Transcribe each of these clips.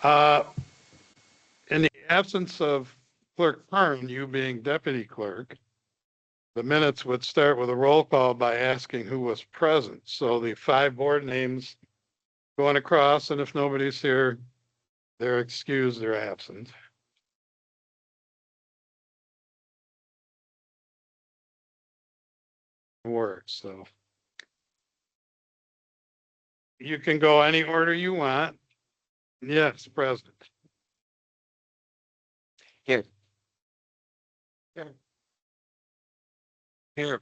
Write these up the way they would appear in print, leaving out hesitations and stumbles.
Uh, in the absence of Clerk Kern, you being deputy clerk, the minutes would start with a roll call by asking who was present. So the 5 board names going across, and if nobody's here, they're excused, they're absent. Works, so. You can go any order you want. Yes, present. Here. Here. Here.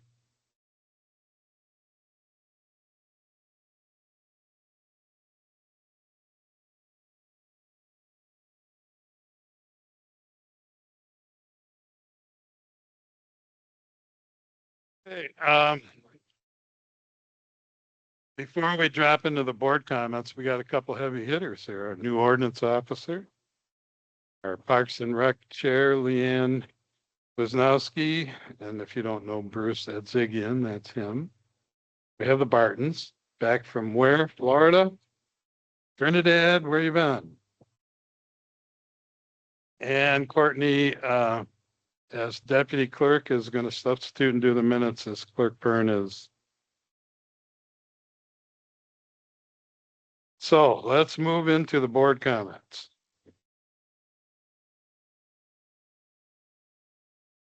Hey, before we drop into the board comments, we got a couple heavy hitters here. Our new ordinance officer, our Parks and Rec Chair, Leanne Wisnowski, and if you don't know Bruce Edzigian, that's him. We have the Bartons, back from where? Florida? Trinidad, where you been? And Courtney, as deputy clerk, is going to substitute and do the minutes as Clerk Byrne is. So let's move into the board comments.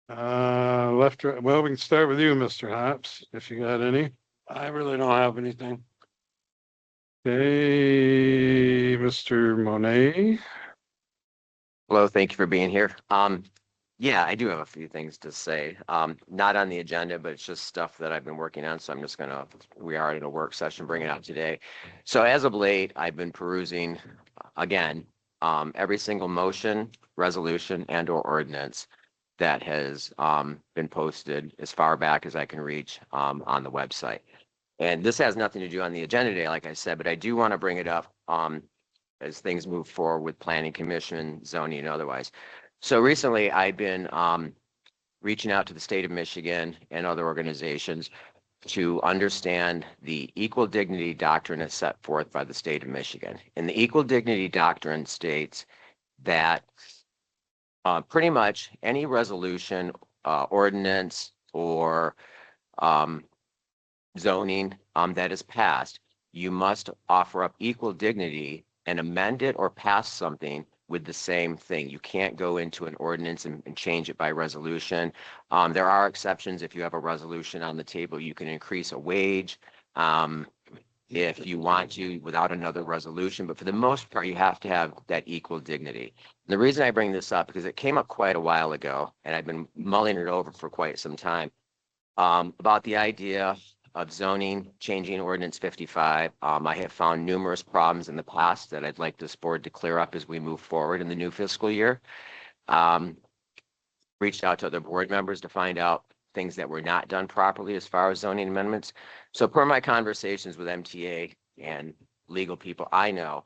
Left, right. Well, we can start with you, Mr. Hops, if you got any. I really don't have anything. Okay, Mr. Monet. Hello, thank you for being here. Yeah, I do have a few things to say. Not on the agenda, but it's just stuff that I've been working on. So I'm just we are in a work session, bring it out today. So as of late, I've been perusing again, every single motion, resolution, and or ordinance that has been posted as far back as I can reach on the website. And this has nothing to do on the agenda today, like I said, but I do want to bring it up as things move forward with planning commission, zoning, and otherwise. So recently I've been reaching out to the state of Michigan and other organizations to understand the equal dignity doctrine as set forth by the state of Michigan. And the equal dignity doctrine states that pretty much any resolution, ordinance, or zoning that is passed, you must offer up equal dignity and amend it or pass something with the same thing. You can't go into an ordinance and change it by resolution. There are exceptions. If you have a resolution on the table, you can increase a wage if you want to without another resolution. But for the most part, you have to have that equal dignity. And the reason I bring this up, because it came up quite a while ago, and I've been mulling it over for quite some time, about the idea of zoning, changing ordinance 55. I have found numerous problems in the past that I'd like this board to clear up as we move forward in the new fiscal year. Reached out to other board members to find out things that were not done properly as far as zoning amendments. So per my conversations with MTA and legal people I know,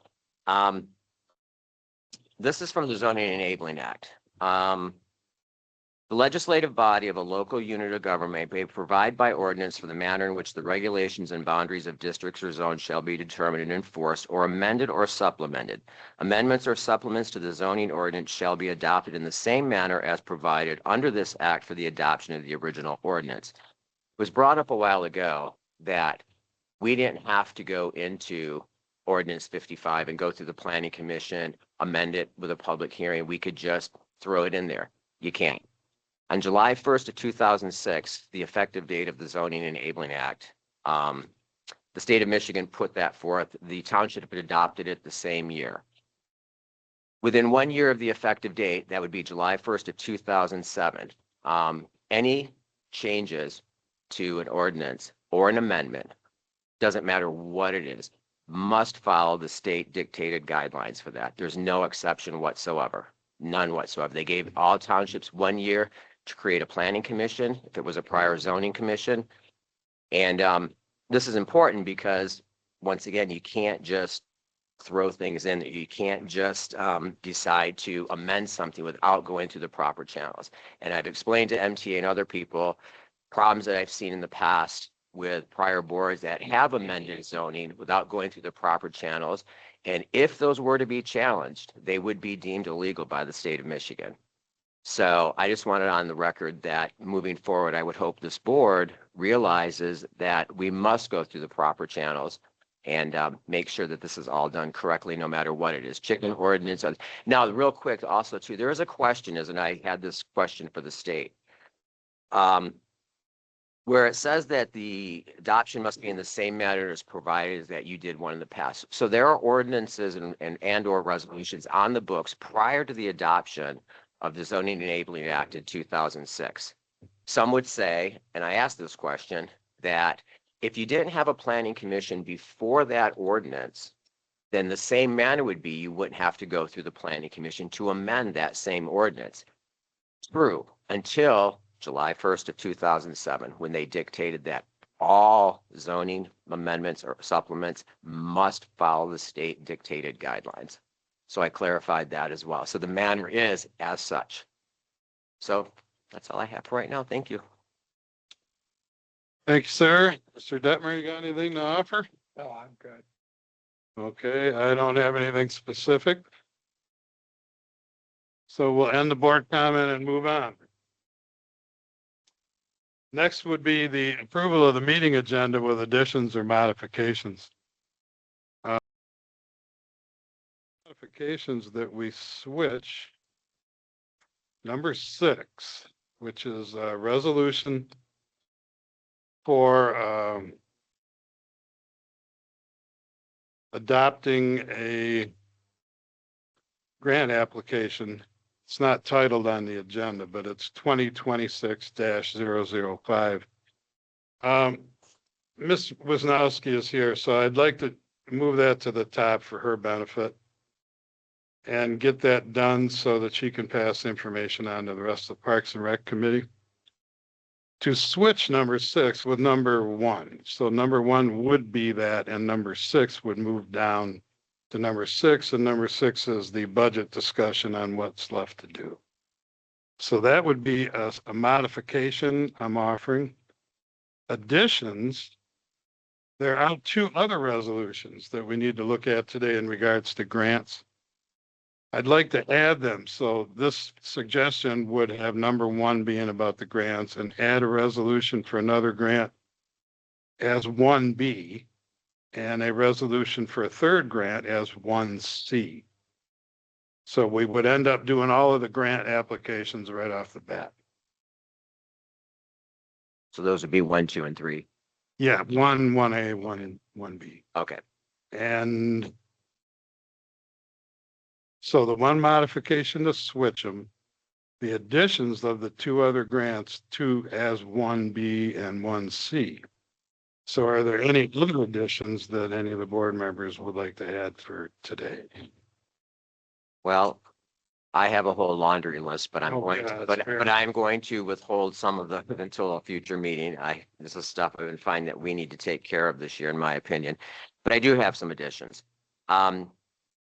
this is from the Zoning Enabling Act. The legislative body of a local unit of government may provide by ordinance for the manner in which the regulations and boundaries of districts or zones shall be determined and enforced or amended or supplemented. Amendments or supplements to the zoning ordinance shall be adopted in the same manner as provided under this act for the adoption of the original ordinance. It was brought up a while ago that we didn't have to go into ordinance 55 and go through the planning commission, amend it with a public hearing. We could just throw it in there. You can't. On July 1st of 2006, the effective date of the Zoning Enabling Act, the state of Michigan put that forth. The township had adopted it the same year. Within 1 year of the effective date, that would be July 1st of 2007, any changes to an ordinance or an amendment, doesn't matter what it is, must follow the state dictated guidelines for that. There's no exception whatsoever, none whatsoever. They gave all townships 1 year to create a planning commission if it was a prior zoning commission. And this is important because, once again, you can't just throw things in. You can't just decide to amend something without going through the proper channels. And I've explained to MTA and other people problems that I've seen in the past with prior boards that have amended zoning without going through the proper channels. And if those were to be challenged, they would be deemed illegal by the state of Michigan. So I just wanted on the record that moving forward, I would hope this board realizes that we must go through the proper channels and make sure that this is all done correctly, no matter what it is, chicken ordinance. Now, real quick, also too, there is a question, and I had this question for the state. Where it says that the adoption must be in the same manner as provided as that you did one in the past. So there are ordinances and or resolutions on the books prior to the adoption of the Zoning Enabling Act in 2006. Some would say, and I asked this question, that if you didn't have a planning commission before that ordinance, then the same manner would be you wouldn't have to go through the planning commission to amend that same ordinance. True, until July 1st of 2007, when they dictated that all zoning amendments or supplements must follow the state dictated guidelines. So I clarified that as well. So the manner is as such. So that's all I have for right now. Thank you. Thank you, sir. Mr. Detmer, you got anything to offer? No, I'm good. Okay, I don't have anything specific. So we'll end the board comment and move on. Next would be the approval of the meeting agenda with additions or modifications. Modifications that we switch. Number 6, which is a resolution for adopting a grant application. It's not titled on the agenda, but it's 2026-005. Ms. Wisnowski is here, so I'd like to move that to the top for her benefit and get that done so that she can pass information on to the rest of the Parks and Rec Committee to switch number 6 with number 1. So number 1 would be that, and number 6 would move down to number 6, and number 6 is the budget discussion on what's left to do. So that would be a modification I'm offering. Additions, there are 2 other resolutions that we need to look at today in regards to grants. I'd like to add them. So this suggestion would have number 1 being about the grants and add a resolution for another grant as 1B. And a resolution for a third grant as 1C. So we would end up doing all of the grant applications right off the bat. So those would be 1, 2, and 3. Yeah, 1A, 1 and 1B. Okay. And so the one modification to switch them, the additions of the 2 other grants to as 1B and 1C. So are there any other additions that any of the board members would like to add for today? Well, I have a whole laundry list, but I'm Oh, going yeah, to, that's fair. but I'm going to withhold some of the until a future meeting. This is stuff I've been finding that we need to take care of this year, in my opinion. But I do have some additions.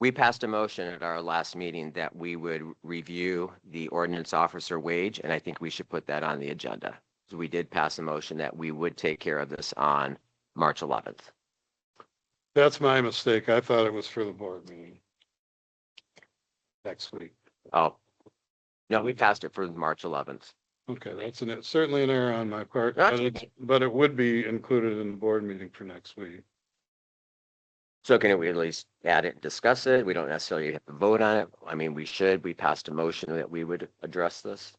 We passed a motion at our last meeting that we would review the ordinance officer wage, and I think we should put that on the agenda. So we did pass a motion that we would take care of this on March 11th. That's my mistake. I thought it was for the board meeting next week. Oh, no, we passed it for March 11th. Okay, that's certainly an error on my part, That's but it would be included in the board meeting for next week. So can we at least add it, discuss it? We don't necessarily have to vote on it. I mean, we should. We passed a motion that we would address this.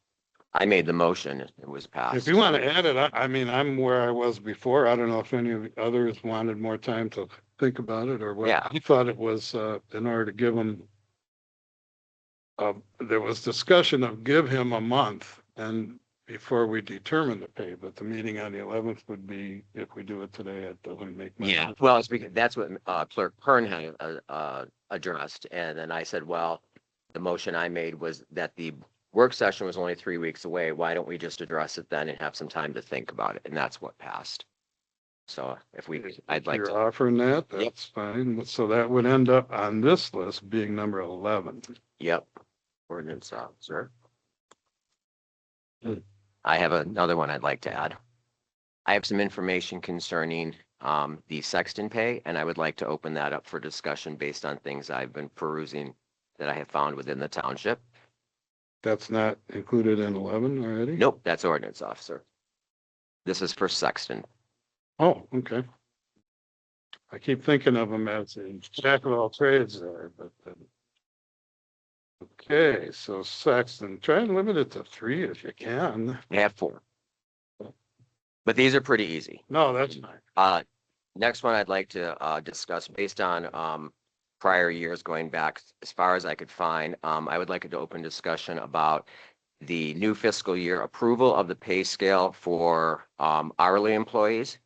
I made the motion. It was passed. If you want to add it, I mean, I'm where I was before. I don't know if any of the others wanted more time to think about it or what. Yeah. I thought it was in order to give them, there was discussion of give him a month and before we determine the pay, but the meeting on the 11th would be, if we do it today, it doesn't make much Yeah, sense. well, it's because that's what Clerk Kern had addressed. And then I said, well, the motion I made was that the work session was only 3 weeks away. Why don't we just address it then and have some time to think about it? And that's what passed. So if I'd like You're to, offering that, that's fine. So that would end up on this list being number 11. yep. Ordinance officer. Hmm. I have another one I'd like to add. I have some information concerning the sexton pay, and I would like to open that up for discussion based on things I've been perusing that I have found within the township. That's not included in 11 already? Nope, that's ordinance officer. This is for sexton. Oh, okay. I keep thinking of them as a jack of all trades there, but. Okay, so Sexton, try and limit it to 3 if you can. I have 4. But these are pretty easy. No, that's fine. Next one I'd like to discuss based on prior years going back as far as I could find. I would like to open discussion about the new fiscal year approval of the pay scale for hourly employees,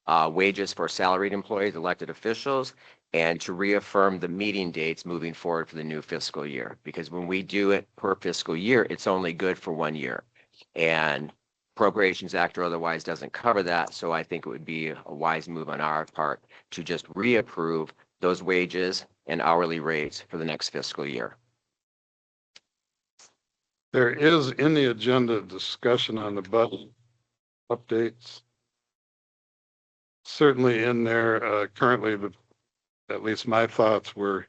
wages for salaried employees, elected officials, and to reaffirm the meeting dates moving forward for the new fiscal year. Because when we do it per fiscal year, it's only good for 1 year. And Appropriations Act or otherwise doesn't cover that. So I think it would be a wise move on our part to just reapprove those wages and hourly rates for the next fiscal year. There is in the agenda discussion on the budget updates. Certainly in there, currently, at least my thoughts were,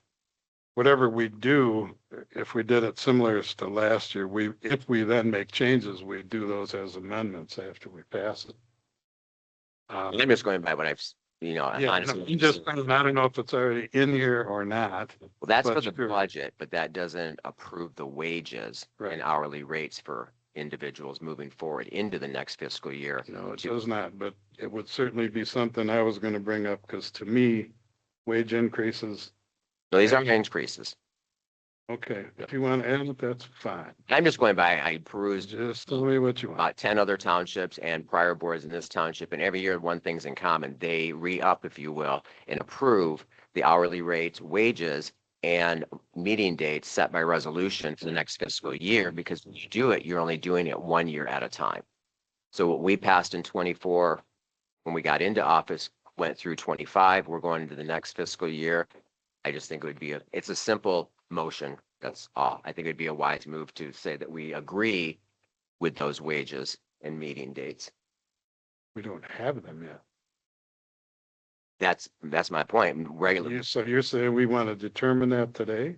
whatever we do, if we did it similar to last year, if we then make changes, we do those as amendments after we pass it. I'm just going by what I've, Yeah, honestly. I'm just, I don't know if it's already in here or not. Well, that's for but the sure. budget, but that doesn't approve the wages Right. and hourly rates for individuals moving forward into the next fiscal year. No, it does not, but it would certainly be something I was going to bring up because to me, wage increases. No, these aren't increases. Okay, if you want to add it, that's fine. I'm just going by, I perused Just tell me what you want. about 10 other townships and prior boards in this township, and every year one thing's in common. They re-up, if you will, and approve the hourly rates, wages, and meeting dates set by resolution for the next fiscal year, because when you do it, you're only doing it 1 year at a time. So what we passed in 24, when we got into office, went through 25, we're going into the next fiscal year. I just think it would be it's a simple motion. That's all. I think it'd be a wise move to say that we agree with those wages and meeting dates. We don't have them yet. That's my point. Regular. So you're saying we want to determine that today?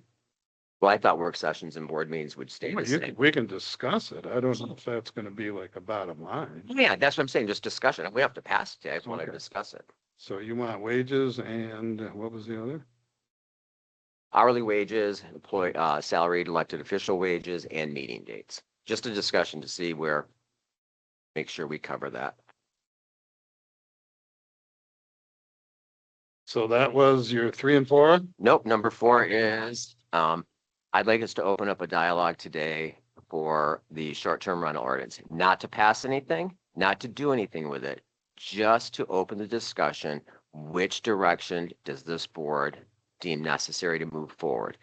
Well, I thought work sessions and board meetings would stay Well, the same. we can discuss it. I don't know if that's going to be like a bottom line. Yeah, that's what I'm saying. Just discussion. We have to pass it today. I just want to Okay. discuss it. So you want wages and what was the other? Hourly wages, salaried elected official wages, and meeting dates. Just a discussion to see where, make sure we cover that. So that was your 3 and 4? Nope, number 4 is, I'd like us to open up a dialogue today for the short-term rental ordinance, not to pass anything, not to do anything with it, just to open the discussion, which direction does this board deem necessary to move forward?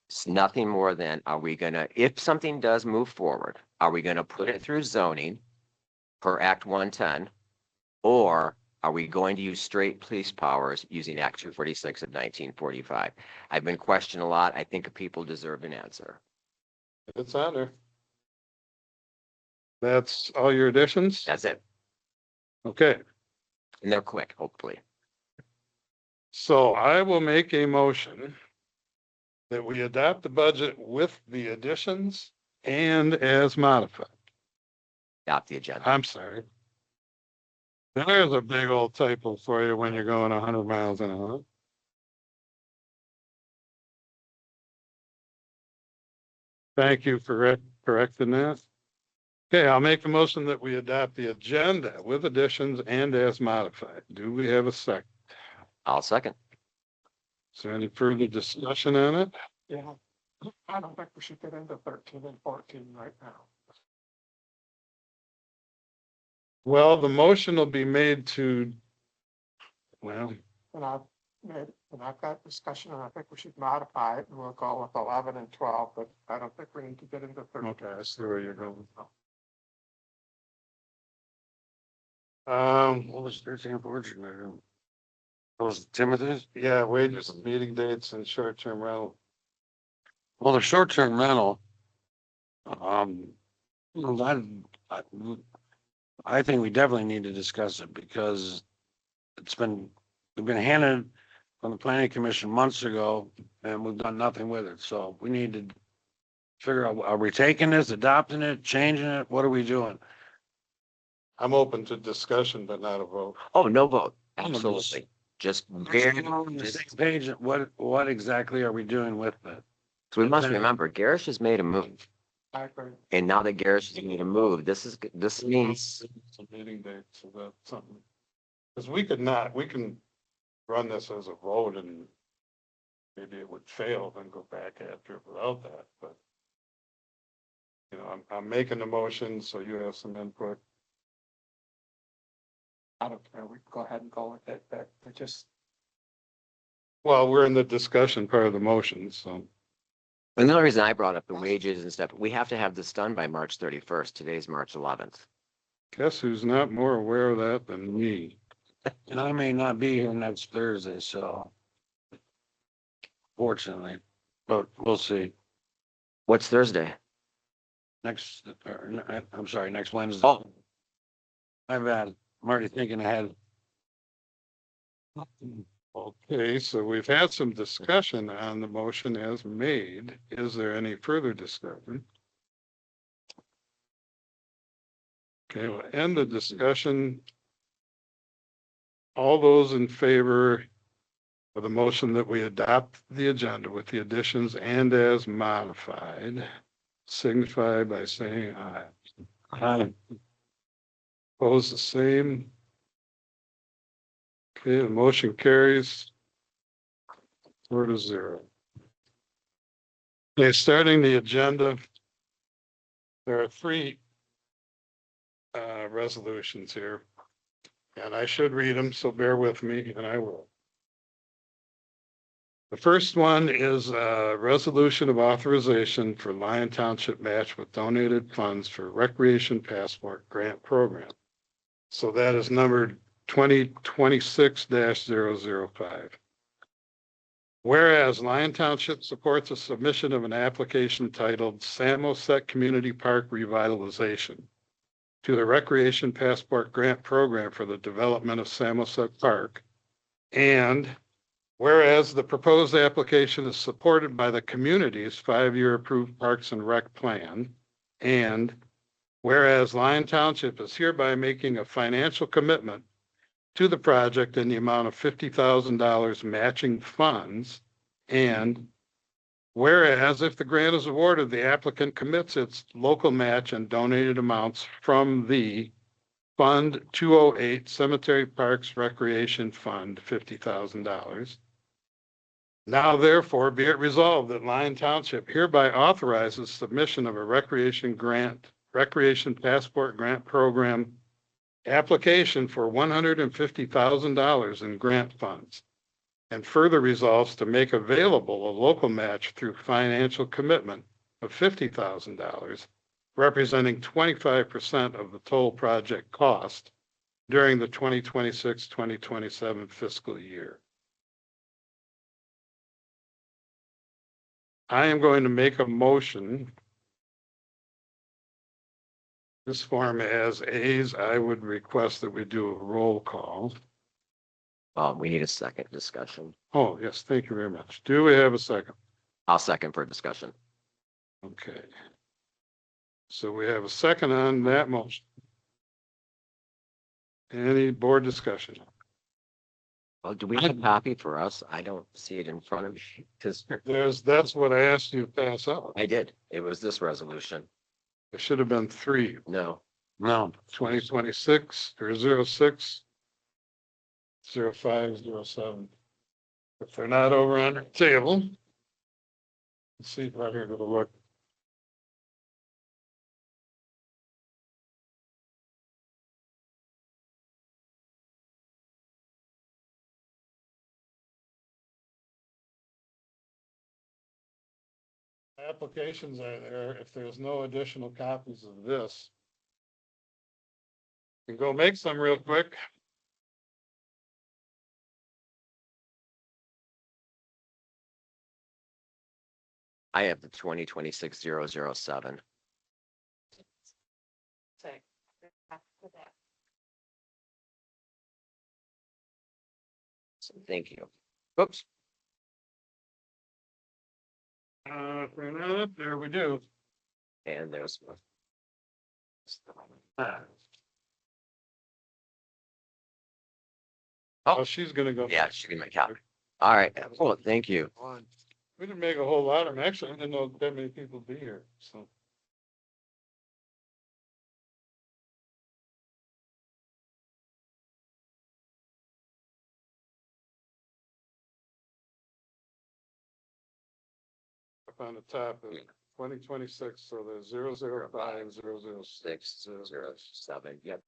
It's nothing more than, are we gonna, if something does move forward, are we gonna put it through zoning per Act 110? Or are we going to use straight police powers using Act 246 of 1945? I've been questioned a lot. I think people deserve an answer. It's on there. That's all your additions? That's it. Okay, And they're quick, hopefully. so I will make a motion that we adopt the budget with the additions and as modified. Adopt the agenda. I'm sorry. There's a big old typo for you when you're going 100 miles an hour. Thank you for correcting that. Okay, I'll make a motion that we adopt the agenda with additions and as modified. Do we have a second? I'll second. Is there any further discussion on it? Yeah, I don't think we should get into 13 and 14 right now. Well, the motion will be made to, well, And I've got discussion, and I think we should modify it, and we'll go with 11 and 12, but I don't think we need to get into 13. okay, I see where you're going. What was 13 and 14? Those Timothy's? Yeah, wages, meeting dates and short-term rental. Well, the short-term rental, I think we definitely need to discuss it because we've been handed from the planning commission months ago and we've done nothing with it. So we need to figure out, are we taking this, adopting it, changing it? What are we doing? I'm open to discussion, but not a vote. Oh, no vote. I'm just- Absolutely. Just We're on the just- same page. What exactly are we doing with it? so we must Okay. remember, Garish has made a move. I agree. And now that Garish has made a move, this means, Some meeting dates, so that's something. Because we can run this as a vote and maybe it would fail, then go back after it without that, but. You know, I'm making the motion, so you have some input. I don't care. We can go ahead and go with it, but I just, Well, we're in the discussion part of the motion, so. and the only reason I brought up the wages and stuff, we have to have this done by March 31st. Today's March 11th. Guess who's not more aware of that than me? And I may not be here next Thursday, so. Fortunately, but we'll see. What's Thursday? I'm sorry, next Wednesday. Oh, I'm bad. I'm already thinking ahead. Okay, so we've had some discussion on the motion as made. Is there any further discussion? Okay, we'll end the discussion. All those in favor of the motion that we adopt the agenda with the additions and as modified, signify by saying aye. Aye. Opposed, the same. Okay, the motion carries 4-0. Okay, starting the agenda. There are three resolutions here. And I should read them, so bear with me, and I will. The first one is a resolution of authorization for Lyon Township match with donated funds for Recreation Passport Grant Program. So that is numbered 2026-005. Whereas Lyon Township supports a submission of an application titled Samoset Community Park Revitalization to the Recreation Passport Grant Program for the development of Samoset Park. And whereas the proposed application is supported by the community's 5-year approved Parks and Rec plan. And whereas Lyon Township is hereby making a financial commitment to the project in the amount of $50,000 matching funds. And whereas if the grant is awarded, the applicant commits its local match and donated amounts from the Fund 208 Cemetery Parks Recreation Fund, $50,000. Now therefore be it resolved that Lyon Township hereby authorizes submission of a recreation passport grant program application for $150,000 in grant funds, and further resolves to make available a local match through financial commitment of $50,000, representing 25% of the total project cost during the 2026-2027 fiscal year. I am going to make a motion. This form as A's, I would request that we do a roll call. we need a second discussion. Oh, yes, thank you very much. Do we have a second? I'll second for discussion. Okay. So we have a second on that motion. Any board discussion? Well, do we have a copy for us? I don't see it in front of me because That's what I asked you to pass out. I did. It was this resolution. There should have been 3, No. No. 2026 or 06, 05, 07. If they're not over on the table, let's see if I'm here to look. Applications are there. If there's no additional copies of this, you can go make some real quick. I have the 2026-007. So thank you. Oops. There we do. And there's. Oh, she's gonna go. Yeah, she can make copy. All right, cool, thank you. We didn't make a whole lot of them. Actually, I didn't know that many people would be here, so. Up on the top of 2026, so there's 005, 006. 607, yep.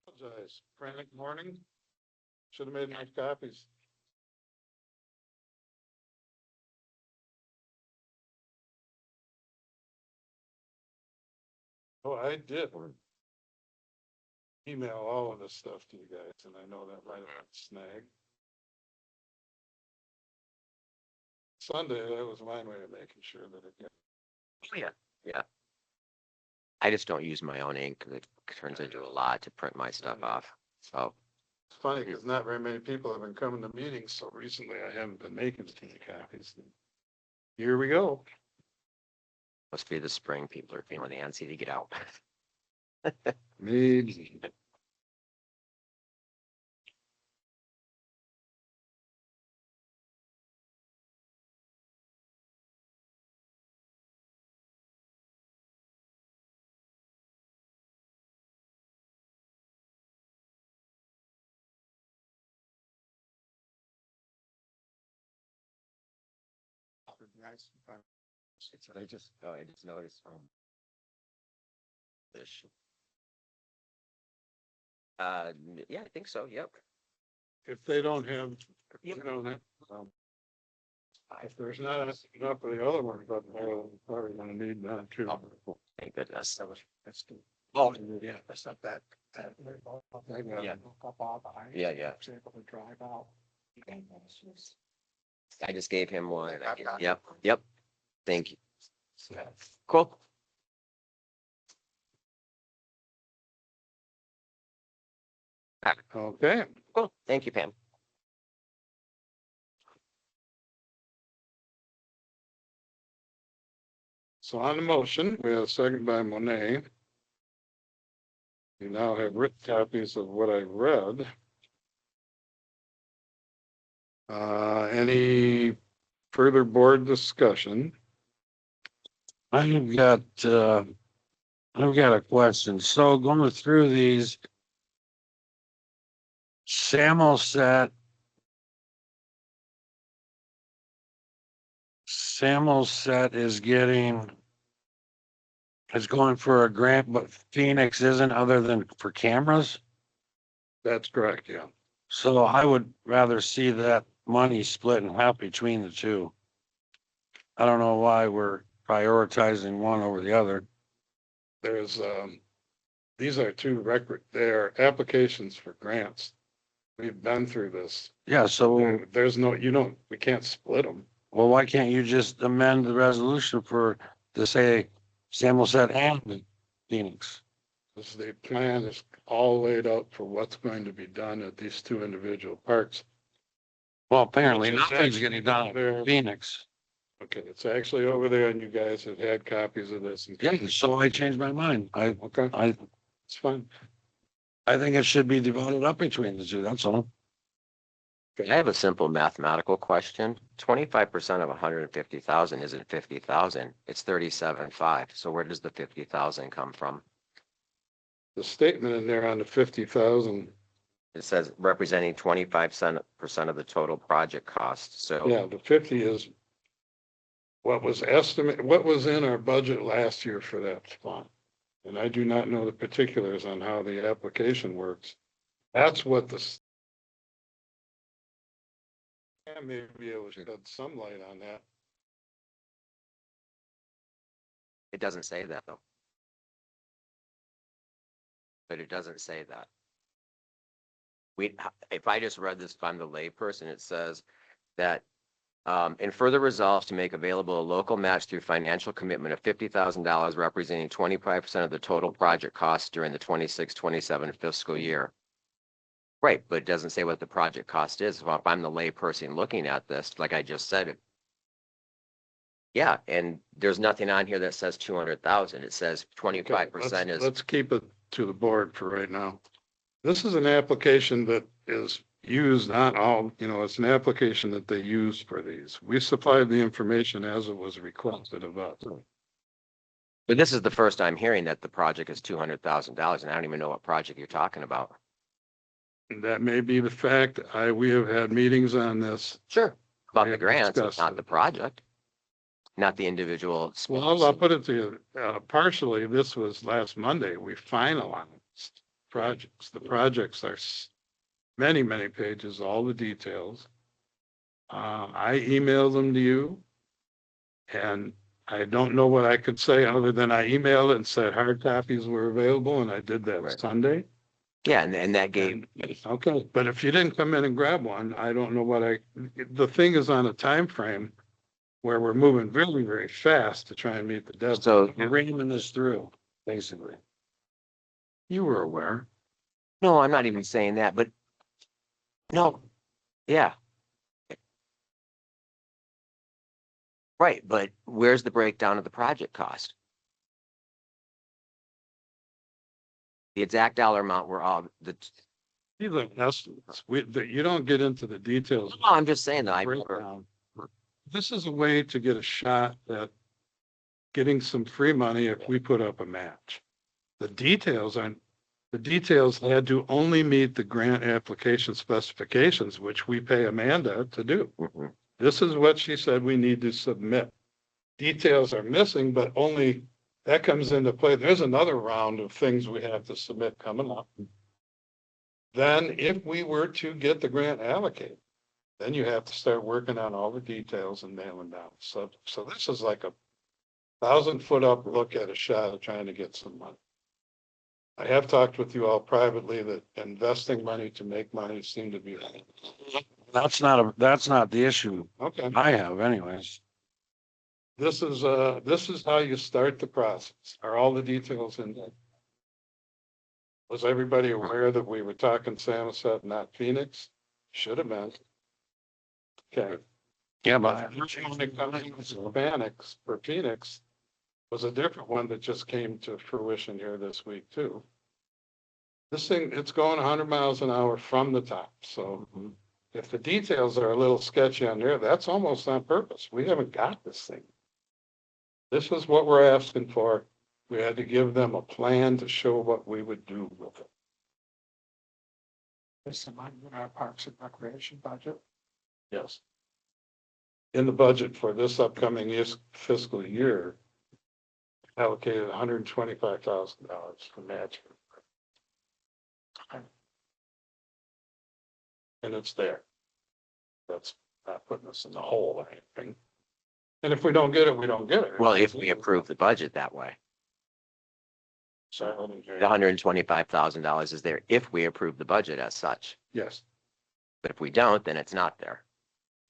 Apologize. Frantic morning. Should have made my copies. Oh, I did. Email all of this stuff to you guys, and I know that might have been a snag. Sunday, that was my way of making sure that it got. Oh, yeah, yeah. I just don't use my own ink, 'cause it turns into a lot to print my stuff off, so. It's funny because not very many people have been coming to meetings, so recently I haven't been making any copies. Here we go. Must be the spring, people are feeling antsy to get out. Maybe. Nice. I just noticed, this. Yeah, I think so, yep. If they don't have, you know, if there's not enough of the other ones, but they're probably gonna need that too. Oh, thank goodness. That's good. Oh, Yeah, that's not bad. Yeah. Yeah, yeah. Was able to drive out. I just gave him one. I've got it. Yep, yep. Thank you. Cool. Okay, Cool. Thank you, Pam. so on the motion, we have a second by Monet. You now have written copies of what I read. Any further board discussion? I've got a question. So going through these, Samoset is going for a grant, but Phoenix isn't, other than for cameras. That's correct, yeah. So I would rather see that money split in half between the two. I don't know why we're prioritizing one over the other. There's, these are two record, they're applications for grants. We've been through this. Yeah, so, There's no, we can't split them. well, why can't you just amend the resolution to say Samoset and Phoenix? This, the plan is all laid out for what's going to be done at these two individual parks. Well, apparently Which is nothing's actually getting done there. at Phoenix. Okay, it's actually over there and you guys have had copies of this. Yeah, so I changed my mind. Okay, it's fine. I think it should be divided up between the two, that's all. I have a simple mathematical question. 25% of 150,000 isn't 50,000. It's 37.5. So where does the 50,000 come from? The statement in there on the 50,000, It says representing 25% of the total project cost. So yeah, the 50 is what was estimated, what was in our budget last year for that fund. And I do not know the particulars on how the application works. That's what I may be able to shed some light on that. it doesn't say that though. But it doesn't say that. If I just read this, if I'm the layperson, it says that And further resolves to make available a local match through financial commitment of $50,000 representing 25% of the total project cost during the 26-27 fiscal year. Right, but it doesn't say what the project cost is. Well, if I'm the lay person looking at this, like I just said, yeah, and there's nothing on here that says 200,000. It says 25% is, Let's keep it to the board for right now. This is an application that is used, not all, it's an application that they use for these. We supplied the information as it was requested of us. but this is the first I'm hearing that the project is $200,000 and I don't even know what project you're talking about. That may be the fact. We have had meetings on this. Sure. About We the have grants, discussed not it. the project, not the individual. Well, I'll put it to you, partially, this was last Monday, we finalized projects. The projects are many, many pages, all the details. I emailed them to you. And I don't know what I could say other than I emailed it and said hard copies were available, and I did that Right. Sunday. Yeah, and that gave, Okay, but if you didn't come in and grab one, I don't know the thing is on a time frame where we're moving very, very fast to try and meet the deadline. so, We're reaming this through, basically. You were aware. no, I'm not even saying that, but no, yeah. Right, but where's the breakdown of the project cost? The exact dollar amount were all These are estimates. You don't get into the details. no, I'm just saying that I never, Breakdown. This is a way to get a shot at getting some free money if we put up a match. The details had to only meet the grant application specifications, which we pay Amanda to do. Mhm. This is what she said we need to submit. Details are missing, but only that comes into play. There's another round of things we have to submit coming up. Then if we were to get the grant allocated, then you have to start working on all the details and nailing down. So this is like a 1,000-foot up look at a shot of trying to get some money. I have talked with you all privately that investing money to make money seem to be, That's not the issue okay. I have anyways. This is how you start the process. Are all the details in there? Was everybody aware that we were talking Samoset, not Phoenix? Should have been. Okay. Yeah, But but when it comes to Hispanics for Phoenix was a different one that just came to fruition here this week too. This thing, it's going 100 miles an hour from the top. So if the details are a little sketchy on there, that's almost on purpose. We haven't got this thing. This is what we're asking for. We had to give them a plan to show what we would do with it. There's some money in our Parks and Recreation budget. Yes. In the budget for this upcoming fiscal year, allocated $125,000 for matching. And it's there. That's not putting us in the hole or anything. And if we don't get it, we don't get it. well, if we approve the budget that way, So, I didn't hear the you. $125,000 is there if we approve the budget as such. Yes, But if we don't, then it's not there.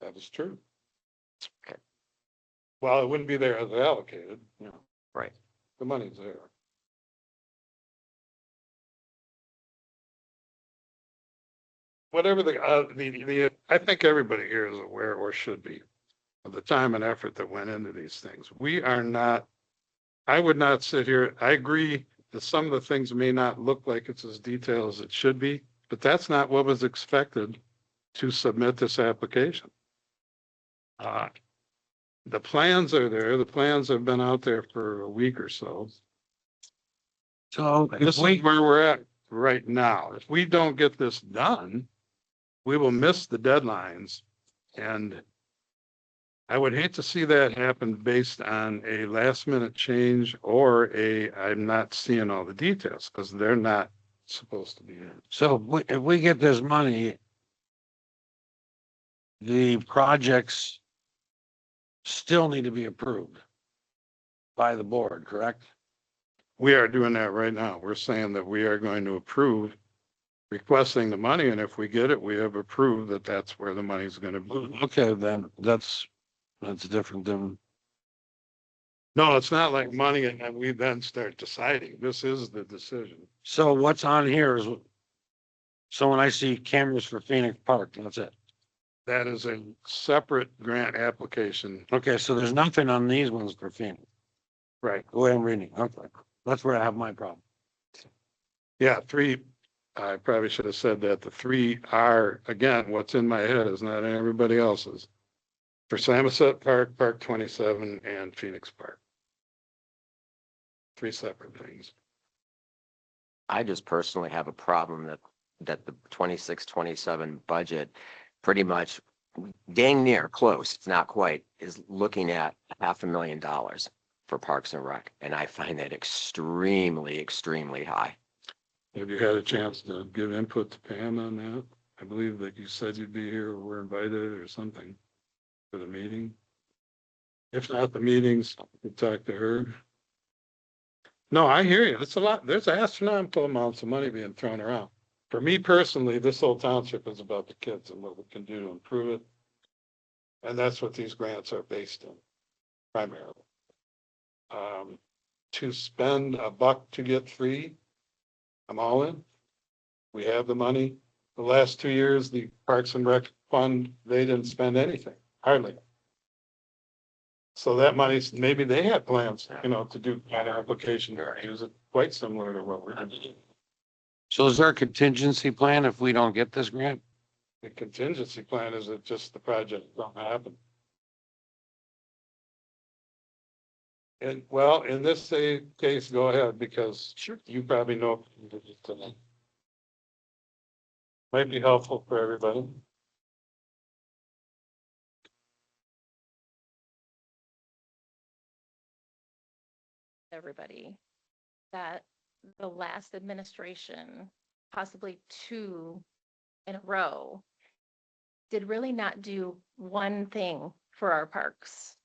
that is true. Okay. Well, it wouldn't be there as allocated, Right. the money's there. Whatever I think everybody here is aware or should be of the time and effort that went into these things. I would not sit here. I agree that some of the things may not look like it's as detailed as it should be, but that's not what was expected to submit this application. The plans are there. The plans have been out there for a week or so. so This is where we're at right now. If we don't get this done, we will miss the deadlines. And I would hate to see that happen based on a last minute change or I'm not seeing all the details because they're not supposed to be in. So if we get this money, the projects still need to be approved by the board, correct? We are doing that right now. We're saying that we are going to approve requesting the money, and if we get it, we have approved that that's where the money's gonna be. Okay, then that's different than, No, it's not like money and then we then start deciding. This is the decision. so what's on here is, so when I see cameras for Phoenix Park, that's it. That is a separate grant application. Okay, so there's nothing on these ones for Phoenix, Right. the way I'm reading. Okay, that's where I have my problem. Yeah, I probably should have said that. The three are, again, what's in my head is not in everybody else's. For Samoset Park, Park 27, and Phoenix Park. Three separate things. I just personally have a problem that the 26-27 budget pretty much dang near close, it's not quite, is looking at $500,000 for Parks and Rec. And I find that extremely, extremely high. Have you had a chance to give input to Pam on that? I believe that you said you'd be here or were invited or something for the meeting. If not the meetings, you talk to her. No, I hear you. It's a lot. There's astronomical amounts of money being thrown around. For me personally, this whole township is about the kids and what we can do to improve it. And that's what these grants are based on, primarily. To spend $1 to get free, I'm all in. We have the money. The last 2 years, the Parks and Rec Fund, they didn't spend anything, hardly. So that money's, maybe they had plans, to do an application or use it quite similar to what we're doing. So is there a contingency plan if we don't get this grant? The contingency plan is that just the project don't happen. And well, in this case, go ahead, because you probably know. Might be helpful for everybody. Everybody that the last administration, possibly 2 in a row, did really not do one thing for our parks.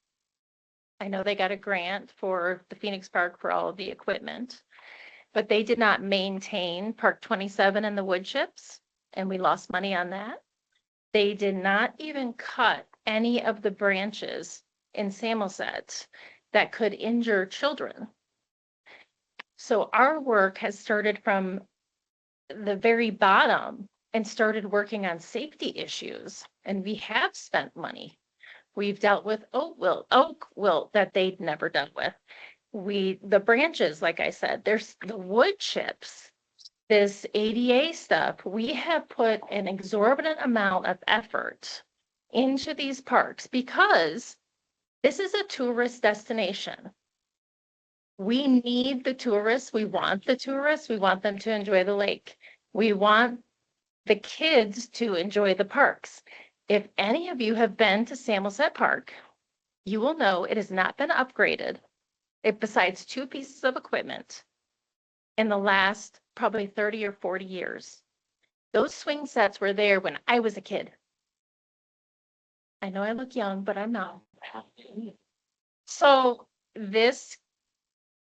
I know they got a grant for the Phoenix Park for all of the equipment, but they did not maintain Park 27 and the wood chips, and we lost money on that. They did not even cut any of the branches in Samoset that could injure children. So our work has started from the very bottom and started working on safety issues, and we have spent money. We've dealt with oak wilt that they'd never dealt with. The branches, like I said, there's the wood chips, this ADA stuff. We have put an exorbitant amount of effort into these parks because this is a tourist destination. We need the tourists. We want the tourists. We want them to enjoy the lake. We want the kids to enjoy the parks. If any of you have been to Samoset Park, you will know it has not been upgraded, besides 2 pieces of equipment, in the last probably 30 or 40 years. Those swing sets were there when I was a kid. I know I look young, but I'm not. So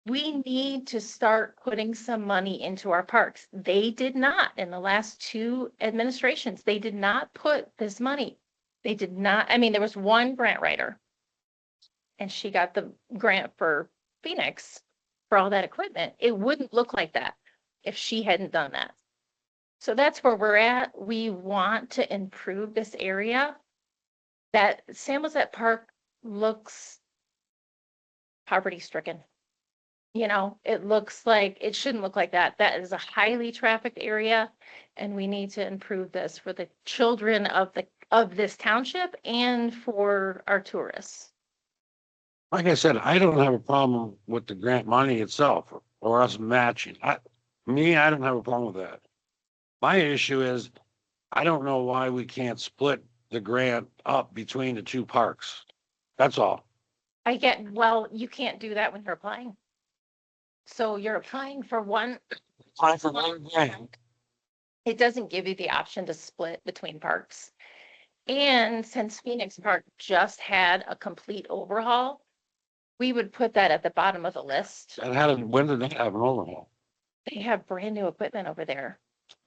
we need to start putting some money into our parks. They did not in the last 2 administrations. They did not put this money. They did not. I mean, there was one grant writer and she got the grant for Phoenix for all that equipment. It wouldn't look like that if she hadn't done that. So that's where we're at. We want to improve this area. That Samoset Park looks poverty stricken. It looks like, it shouldn't look like that. That is a highly trafficked area, and we need to improve this for the children of this township and for our tourists. Like I said, I don't have a problem with the grant money itself or us matching. I don't have a problem with that. My issue is, I don't know why we can't split the grant up between the 2 parks. That's all. Well, you can't do that when you're applying. So you're applying for one. Apply for one grant. It doesn't give you the option to split between parks. And since Phoenix Park just had a complete overhaul, we would put that at the bottom of the list. When did that have an overhaul? They have brand new equipment over there.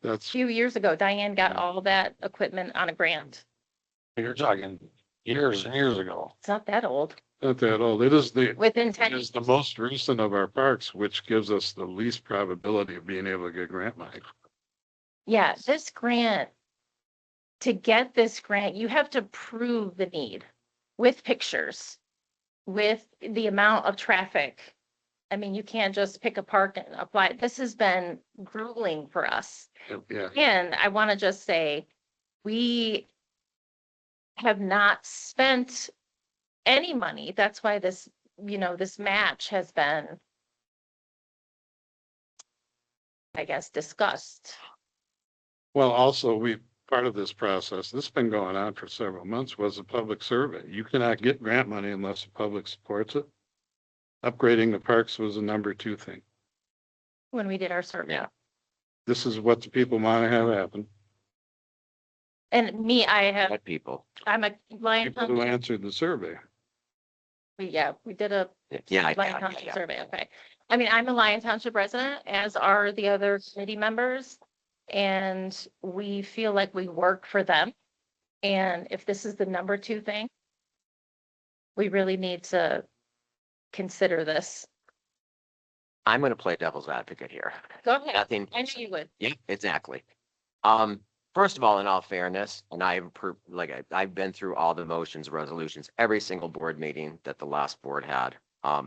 That's, few years ago, Diane got Yeah. all that equipment on a grant. You're talking years and years ago. It's not that old, not that old. It is within it 10 is the years. most recent of our parks, which gives us the least probability of being able to get grant money. Yeah, this grant, to get this grant, you have to prove the need with pictures, with the amount of traffic. I mean, you can't just pick a park and apply. This has been grueling for us. Yeah, And I want to just say, we have not spent any money. That's why this, this match has been, I guess, discussed. well, also, part of this process, this has been going on for several months, was a public survey. You cannot get grant money unless the public supports it. Upgrading the parks was the #2 thing. When we did our survey. Yeah. This is what the people want to have happen. And me, What people? I'm a Lion People who Township, answered the survey. we did a Yeah. Lion Township survey, okay. I mean, I'm a Lion Township resident, as are the other committee members. And we feel like we work for them. And if this is the #2 thing, we really need to consider this. I'm going to play devil's advocate here. Go ahead. Nothing. I knew you would. Yeah, exactly. First of all, in all fairness, and I've been through all the motions, resolutions, every single board meeting that the last board had,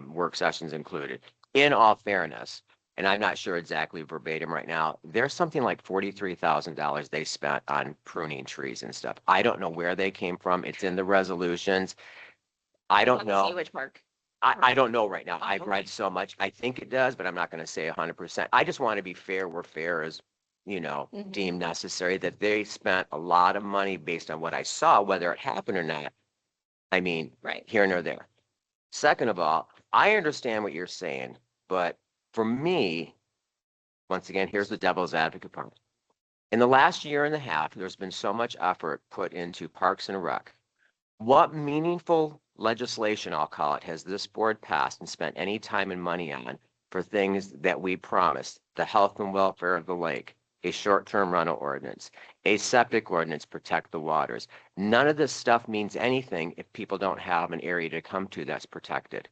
work sessions included. In all fairness, and I'm not sure exactly verbatim right now, there's something like $43,000 they spent on pruning trees and stuff. I don't know where they came from. It's in the resolutions. I don't know. Which park? I don't know right now. Oh, I've okay. read so much. I think it does, but I'm not going to say 100%. I just want to be fair where fair is, Mhm. deemed necessary, that they spent a lot of money based on what I saw, whether it happened or not. I mean, Right. here nor there. Second of all, I understand what you're saying, but for me, once again, here's the devil's advocate part. In the last year and a half, there's been so much effort put into Parks and Rec. What meaningful legislation, I'll call it, has this board passed and spent any time and money on for things that we promised? The health and welfare of the lake, a short-term rental ordinance, a septic ordinance, protect the waters. None of this stuff means anything if people don't have an area to come to that's protected.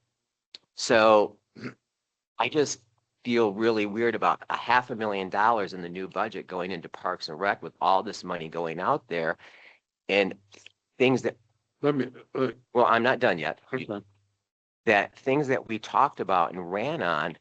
So I just feel really weird about $500,000 in the new budget going into Parks and Rec with all this money going out there and things that, Let me, well, I'm not done yet. okay. That things that we talked about and ran on,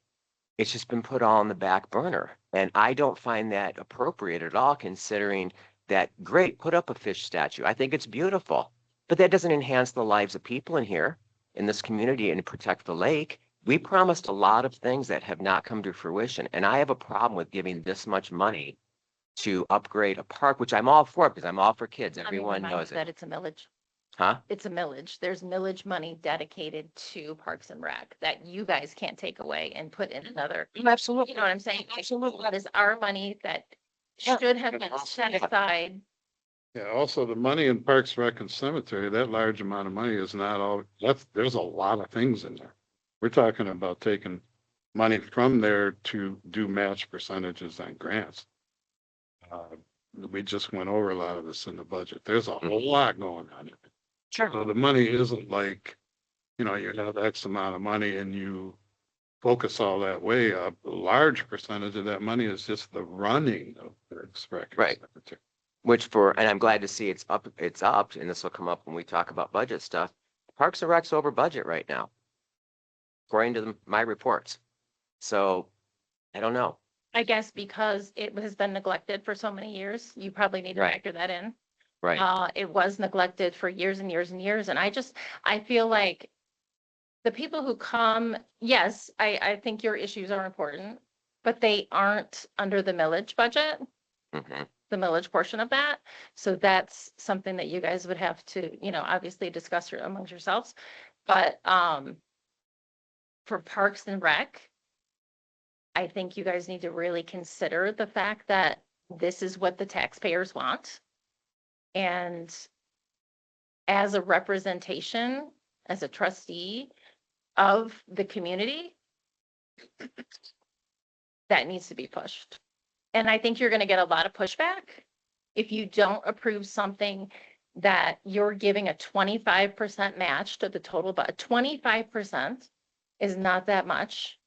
it's just been put all on the back burner. And I don't find that appropriate at all, considering that, great, put up a fish statue. I think it's beautiful, but that doesn't enhance the lives of people in here, in this community, and protect the lake. We promised a lot of things that have not come to fruition. And I have a problem with giving this much money to upgrade a park, which I'm all for, because I'm all for kids. Let me Everyone remind you knows that it. it's a millage. Huh? It's a millage. There's millage money dedicated to Parks and Rec that you guys can't take away and put in another. Absolutely. You know what I'm saying? Absolutely. That is our money that Yeah. should have And been also- set Yeah. aside. Yeah, also the money in Parks, Rec and Cemetery, that large amount of money is not all, there's a lot of things in there. We're talking about taking money from there to do match percentages on grants. We just went over a lot of this in the budget. There's a whole lot going on. So the money isn't like, you have X amount of money and you focus all that way up. A large percentage of that money is just the running of Parks, Rec and Right. Cemetery. And I'm glad to see it's up, and this will come up when we talk about budget stuff. Parks and Rec's over budget right now, according to my reports. So I don't know. I guess because it has been neglected for so many years, you probably need to Right. factor that in. Right. It was neglected for years and years and years. And I feel like the people who come, yes, I think your issues are important, but they aren't under the millage budget, Mhm. the millage portion of that. So that's something that you guys would have to, obviously discuss amongst yourselves. But for Parks and Rec, I think you guys need to really consider the fact that this is what the taxpayers want. And as a representation, as a trustee of the community, that needs to be pushed. And I think you're gonna get a lot of pushback if you don't approve something that you're giving a 25% match to the total, but 25% is not that much.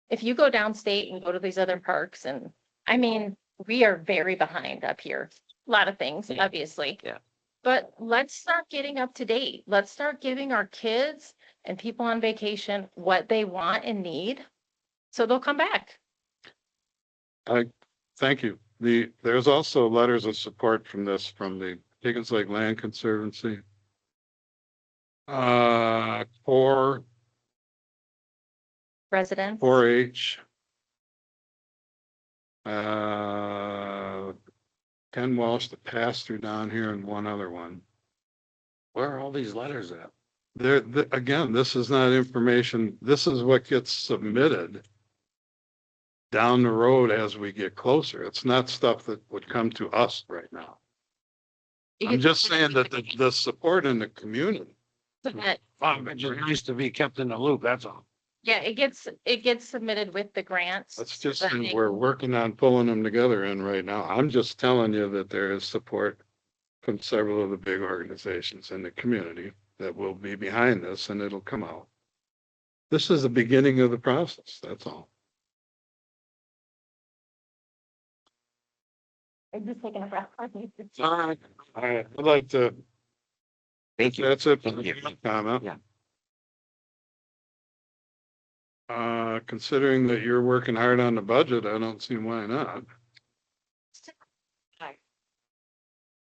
If you go downstate and go to these other parks and, I mean, we are very behind up here. A lot of things, Yeah. obviously. Yeah. But let's start getting up to date. Let's start giving our kids and people on vacation what they want and need. So they'll come back. Thank you. There's also letters of support from this, from the Higgins Lake Land Conservancy. Core, Residents. 4-H. Ken Walsh, the pastor down here, and one other one. Where are all these letters at? Again, this is not information. This is what gets submitted down the road as we get closer. It's not stuff that would come to us right now. I'm just saying that the support in the community. Submit. It's just nice to be kept in the loop, that's all. Yeah, it gets submitted with the grants. That's just, that they- we're working on pulling them together in right now. I'm just telling you that there is support from several of the big organizations in the community that will be behind this, and it'll come out. This is the beginning of the process, that's all. I'm just taking a breath. All right. I'd like to, Thank you. that's it for Thank you. the comment. Yeah. Considering that you're working hard on the budget, I don't see why not.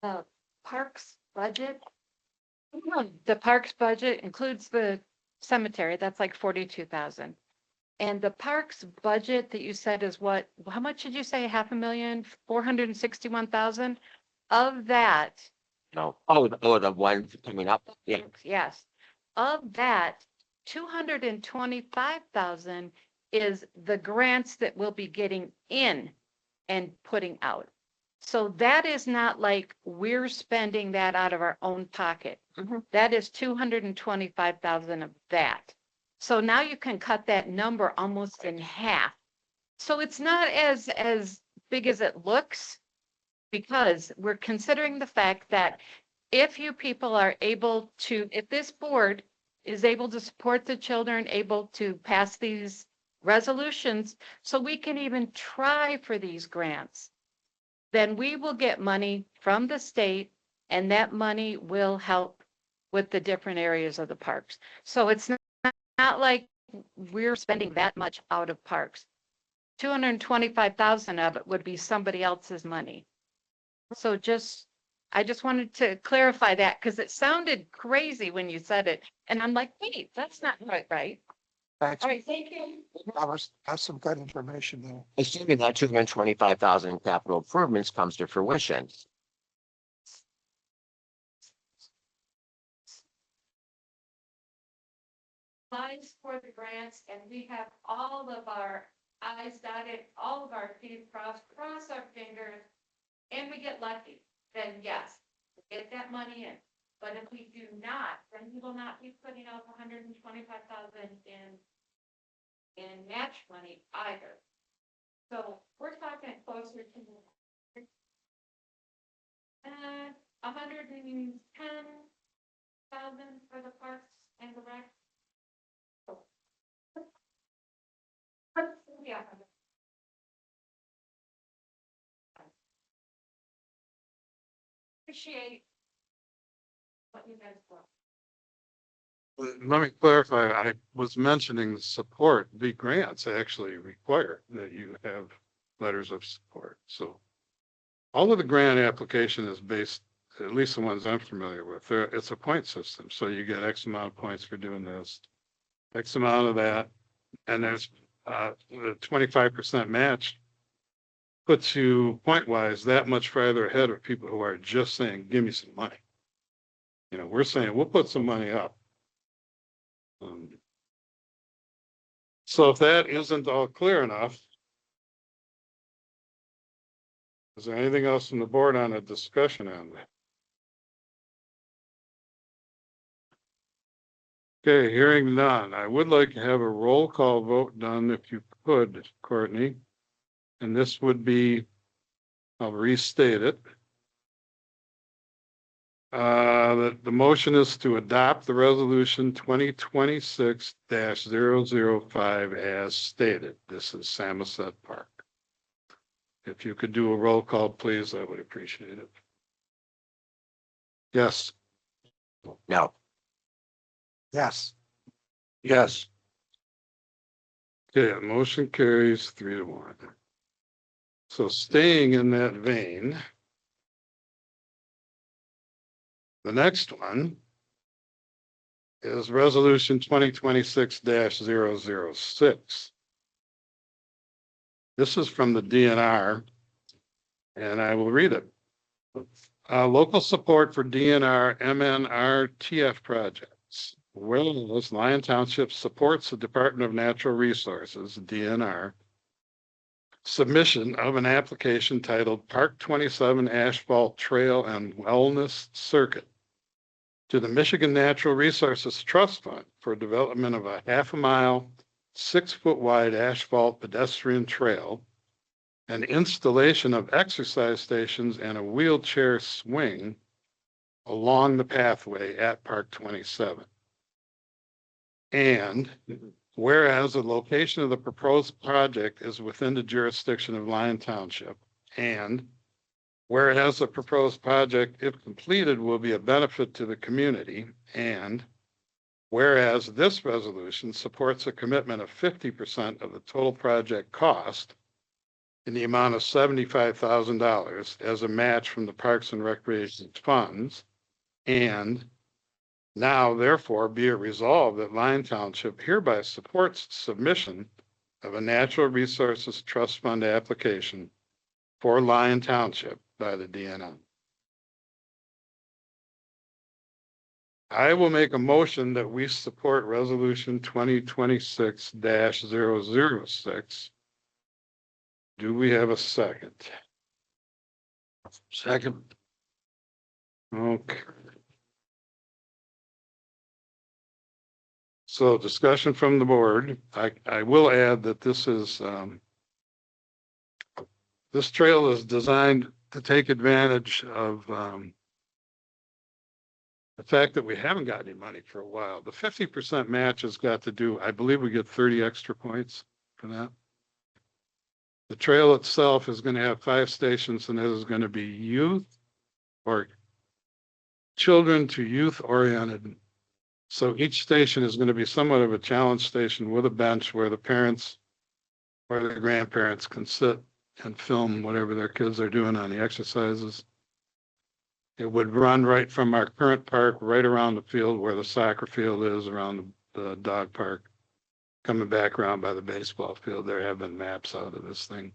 The parks budget. The parks budget includes the cemetery, that's like 42,000. And the parks budget that you said is what, how much did you say? 500,000, 461,000? Of that, No. The one coming up. Yeah. yes, of that, 225,000 is the grants that we'll be getting in and putting out. So that is not like we're spending that out of our own pocket. Mhm. That is 225,000 of that. So now you can cut that number almost in half. So it's not as big as it looks, because we're considering the fact that if you people are able to, if this board is able to support the children, able to pass these resolutions, so we can even try for these grants, then we will get money from the state, and that money will help with the different areas of the parks. So it's not like we're spending that much out of parks. 225,000 of it would be somebody else's money. So I just wanted to clarify that, because it sounded crazy when you said it. And I'm like, wait, that's not quite right. Thanks. All right, thank you. That's some good information there. Assuming that 225,000 capital improvements comes to fruition. Applies for the grants, and we have all of our I's dotted, all of our T's crossed, cross our fingers, and we get lucky, then yes, we get that money in. But if we do not, then we will not be putting out 125,000 in match money either. So we're talking closer to 110,000 for the parks and the rec. Yeah. Appreciate what you guys want. Let me clarify, I was mentioning the support, the grants actually require that you have letters of support, so. All of the grant application is based, at least the ones I'm familiar with, it's a point system, so you get X amount of points for doing this. X amount of that, and there's, the 25% match puts you point-wise that much farther ahead of people who are just saying, give me some money. You know, we're saying, we'll put some money up. So if that isn't all clear enough, is there anything else from the board on a discussion on that? Okay, hearing none, I would like to have a roll call vote done if you could, Courtney. And this would be, I'll restate it. The motion is to adopt the resolution 2026-005 as stated. This is Samoset Park. If you could do a roll call, please, I would appreciate it. Yes. No. Yes. Yes. Okay, motion carries 3-1. So staying in that vein, the next one is resolution 2026-006. This is from the DNR, and I will read it. Local support for DNR MNRTF projects. Whereas Lyon Township supports the Department of Natural Resources, DNR, submission of an application titled Park 27 Asphalt Trail and Wellness Circuit to the Michigan Natural Resources Trust Fund for development of a 1/2 mile, 6-foot wide asphalt pedestrian trail and installation of exercise stations and a wheelchair swing along the pathway at Park 27. And whereas the location of the proposed project is within the jurisdiction of Lyon Township, and whereas the proposed project, if completed, will be a benefit to the community, and whereas this resolution supports a commitment of 50% of the total project cost in the amount of $75,000 as a match from the Parks and Recreation funds, and now therefore be it resolved that Lyon Township hereby supports submission of a Natural Resources Trust Fund application for Lyon Township by the DNR. I will make a motion that we support resolution 2026-006. Do we have a second? Second. Okay. So discussion from the board. I will add that this is, this trail is designed to take advantage of, the fact that we haven't got any money for a while. The 50% match has got to do, I believe we get 30 extra points for that. The trail itself is going to have 5 stations, and it is going to be youth or children to youth oriented. So each station is going to be somewhat of a challenge station with a bench where the parents or the grandparents can sit and film whatever their kids are doing on the exercises. It would run right from our current park, right around the field where the soccer field is, around the dog park, coming back around by the baseball field. There have been maps out of this thing.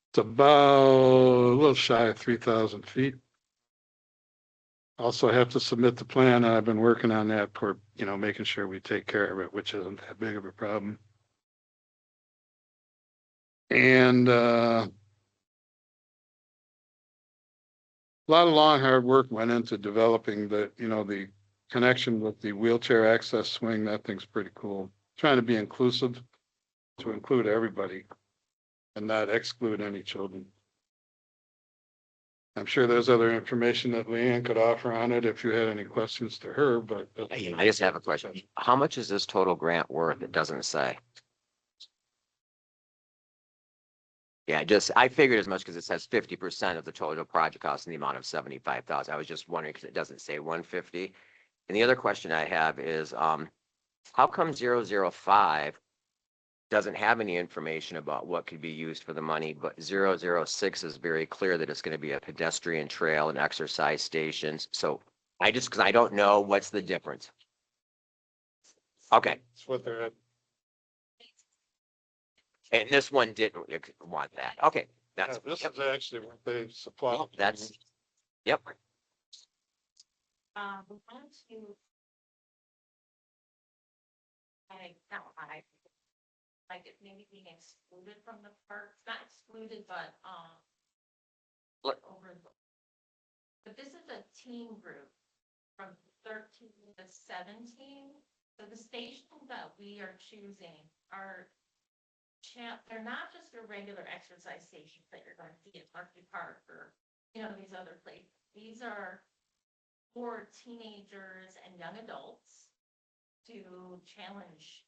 It's about a little shy of 3,000 feet. Also have to submit the plan. I've been working on that for, making sure we take care of it, which isn't that big of a problem. And a lot of long, hard work went into developing the connection with the wheelchair access swing. That thing's pretty cool. Trying to be inclusive to include everybody and not exclude any children. I'm sure there's other information that Leanne could offer on it if you had any questions to her, but. I just have a question. How much is this total grant worth? It doesn't say. Yeah, I figured as much because it says 50% of the total project cost in the amount of 75,000. I was just wondering because it doesn't say 150. And the other question I have is, how come 005 doesn't have any information about what could be used for the money, but 006 is very clear that it's going to be a pedestrian trail and exercise stations. So because I don't know what's the difference. Okay. That's what they're at. And this one didn't want that. Okay. This is actually what they supply. Well, yep. We want to. Like it maybe being excluded from the parks, not excluded, but, Look. but this is a teen group from 13 to 17. So the stations that we are choosing are they're not just your regular exercise stations that you're going to see at Markey Park or, you know, these other places. These are for teenagers and young adults to challenge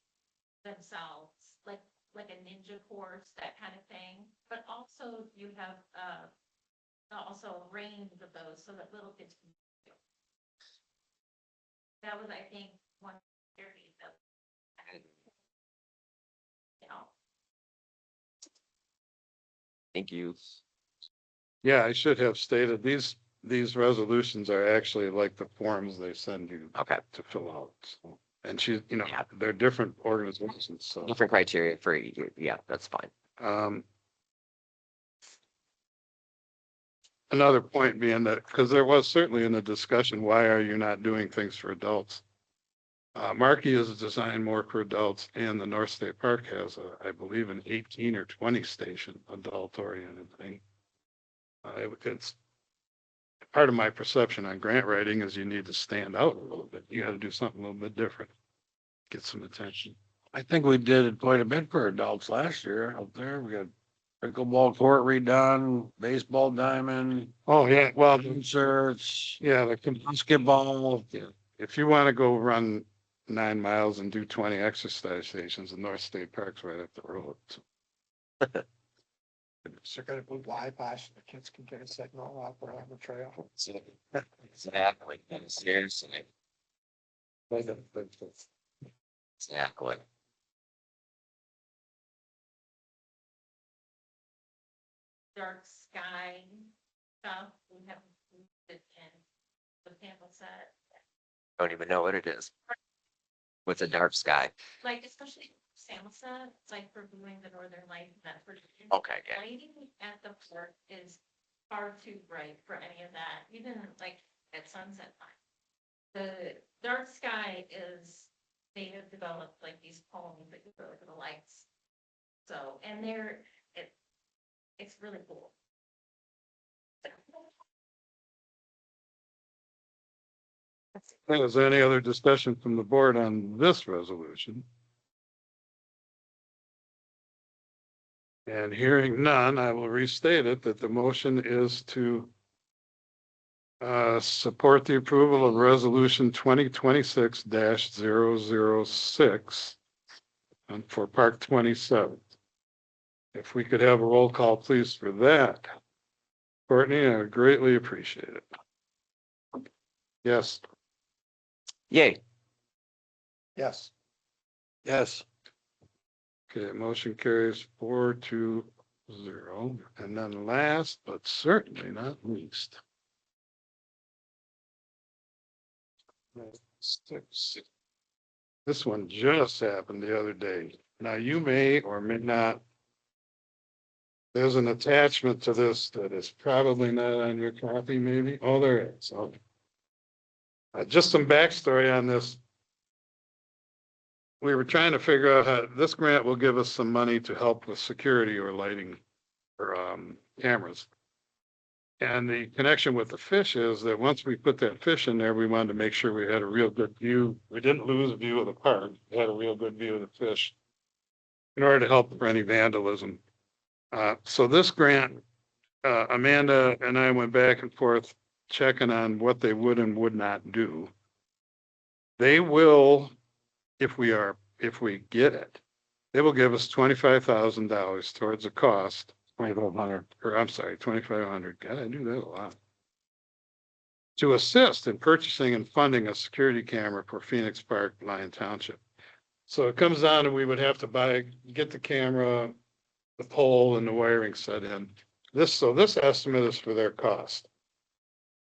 themselves, like a ninja course, that kind of thing. But also you have, also range of those so that little kids can do. That was, I think, one area that, you know, Thank you. Yeah, I should have stated, these resolutions are actually like the forms they send you Okay, to fill out. So, and she, you know, Yeah. they're different organizations, so. different criteria for, yeah, that's fine. Another point being that, because there was certainly in the discussion, why are you not doing things for adults? Markey is designed more for adults, and the North State Park has, I believe, an 18 or 20 station adult oriented thing. It's part of my perception on grant writing is you need to stand out a little bit. You got to do something a little bit different, get some attention. I think we did quite a bit for adults last year out there. We got pickleball court redone, baseball diamond, Oh, yeah, well, concerts, yeah, basketball. if you want to go run 9 miles and do 20 exercise stations, the North State Park's right up the road. So they're gonna put Wi-Fi so the kids can get a signal out there on the trail. Exactly, seriously, exactly. dark sky stuff. We have it in the panel set. Don't even know what it is. What's a dark sky? Like especially Samosa, it's like for viewing the northern lights and that sort of thing. Okay, yeah. Lighting at the park is far too bright for any of that, even like at sunset time. The dark sky is, they have developed like these poems that you go to the lights. So, and it's really cool. Is there any other discussion from the board on this resolution? And hearing none, I will restate it that the motion is to support the approval of resolution 2026-006 and for Park 27. If we could have a roll call, please, for that. Courtney, I would greatly appreciate it. Yes. Yay. Yes. Yes. Okay, motion carries 4-0. And then last, but certainly not least. 6. This one just happened the other day. Now you may or may not. There's an attachment to this that is probably not on your copy, maybe. Oh, there is. Okay. Just some backstory on this. We were trying to figure out how this grant will give us some money to help with security or lighting for cameras. And the connection with the fish is that once we put that fish in there, we wanted to make sure we had a real good view. We didn't lose a view of the park. We had a real good view of the fish in order to help for any vandalism. So this grant, Amanda and I went back and forth checking on what they would and would not do. They will, if we get it, they will give us $25,000 towards the cost. 2,500. Or I'm sorry, 2,500. God, I do that a lot. To assist in purchasing and funding a security camera for Phoenix Park, Lyon Township. So it comes down to we would have to get the camera, the pole and the wiring set in. This estimate is for their cost,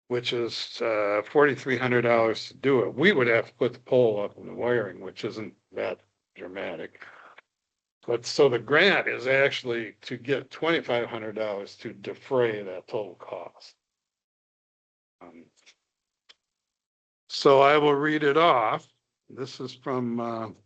which is $4,300 to do it. We would have to put the pole up and the wiring, which isn't that dramatic. But so the grant is actually to get $2,500 to defray that total cost. So I will read it off. This is from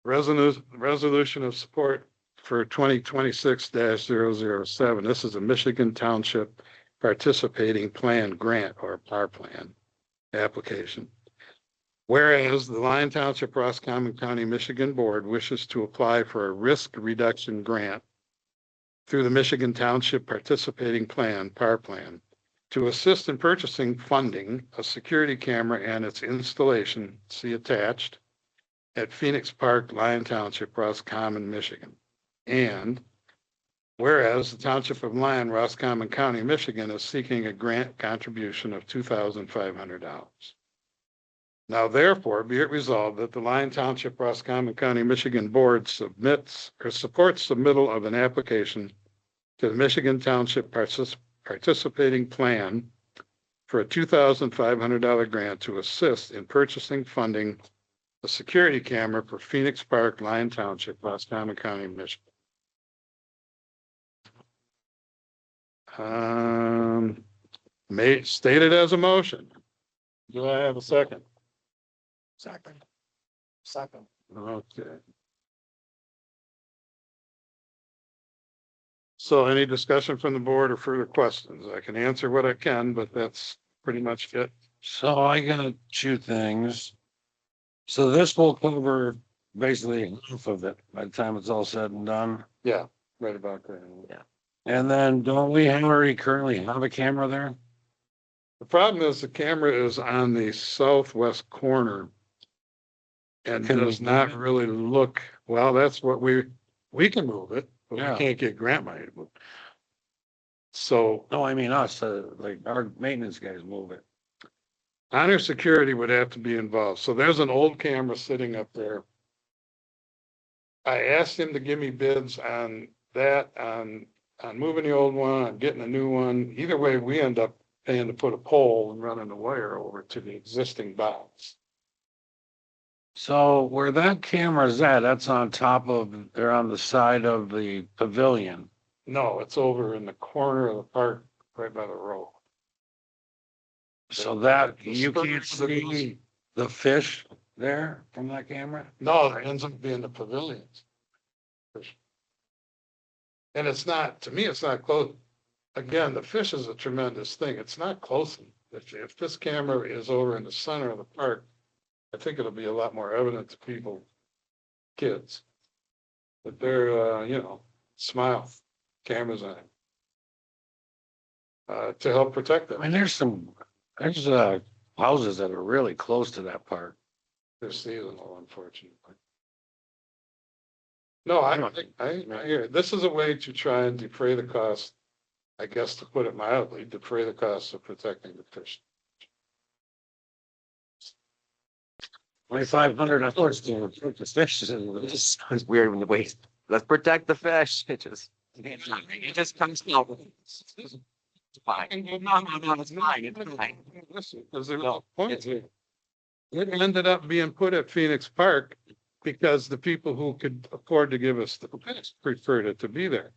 resolution of support for 2026-007. This is a Michigan Township Participating Plan Grant or PAR plan application. Whereas the Lyon Township Roscommon County, Michigan Board wishes to apply for a risk reduction grant through the Michigan Township Participating Plan, PAR Plan, to assist in purchasing funding a security camera and its installation, see attached, at Phoenix Park, Lyon Township, Roscommon, Michigan. And whereas the Township of Lyon, Roscommon County, Michigan is seeking a grant contribution of $2,500. Now therefore be it resolved that the Lyon Township, Roscommon County, Michigan Board submits or supports submittal of an application to the Michigan Township Participating Plan for a $2,500 grant to assist in purchasing funding a security camera for Phoenix Park, Lyon Township, Roscommon County, Michigan. Stated as a motion. Do I have a second? Second. Second. Okay. So any discussion from the board or further questions? I can answer what I can, but that's pretty much it. So I got two things. So this will cover basically half of it by the time it's all said and done. Yeah, right about there. Yeah. And then don't we already currently have a camera there? The problem is the camera is on the southwest corner and Can we does move not it? really look, well, that's what we can move it, but we Yeah. can't get grant money to move it. So No, I mean us, like our maintenance guys move it. honor security would have to be involved. So there's an old camera sitting up there. I asked him to give me bids on that, on moving the old one, on getting a new one. Either way, we end up paying to put a pole and running the wire over to the existing box. So where that camera's at, that's on top of, they're on the side of the pavilion. No, it's over in the corner of the park, right by the road. So that, The you spur can't that goes- see the fish there from that camera? No, it ends up being the pavilions. And it's not, to me, it's not close. Again, the fish is a tremendous thing. It's not close. If this camera is over in the center of the park, I think it'll be a lot more evident to people, kids. That they're, smile, cameras on it. To help protect I them. mean, there's houses that are really close to that park. They're seasonal, unfortunately. No, I hear it. This is a way to try and defray the cost, I guess, to put it mildly, defray the cost of protecting the fish. $2,500 to protect the fish. It's weird when the way, let's protect the fish. It just comes out. It's fine. No, it's fine. It's fine. Listen, because there's No, no point. it's- It ended up being put at Phoenix Park because the people who could afford to give us the fish preferred it to be there.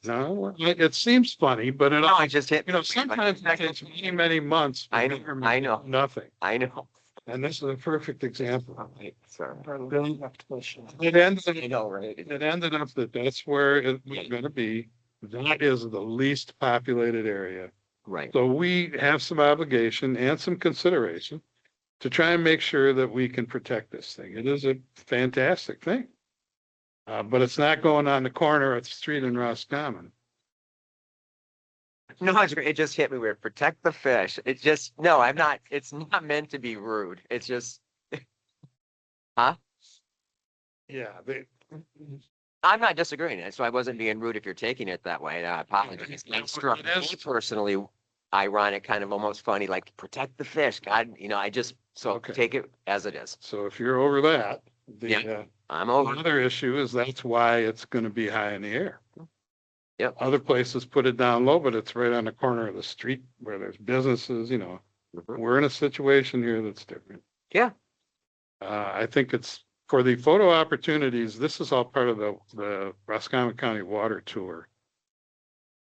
No, it seems funny, but it, No, it just hit. sometimes it takes many, many months. for I know, government I to know. do Nothing. I know. And this is a perfect example. Oh, wait, sorry. It ended, I know, right? it ended up that that's where it was gonna be. That is the least populated area. Right. So we have some obligation and some consideration to try and make sure that we can protect this thing. It is a fantastic thing. But it's not going on the corner of the street in Roscommon. No, it just hit me weird. Protect the fish. It just, no, it's not meant to be rude. It's just, Yeah, I'm not disagreeing. So I wasn't being rude if you're taking it that way. I apologize. It It struck me is- personally ironic, kind of almost funny, like protect the fish. God, so Okay. take it as it is. so if you're over that, Yeah. the I'm over. other issue is that's why it's gonna be high in the air. Yep. Other places put it down low, but it's right on the corner of the street where there's businesses, Mhm. We're in a situation here that's different. Yeah. I think it's for the photo opportunities, this is all part of the Roscommon County Water Tour.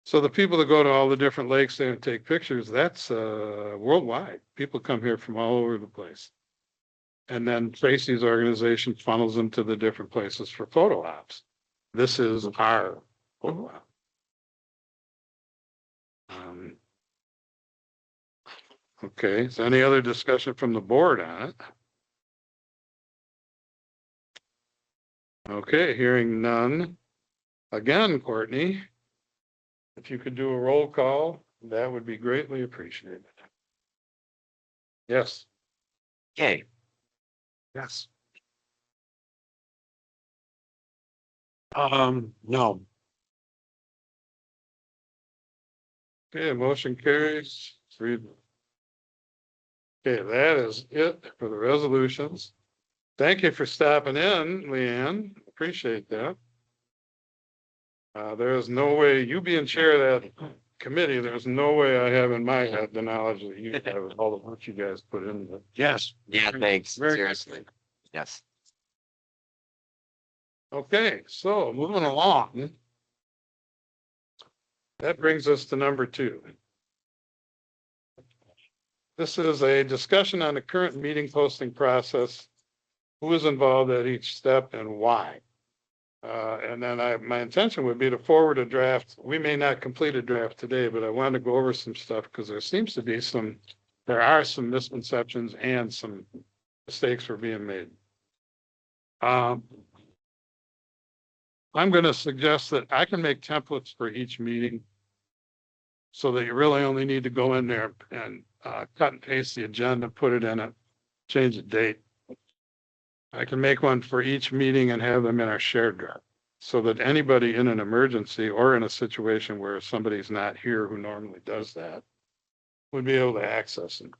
So the people that go to all the different lakes there and take pictures, that's worldwide. People come here from all over the place. And then Tracy's organization funnels them to the different places for photo ops. This is our photo op. Okay, so any other discussion from the board on it? Okay, hearing none. Again, Courtney, if you could do a roll call, that would be greatly appreciated. Yes. Kay, Yes. No. Okay, motion carries. Okay, that is it for the resolutions. Thank you for stopping in, Leanne. Appreciate that. There is no way, you being chair of that committee, there's no way I have in my head the knowledge that you have with all of what you guys put into it. Yes. yeah, thanks, Very- seriously. Yes. Okay, so moving along. That brings us to number 2. This is a discussion on the current meeting posting process. Who is involved at each step and why? And then my intention would be to forward a draft. We may not complete a draft today, but I want to go over some stuff because there seems to be there are some misconceptions and some mistakes were being made. I'm going to suggest that I can make templates for each meeting so that you really only need to go in there and cut and paste the agenda, put it in it, change the date. I can make one for each meeting and have them in our shared drive so that anybody in an emergency or in a situation where somebody's not here who normally does that would be able to access it.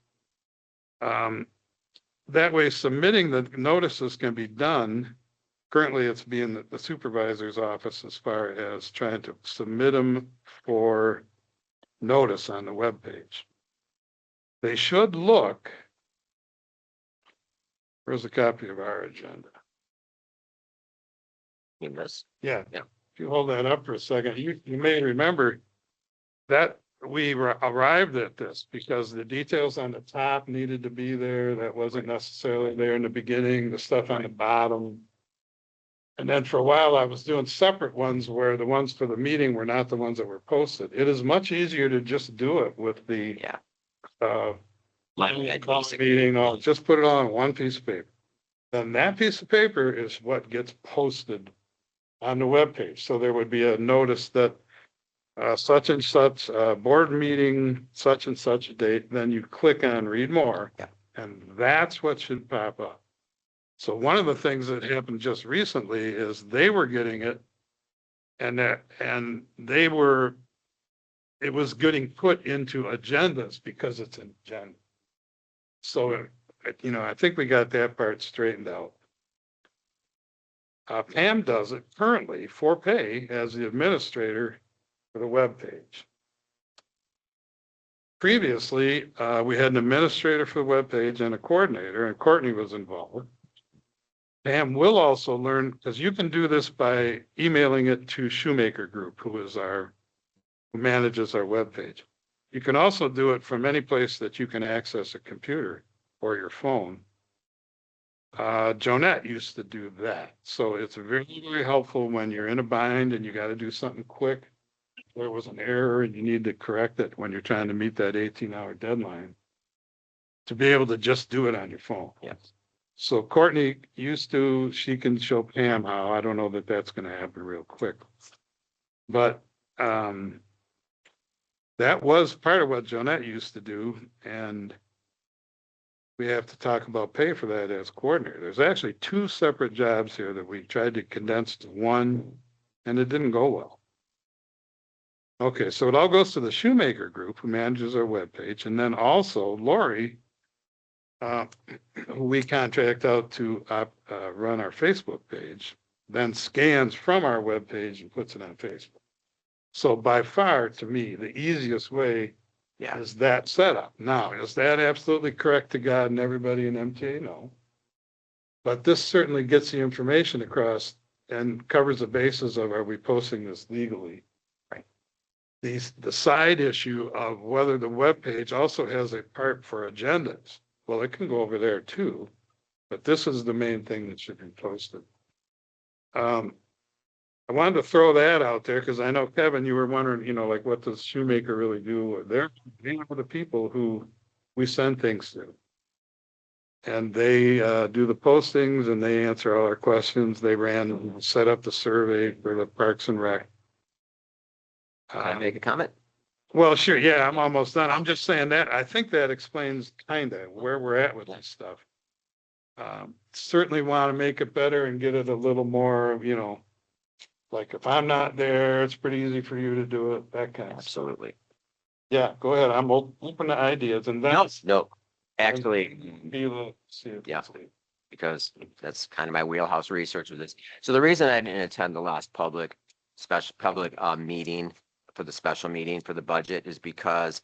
That way, submitting the notices can be done. Currently, it's being the supervisor's office as far as trying to submit them for notice on the webpage. They should look. Where's a copy of our agenda? You miss. Yeah. Yeah. If you hold that up for a second, you may remember that we arrived at this because the details on the top needed to be there. That wasn't necessarily there in the beginning, the stuff on the bottom. And then for a while, I was doing separate ones where the ones for the meeting were not the ones that were posted. It is much easier to just do it with the Yeah. meeting, just put it on one piece of paper. Then that piece of paper is what gets posted on the webpage. So there would be a notice that such and such board meeting, such and such a date, then you click on read more. Yeah. And that's what should pop up. So one of the things that happened just recently is they were getting it and it was getting put into agendas because it's an agenda. So, I think we got that part straightened out. Pam does it currently for pay as the administrator for the web page. Previously, we had an administrator for the web page and a coordinator, and Courtney was involved. Pam will also learn, because you can do this by emailing it to Shoemaker Group, who manages our web page. You can also do it from any place that you can access a computer or your phone. Jonette used to do that. So it's very, very helpful when you're in a bind and you got to do something quick. There was an error and you need to correct it when you're trying to meet that 18-hour deadline to be able to just do it on your phone. Yes. So Courtney she can show Pam how. I don't know that that's going to happen real quick. But that was part of what Jonette used to do. And we have to talk about pay for that as coordinator. There's actually 2 separate jobs here that we tried to condense to one, and it didn't go well. Okay, so it all goes to the Shoemaker Group, who manages our webpage, and then also Lori, who we contract out to run our Facebook page, then scans from our webpage and puts it on Facebook. So by far, to me, the easiest way is that setup. Now, is that absolutely correct to God and everybody in MTA? No. But this certainly gets the information across and covers the basis of, are we posting this legally? Right. The side issue of whether the web page also has a part for agendas. Well, it can go over there too, but this is the main thing that should be posted. I wanted to throw that out there because I know, Kevin, you were wondering, like, what does Shoemaker really do? They're the people who we send things to. And they do the postings and they answer all our questions. They set up the survey for the Parks and Rec. Can I make a comment? Well, sure, yeah, I'm almost done. I'm just saying that, I think that explains kind of where we're at with this stuff. Certainly want to make it better and get it a little more, like if I'm not there, it's pretty easy for you to do it, that kind of stuff. Absolutely. Yeah, go ahead. I'm open to ideas and No, that's. no, actually, Yeah. because that's kind of my wheelhouse research with this. So the reason I didn't attend the last public meeting for the special meeting for the budget is because,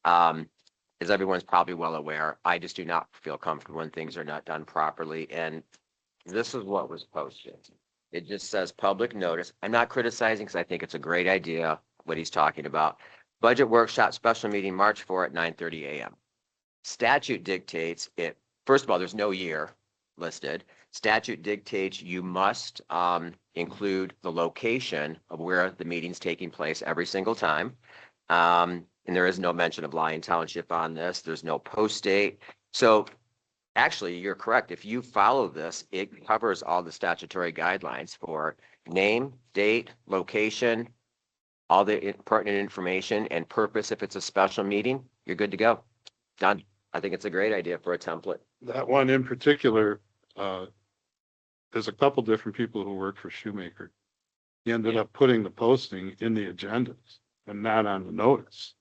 as everyone's probably well aware, I just do not feel comfortable when things are not done properly. And this is what was posted. It just says public notice. I'm not criticizing because I think it's a great idea, what he's talking about. Budget workshop special meeting, March 4 at 9:30 a.m. Statute dictates it. First of all, there's no year listed. Statute dictates you must include the location of where the meeting's taking place every single time. And there is no mention of Lyon Township on this. There's no post date. So actually, you're correct. If you follow this, it covers all the statutory guidelines for name, date, location, all the pertinent information and purpose. If it's a special meeting, you're good to go. Done. I think it's a great idea for a template. That one in particular, there's a couple different people who work for Shoemaker. He ended up putting the posting in the agendas and not on the notice.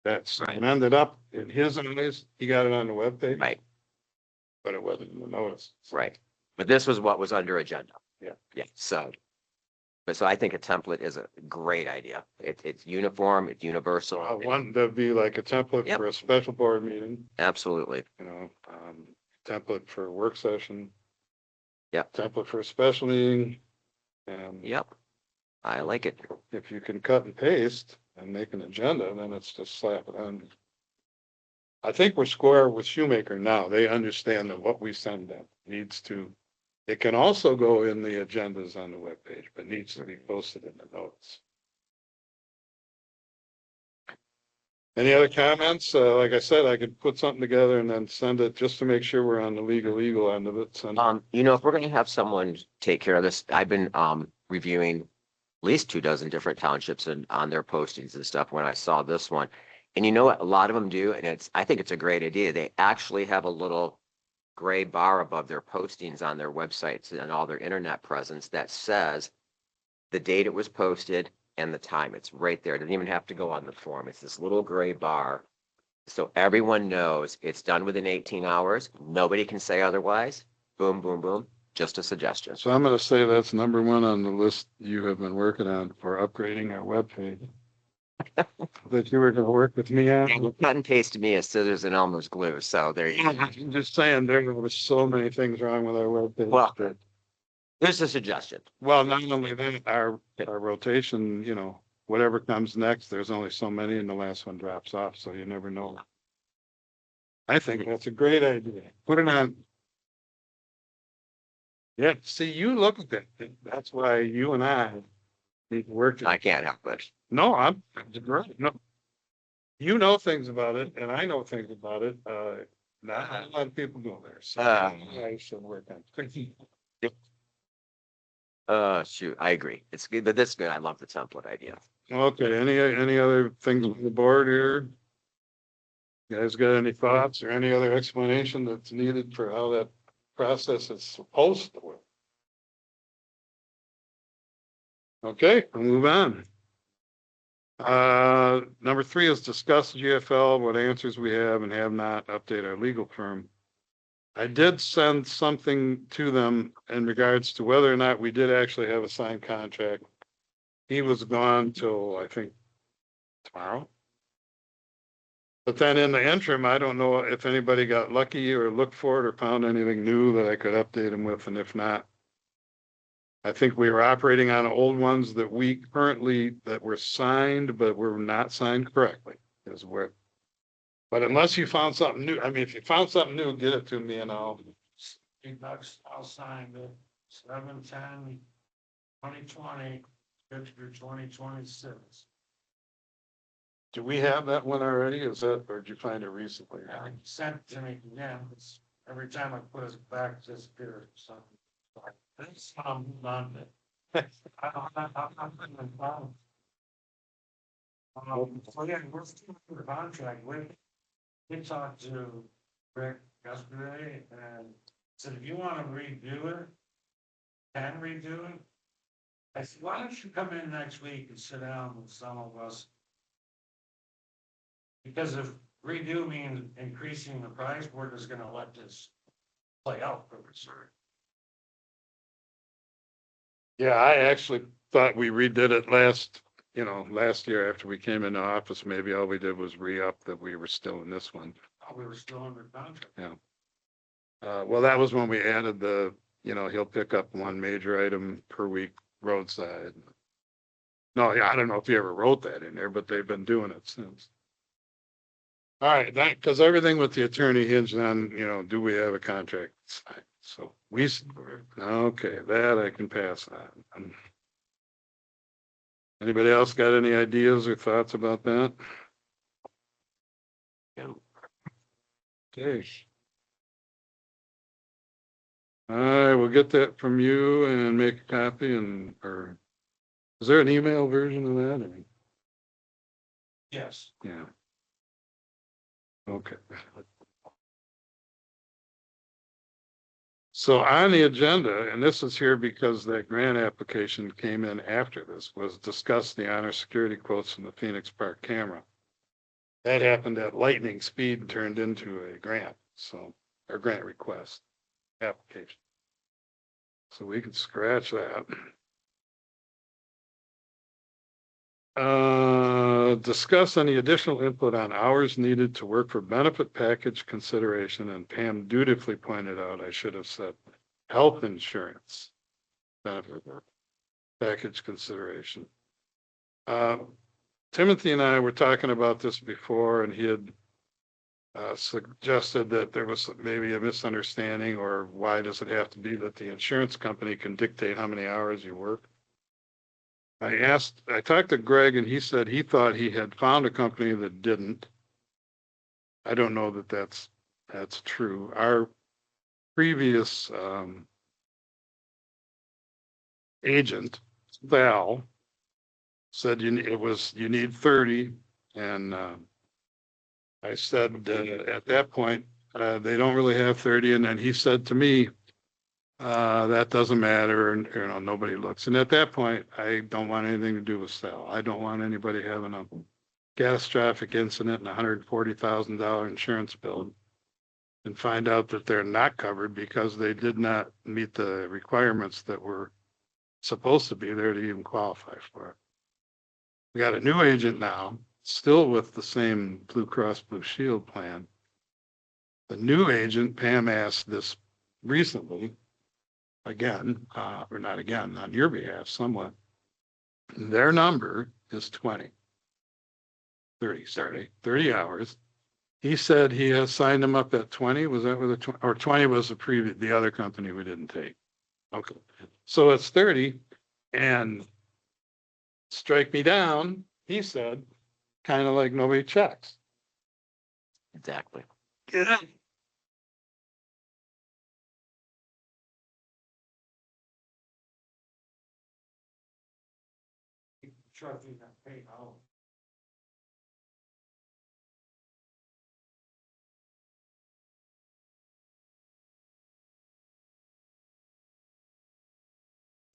That's, Right. and ended up in his eyes, he got it on the webpage. Right. But it wasn't in the notice. Right. But this was what was under agenda. Yeah. Yeah. So I think a template is a great idea. It's uniform, it's universal. One, that'd be like a template Yep. for a special board meeting, Absolutely. template for a work session. Yep. Template for a special meeting. And Yep. I like it. if you can cut and paste and make an agenda, then it's just slap it on. I think we're square with Shoemaker now. They understand that what we send them needs to, it can also go in the agendas on the webpage, but needs to be posted in the notes. Any other comments? Like I said, I could put something together and then send it just to make sure we're on the legal end of it. Send If we're gonna have someone take care of this, I've been reviewing at least 24 different townships and on their postings and stuff when I saw this one. And you know what a lot of them do, and I think it's a great idea. They actually have a little gray bar above their postings on their websites and all their internet presence that says the date it was posted and the time. It's right there. It doesn't even have to go on the form. It's this little gray bar. So everyone knows it's done within 18 hours. Nobody can say otherwise. Boom, boom, boom. Just a suggestion. So I'm going to say that's number one on the list you have been working on for upgrading our webpage. That you were going to work with me on. And cut and paste to me as scissors and Elmer's glue. So there you go. I'm just saying there were so many things wrong with our webpage. Well, that- There's a suggestion. Well, not only that, our rotation, whatever comes next, there's only so many and the last one drops off, so you never know. I think that's a great idea. Put it on. Yeah, see, you look at that. That's why you and I need to work. I can't help it. No, I'm right. No. You know things about it and I know things about it. Not a lot of people go there. So I should work on it. Shoot, I agree. It's good, but this is good. I love the template idea. Okay, any other things on the board here? You guys got any thoughts or any other explanation that's needed for how that process is supposed to work? Okay, we'll move on. Number 3 is discuss GFL, what answers we have and have not, update our legal firm. I did send something to them in regards to whether or not we did actually have a signed contract. He was gone till, I think, tomorrow. But then in the interim, I don't know if anybody got lucky or looked for it or found anything new that I could update him with, and if not, I think we were operating on old ones that we currently, that were signed, but were not signed correctly, is where. But unless you found something new, I mean, if you found something new, get it to me and I'll sign the 7/10/2020, good through 2026. Do we have that one already? Is that, or did you find it recently? Sent to me, yeah, it's every time I put it back, it disappears, so. That's, not it. So yeah, we're still in the contract, we talked to Rick yesterday and said, if you wanna redo it, can redo it. I said, why don't you come in next week and sit down with some of us? Because if redo means increasing the price, we're just gonna let this play out for research. Yeah, I actually thought we redid it last year after we came into office. Maybe all we did was re-up that we were still in this one. We were still under contract. Well, that was when we added he'll pick up one major item per week roadside. No, yeah, I don't know if you ever wrote that in there, but they've been doing it since. All right, because everything with the attorney hinged on, do we have a contract signed? So okay, that I can pass on. Anybody else got any ideas or thoughts about that? Okay. All right, we'll get that from you and make a copy or is there an email version of that? Yes. Yeah. Okay. So on the agenda, and this is here because that grant application came in after this, was discuss the honor security quotes from the Phoenix Park camera. That happened at lightning speed and turned into a grant, or grant request application. So we can scratch that. Discuss any additional input on hours needed to work for benefit package consideration, and Pam dutifully pointed out I should have said health insurance benefit package consideration. Timothy and I were talking about this before, and he had suggested that there was maybe a misunderstanding, or why does it have to be that the insurance company can dictate how many hours you work? I talked to Greg and he said he thought he had found a company that didn't. I don't know that that's true. Our previous agent, Val, said you need 30. And I said at that point, they don't really have 30. And then he said to me, that doesn't matter, and nobody looks. And at that point, I don't want anything to do with Sal. I don't want anybody having a catastrophic incident and $140,000 insurance bill and find out that they're not covered because they did not meet the requirements that were supposed to be there to even qualify for it. We got a new agent now, still with the same Blue Cross Blue Shield plan. The new agent, Pam, asked this recently, again, or not again, on your behalf, somewhat. Their number is 30 hours. He said he has signed them up at 20. Was that with a 20? Or 20 was the other company we didn't take. Okay. So it's 30, and strike me down, he said, kind of like nobody checks. Exactly. Yeah. Sure, if you can pay now.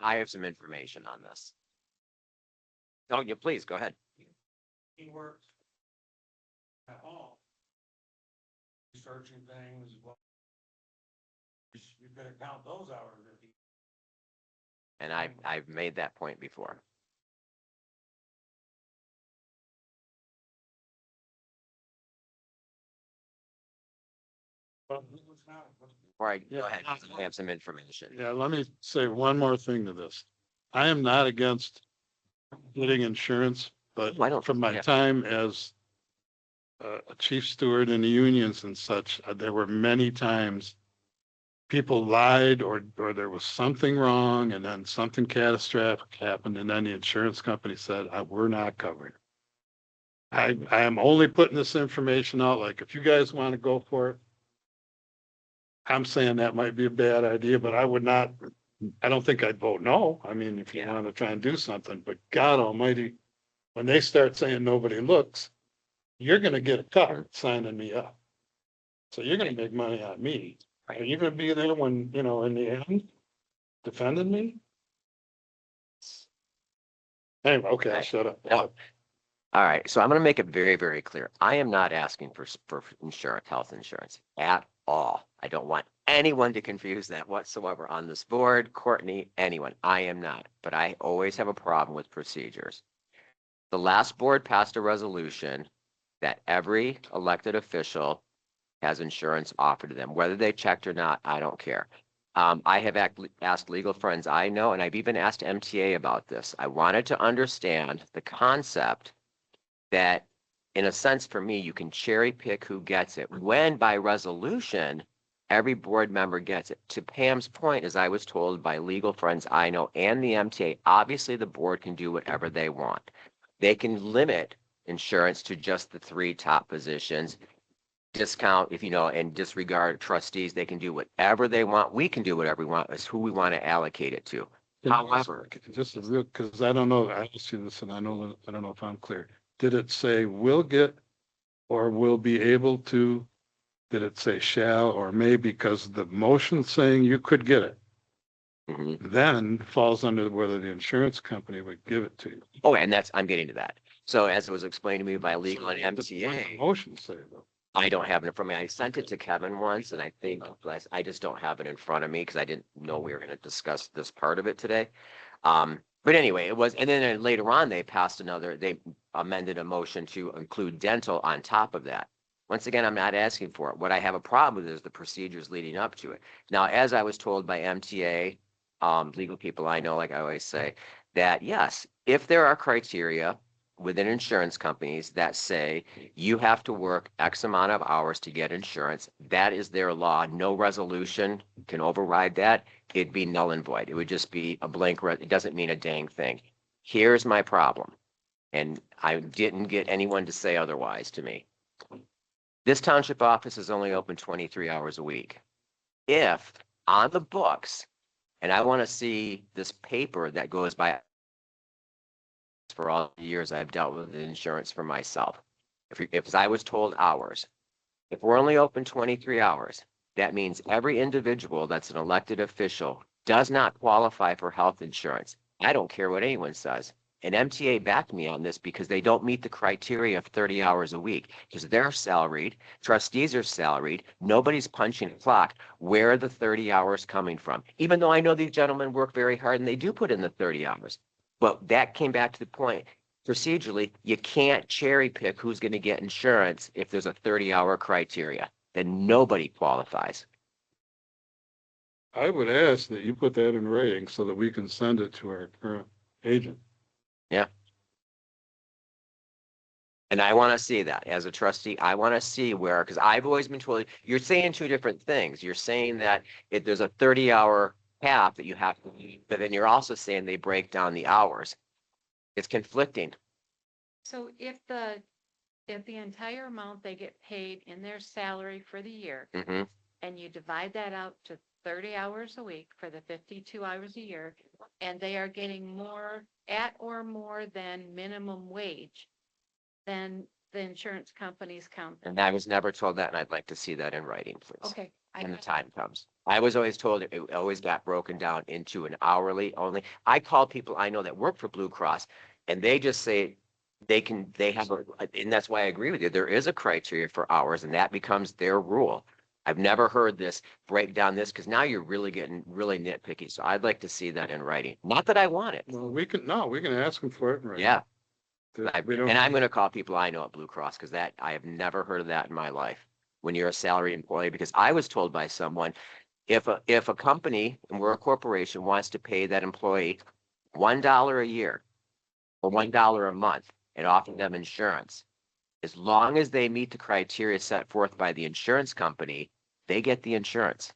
I have some information on this. Oh, yeah, please go ahead. He works at home, researching things. Well, you better count those hours. And I've made that point before. Before I go ahead, I have some information. Yeah, let me say one more thing to this. I am not against getting insurance, but Oh, I don't- from my yeah. time as a chief steward in the unions and such, there were many times people lied or there was something wrong and then something catastrophic happened and then the insurance company said, we're not covering it. I am only putting this information out, like if you guys want to go for it, I'm saying that might be a bad idea, but I would not, I don't think I'd vote no. I mean, if you Yeah. want to try and do something, but God almighty, when they start saying nobody looks, you're gonna get a cut signing me up. So you're gonna make money on me. Are you gonna be there when, you know, in the end, defending me? Anyway, okay, I'll shut up. No. All right, so I'm going to make it very, very clear. I am not asking for insurance, health insurance at all. I don't want anyone to confuse that whatsoever on this board, Courtney, anyone. I am not, but I always have a problem with procedures. The last board passed a resolution that every elected official has insurance offered to them, whether they checked or not, I don't care. I have asked legal friends I know, and I've even asked MTA about this. I wanted to understand the concept that, in a sense, for me, you can cherry pick who gets it, when by resolution, every board member gets it. To Pam's point, as I was told by legal friends I know and the MTA, obviously the board can do whatever they want. They can limit insurance to just the 3 top positions, discount, if you know, and disregard trustees. They can do whatever they want. We can do whatever we want, as who we want to allocate it to. However, Just a real, because I don't know, I don't see this and I know, I don't know if I'm clear. Did it say will get or will be able to? Did it say shall or may? Because the motion saying you could get it mhm. then falls under whether the insurance company would give it to you. Oh, and I'm getting to that. So as it was explained to me by legal and What does the MTA, motion say though? I don't have it from me. I sent it to Kevin once, and I think I just don't have it in front of me because I didn't know we were going to discuss this part of it today. But anyway, it was, and then later on, they amended a motion to include dental on top of that. Once again, I'm not asking for it. What I have a problem with is the procedures leading up to it. Now, as I was told by MTA, legal people I know, like I always say, that yes, if there are criteria within insurance companies that say you have to work X amount of hours to get insurance, that is their law. No resolution can override that. It'd be null and void. It would just be a blank. It doesn't mean a dang thing. Here's my problem. And I didn't get anyone to say otherwise to me. This township office is only open 23 hours a week. If on the books, and I want to see this paper that goes by for all the years I've dealt with insurance for myself. If I was told hours, if we're only open 23 hours, that means every individual that's an elected official does not qualify for health insurance. I don't care what anyone says. And MTA backed me on this because they don't meet the criteria of 30 hours a week because they're salaried, trustees are salaried, nobody's punching a clock. Where are the 30 hours coming from? Even though I know these gentlemen work very hard and they do put in the 30 hours. But that came back to the point, procedurally, you can't cherry pick who's going to get insurance if there's a 30-hour criteria. Then nobody qualifies. I would ask that you put that in writing so that we can send it to our current agent. And I want to see that as a trustee. I want to see where, because I've always been told, you're saying 2 different things. You're saying that if there's a 30-hour cap that you have to meet, but then you're also saying they break down the hours. It's conflicting. So if the entire amount they get paid in their salary for the year, Hmm. and you divide that out to 30 hours a week for the 52 hours a year, and they are getting more at or more than minimum wage, then the insurance companies count them. And I was never told that, and I'd like to see that in writing, please. Okay. When the time comes. I was always told it always got broken down into an hourly only. I call people I know that work for Blue Cross, and they just say they have and that's why I agree with you. There is a criteria for hours, and that becomes their rule. I've never heard this break down this because now you're really getting really nitpicky. So I'd like to see that in writing. Not that I want it. Well, we can ask them for it in writing. Yeah. We don't- And I'm going to call people I know at Blue Cross because that I have never heard of that in my life when you're a salary employee, because I was told by someone, if a company, and we're a corporation, wants to pay that employee $1 a year or $1 a month and offer them insurance, as long as they meet the criteria set forth by the insurance company, they get the insurance.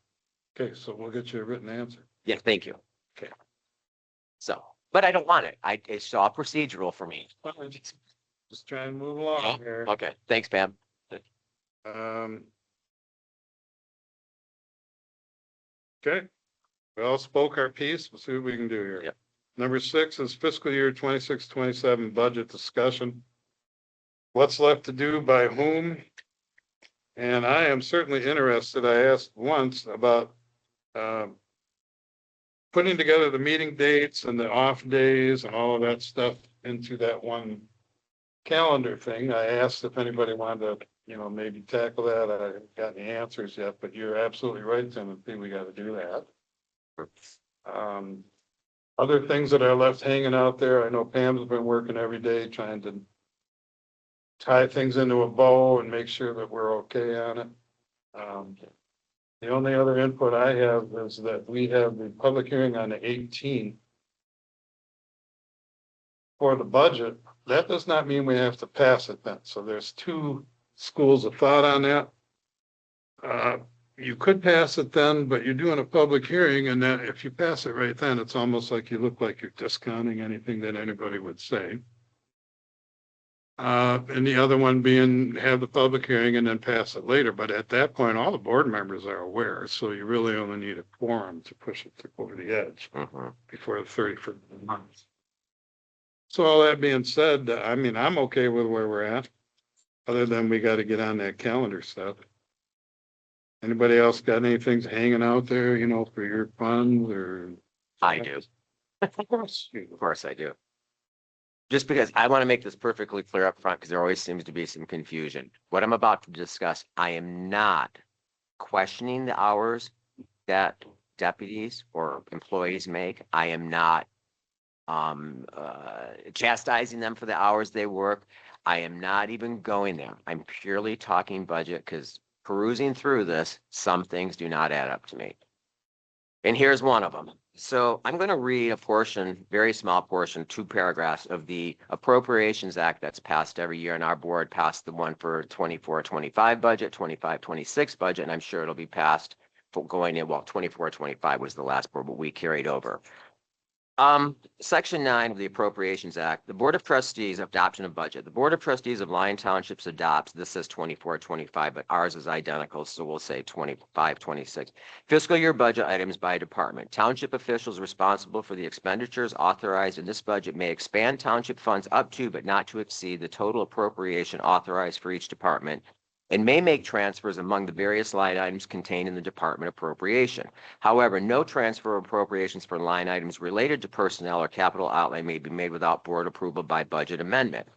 Okay, so we'll get you a written answer. Yeah, thank you. Okay. So, but I don't want it. It's all procedural for me. Fine. Just try and move along here. Okay, thanks, Pam. Um, Okay, we all spoke our piece. We'll see what we can do here. Yep. Number 6 is fiscal year 26-27 budget discussion. What's left to do by whom? And I am certainly interested. I asked once about putting together the meeting dates and the off days and all of that stuff into that one calendar thing. I asked if anybody wanted to, maybe tackle that. I haven't got any answers yet, but you're absolutely right, Timothy. We got to do that. Other things that are left hanging out there. I know Pam's been working every day trying to tie things into a bow and make sure that we're okay on it. The only other input I have is that we have the public hearing on the 18th for the budget. That does not mean we have to pass it then. So there's two schools of thought on that. You could pass it then, but you're doing a public hearing, and then if you pass it right then, it's almost like you look like you're discounting anything that anybody would say. And the other one being have the public hearing and then pass it later. But at that point, all the board members are aware. So you really only need a quorum to push it over the edge before the 31st month. So all that being said, I mean, I'm okay with where we're at, other than we got to get on that calendar stuff. Anybody else got anything hanging out there, for your funds or? I do. Of course. Of course I do. Just because I want to make this perfectly clear up front, because there always seems to be some confusion. What I'm about to discuss, I am not questioning the hours that deputies or employees make. I am not chastising them for the hours they work. I am not even going there. I'm purely talking budget, because perusing through this, some things do not add up to me. And here's one of them. So I'm going to read a portion, very small portion, 2 paragraphs of the Appropriations Act that's passed every year, and our board passed the one for 24-25 budget, 25-26 budget, and I'm sure it'll be passed for going in, well, 24-25 was the last board, but we carried over. Section 9 of the Appropriations Act, the Board of Trustees adoption of budget. The Board of Trustees of Lyon Townships adopts, this says 24-25, but ours is identical, so we'll say 25-26. Fiscal year budget items by department. Township officials responsible for the expenditures authorized in this budget may expand township funds up to, but not to exceed, the total appropriation authorized for each department, and may make transfers among the various line items contained in the department appropriation. However, no transfer of appropriations for line items related to personnel or capital outlay may be made without board approval by budget amendment.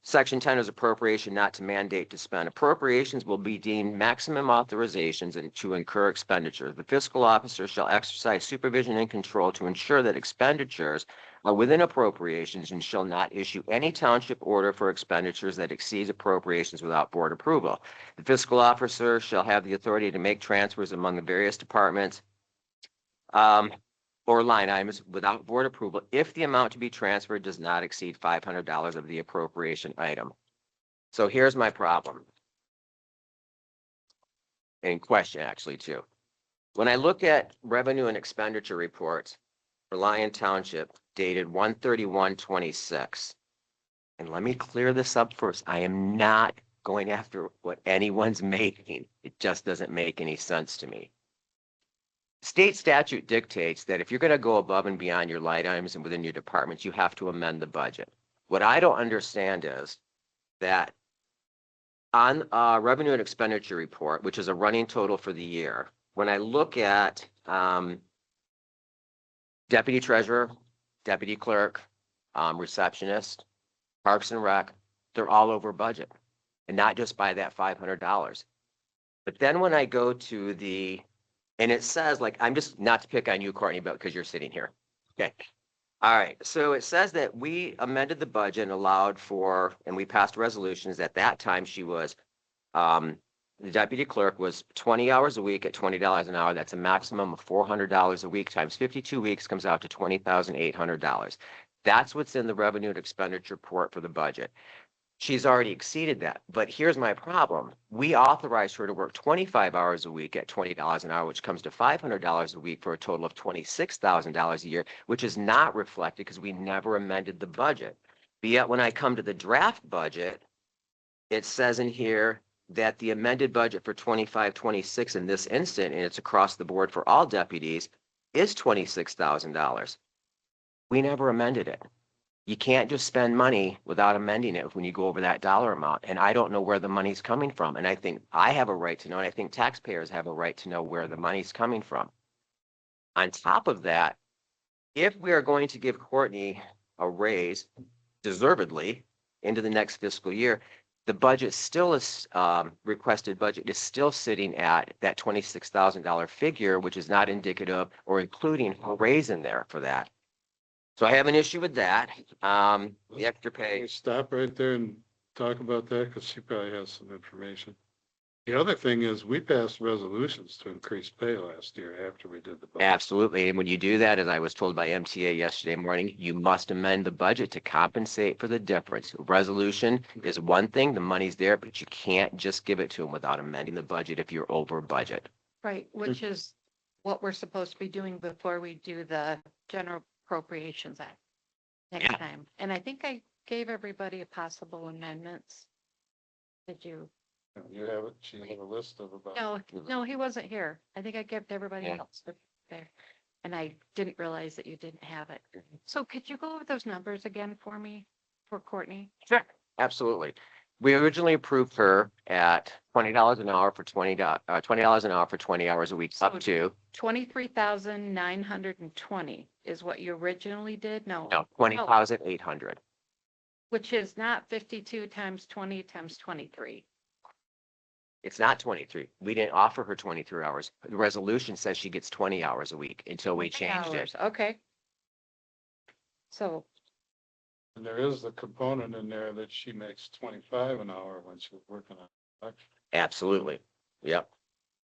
Section 10 is appropriation not to mandate to spend. Appropriations will be deemed maximum authorizations and to incur expenditures. The fiscal officer shall exercise supervision and control to ensure that expenditures are within appropriations and shall not issue any township order for expenditures that exceeds appropriations without board approval. The fiscal officer shall have the authority to make transfers among the various departments or line items without board approval if the amount to be transferred does not exceed $500 of the appropriation item. So here's my problem. And question actually too. When I look at revenue and expenditure reports for Lyon Township dated 1/31/26, and let me clear this up first. I am not going after what anyone's making. It just doesn't make any sense to me. State statute dictates that if you're going to go above and beyond your line items and within your departments, you have to amend the budget. What I don't understand is that on revenue and expenditure report, which is a running total for the year, when I look at deputy treasurer, deputy clerk, receptionist, Parks and Rec, they're all over budget, and not just by that $500. But then when I go to and it says, like, I'm just not to pick on you, Courtney, but because you're sitting here. Okay. All right. So it says that we amended the budget and allowed for, and we passed resolutions. At that time, she was, the deputy clerk was 20 hours a week at $20 an hour. That's a maximum of $400 a week times 52 weeks comes out to $20,800. That's what's in the revenue and expenditure report for the budget. She's already exceeded that. But here's my problem. We authorized her to work 25 hours a week at $20 an hour, which comes to $500 a week for a total of $26,000 a year, which is not reflected because we never amended the budget. But yet when I come to the draft budget, it says in here that the amended budget for 25-26 in this instant, and it's across the board for all deputies, is $26,000. We never amended it. You can't just spend money without amending it when you go over that dollar amount. And I don't know where the money's coming from. And I think I have a right to know, and I think taxpayers have a right to know where the money's coming from. On top of that, if we are going to give Courtney a raise deservedly into the next fiscal year, the budget still is, requested budget is still sitting at that $26,000 figure, which is not indicative or including a raise in there for that. So I have an issue with that. The extra Can we pay. stop right there and talk about that? Because she probably has some information. The other thing is we passed resolutions to increase pay last year after we did the budget. Absolutely. And when you do that, as I was told by MTA yesterday morning, you must amend the budget to compensate for the difference. Resolution is one thing, the money's there, but you can't just give it to them without amending the budget if you're over budget. Right, which is what we're supposed to be doing before we do the General Appropriations Act next Yeah. time. And I think I gave everybody a possible amendments. Did you? You have it, she had a list of about. No, he wasn't here. I think I kept everybody Yeah. else there. And I didn't realize that you didn't have it. So could you go over those numbers again for me, for Courtney? Sure. Absolutely. We originally approved her at $20 an hour for $20 an hour for 20 hours a week, So- up to, 23,920 is what you originally did? No, no, 20,800. which is not 52 times 20 times 23. It's not 23. We didn't offer her 23 hours. The resolution says she gets 20 hours a week until we changed it. Hours, okay. So, And there is the component in there that she makes 25 an hour when she's working on election. Absolutely. Yep.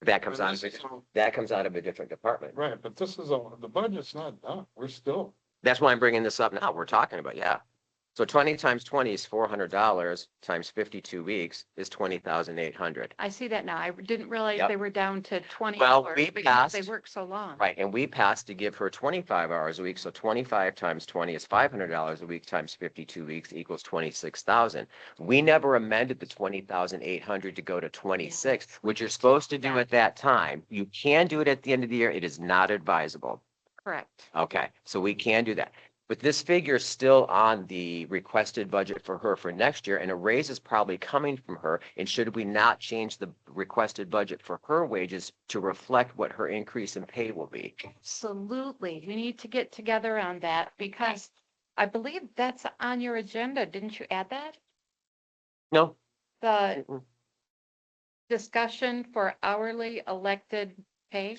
That comes out of, that comes out of a different department. Right, but this is, the budget's not done. We're still, That's why I'm bringing this up now. We're talking about, yeah. So 20 times 20 is $400 times 52 weeks is 20,800. I see that now. I didn't realize Yep. they were down to 20 Well, hours we because they passed- work so long. Right, and we passed to give her 25 hours a week, so 25 times 20 is $500 a week times 52 weeks equals 26,000. We never amended the 20,800 to go to 26, which you're supposed to do at that time. You can do it at the end of the year. It is not advisable. Correct. Okay, so we can do that. But this figure is still on the requested budget for her for next year, and a raise is probably coming from her. And should we not change the requested budget for her wages to reflect what her increase in pay will be? Absolutely. We need to get together on that because I believe that's on your agenda. Didn't you add that? No? The Mm-mm. discussion for hourly elected pay?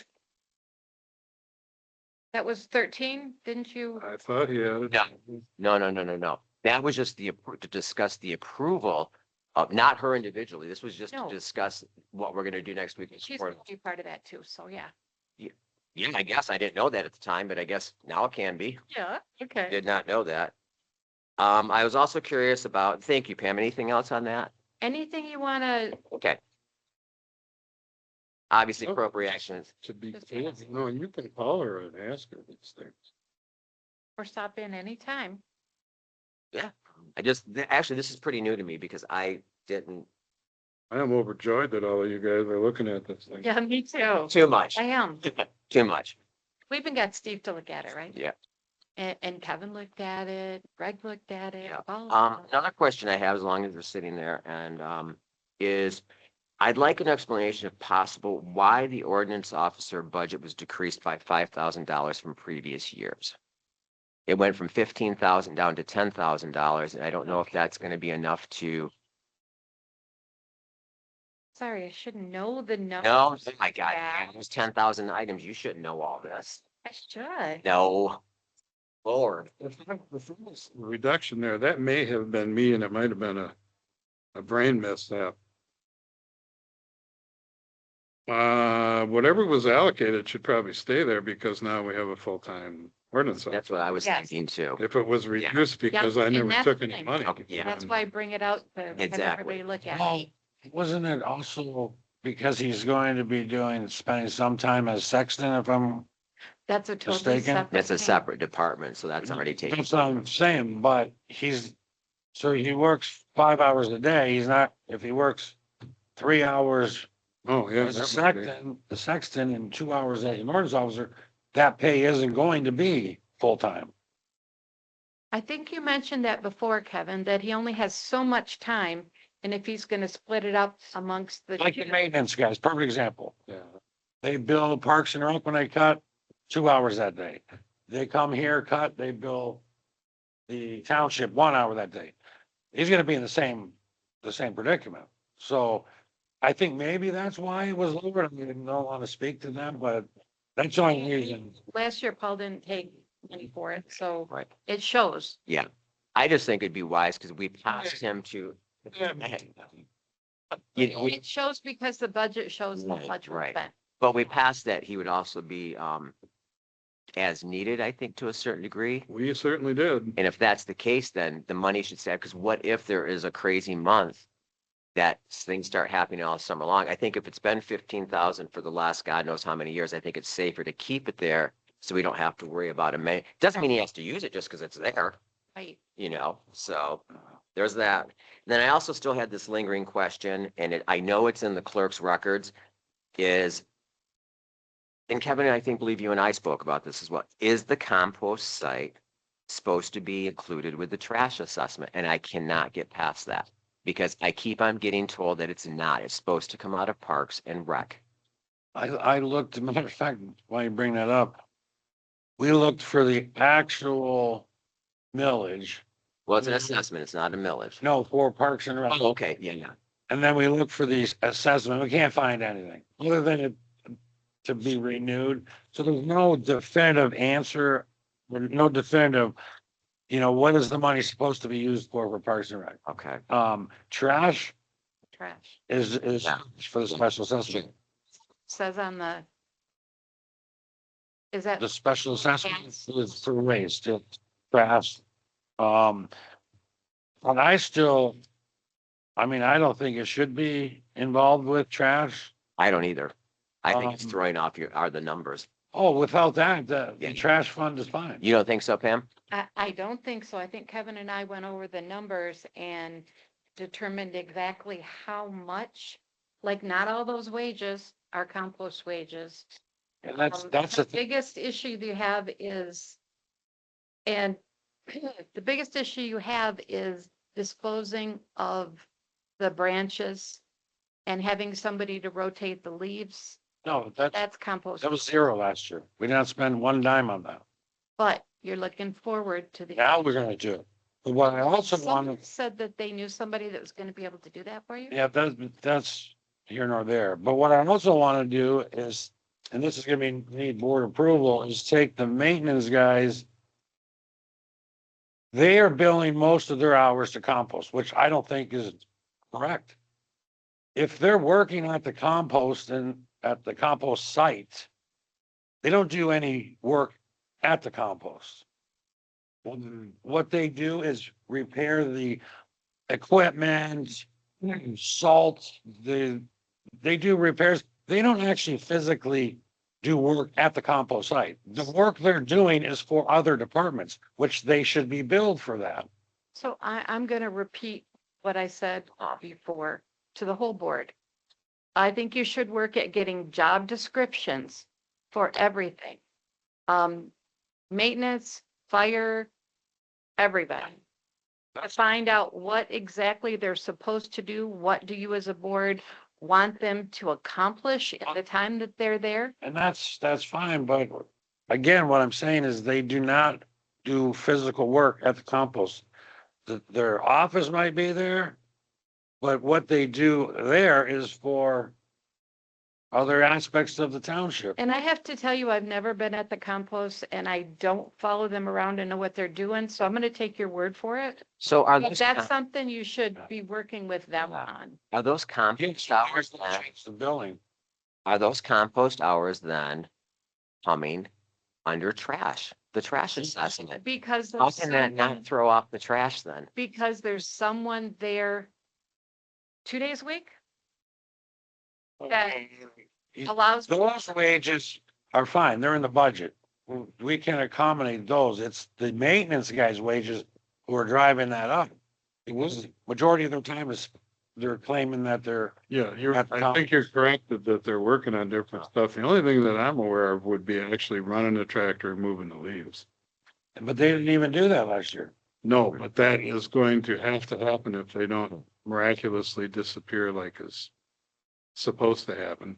That was 13, didn't you? I thought he had it. No. That was just to discuss the approval of, not her individually. This was just to No. discuss what we're gonna do next week. in She's support going of- to be part of that too, so yeah. Yeah, I guess I didn't know that at the time, but I guess now it can be. Yeah, okay. Did not know that. I was also curious about, thank you, Pam. Anything else on that? Anything you want to, Okay. Obviously Oh. appropriations. To be, Just ask. no, and you can call her and ask her these things. or stop in anytime? Actually, this is pretty new to me because I didn't, I am overjoyed that all of you guys are looking at this thing. Yeah, me too. too much, I am. too much. We even got Steve to look at it, right? Yeah. And Kevin looked at it, Greg looked at it. Yeah. all of them. Another question I have, as long as they're sitting there, and is I'd like an explanation if possible, why the ordinance officer budget was decreased by $5,000 from previous years. It went from 15,000 down to $10,000, and I don't know if that's going to be enough to. Sorry, I should know the No, numbers. oh my God, Yeah. there's 10,000 items. You should know all this. I should. No. Lord. The reduction there, that may have been me and it might have been a brain mishap. Whatever was allocated should probably stay there because now we have a full-time ordinance. That's what I was Yes. thinking too. If it was reduced because I and never that's took the any thing. money. Okay, yeah. That's why I bring it out to have Exactly. everybody look at Well, it. wasn't it also because he's going to be spending some time as sexton, if I'm, That's a totally Mistaken? separate. That's a thing. separate department, so that's already taken. that's what I'm saying, but so he works 5 hours a day. He's not, if he works 3 hours Oh, yeah. as a that would be- sexton and 2 hours as an ordinance officer, that pay isn't going to be full-time. I think you mentioned that before, Kevin, that he only has so much time. And if he's gonna split it up amongst the. Like the maintenance guys, perfect example. Yeah. They bill Parks and Rec when they cut 2 hours that day. They come here, cut, they bill the township 1 hour that day. He's gonna be in the same predicament. So I think maybe that's why it was lower. I mean, I don't want to speak to them, but that's the only reason. Last year Paul didn't take money for it, so Right. it shows. I just think it'd be wise because we passed him to. It shows because the budget shows how Right, much we right. spent. But we passed that he would also be, as needed, I think, to a certain degree. We certainly did. And if that's the case, then the money should stay, because what if there is a crazy month that things start happening all summer long? I think if it's been 15,000 for the last God knows how many years, I think it's safer to keep it there so we don't have to worry about it. Doesn't mean he has to use it just because it's there, Right. so there's that. Then I also still had this lingering question, and I know it's in the clerk's records, and Kevin, I think, believe you and I spoke about this as well. Is the compost site supposed to be included with the trash assessment? And I cannot get past that because I keep on getting told that it's not. It's supposed to come out of Parks and Rec. I looked, matter of fact, why you bring that up? We looked for the actual millage, Well, it's an assessment. It's not a millage. no, for Parks and Rec. Oh, okay, yeah. And then we looked for these assessment. We can't find anything other than it to be renewed. So there's no definitive answer, or no definitive, what is the money supposed to be used for Parks and Rec? Okay. Trash Trash. is Yeah. for the special assessment. Says on the. Is that, The special assessment Yes. is for waste, it's trash. But I mean, I don't think it should be involved with trash. I don't either. I think it's Um, throwing off the numbers. Oh, without that, the Yeah. trash fund is fine. You don't think so, Pam? I don't think so. I think Kevin and I went over the numbers and determined exactly how much, like not all those wages are compost wages. And that's The the biggest issue you have is, and the biggest issue you have is disposing of the branches and having somebody to rotate the leaves. no, That's compost. that was zero last year. We did not spend one dime on that. But you're looking forward to the. Now we're gonna do it. But what I also Someone wanted, said that they knew somebody that was going to be able to do that for you. yeah, that's here nor there. But what I also want to do is, and this is gonna need board approval, is take the maintenance guys. They are billing most of their hours to compost, which I don't think is correct. If they're working at the compost and at the compost site, they don't do any work at the compost. What they do is repair the equipment, salt, they do repairs. They don't actually physically do work at the compost site. The work they're doing is for other departments, which they should be billed for that. So I'm going to repeat what I said before to the whole board. I think you should work at getting job descriptions for everything. Maintenance, fire, everybody. To find out what exactly they're supposed to do. What do you as a board want them to accomplish in the time that they're there? And that's fine, but again, what I'm saying is they do not do physical work at the compost. Their office might be there, but what they do there is for other aspects of the township. And I have to tell you, I've never been at the compost and I don't follow them around and know what they're doing. So I'm going to take your word for it. So are But those, that's something you should be working with them Yeah. on. are those compost hours then? Change the billing. Are those compost hours then coming under trash, the trash assessment? Because How there's can that not someone, throw off the trash then? because there's someone there 2 days a week that allows. Those wages are fine. They're in the budget. We can accommodate those. It's the maintenance guys' wages who are driving that up. Because majority of their time is they're claiming that they're, Yeah, At the I top. think you're correct that they're working on different stuff. The only thing that I'm aware of would be actually running a tractor and moving the leaves. but they didn't even do that last year. No, but that is going to have to happen if they don't miraculously disappear like is supposed to happen.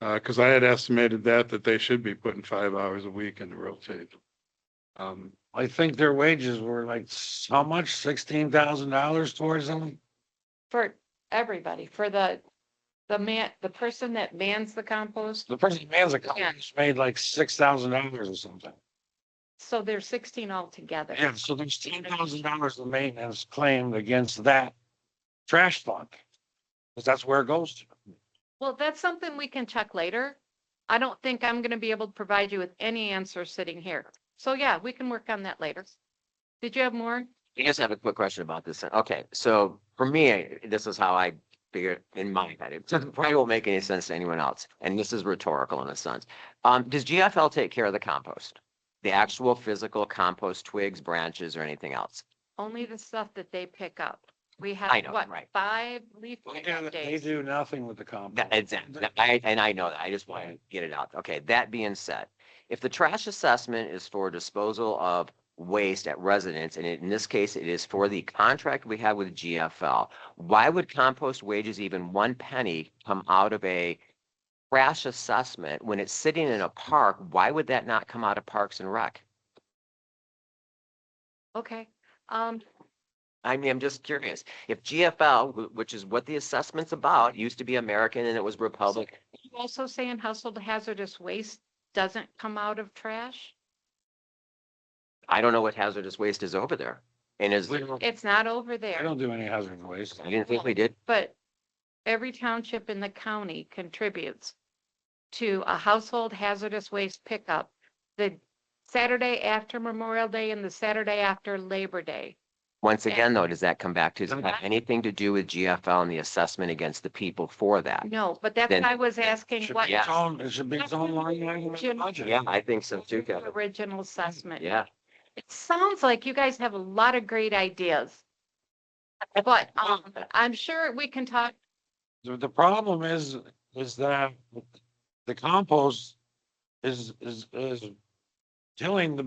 Cause I had estimated that they should be putting 5 hours a week in the rotate. I think their wages were like, how much? $16,000 towards them? For everybody, for the person that mans the compost. The person who mans a compost made like $6,000 or something. So there's 16 altogether. Yeah, so there's $10,000 of maintenance claimed against that trash fund. Cause that's where it goes to. Well, that's something we can check later. I don't think I'm gonna be able to provide you with any answer sitting here. So yeah, we can work on that later. Did you have more? I just have a quick question about this. Okay, so for me, this is how I figure it in my head. It probably won't make any sense to anyone else, and this is rhetorical in a sense. Does GFL take care of the compost? The actual physical compost twigs, branches, or anything else? Only the stuff that they pick up. We I have know, what, right. 5 leaf They pickup do- They days? do nothing with the compost. Exactly. And I know that. I just want to get it out. Okay, that being said, if the trash assessment is for disposal of waste at residence, and in this case, it is for the contract we have with GFL, why would compost wages, even 1 penny, come out of a trash assessment when it's sitting in a park? Why would that not come out of Parks and Rec? Okay, I mean, I'm just curious. If GFL, which is what the assessment's about, used to be American and it was Republic. you also saying household hazardous waste doesn't come out of trash? I don't know what hazardous waste is over there. And is, We don't, It's not over I there, don't do any hazardous waste. I didn't think we did. but every township in the county contributes to a household hazardous waste pickup the Saturday after Memorial Day and the Saturday after Labor Day. Once again, though, does that come back to, does it have anything to do with GFL and the assessment against the people for that? No, but that's Then- why I was asking Should what be its own, it should be its own line item in the budget. Yeah, I think so too, Kevin. original assessment. Yeah. It sounds like you guys have a lot of great ideas. But I'm sure we can talk. The problem is that the compost is tilling the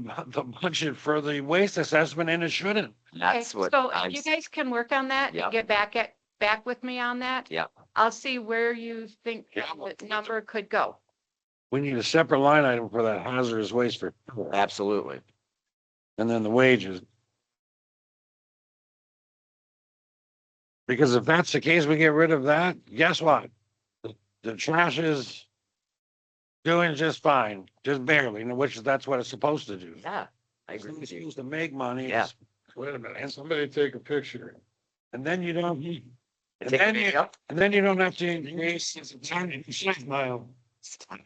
budget for the waste assessment, and it shouldn't. That's Okay, what so I'm, if you guys can work on that Yep. and get back with me on that. Yep. I'll see where you think Yeah. the number could go. We need a separate line item for that hazardous waste for, absolutely. and then the wages. Because if that's the case, we get rid of that, guess what? The trash is doing just fine, just barely, which that's what it's supposed to do. Yeah, I agree It's with you. supposed to make money. Yeah. Wait a minute, somebody take a picture. And then you don't, Take a then you- video. and then you don't have to increase the time in 6 mile. I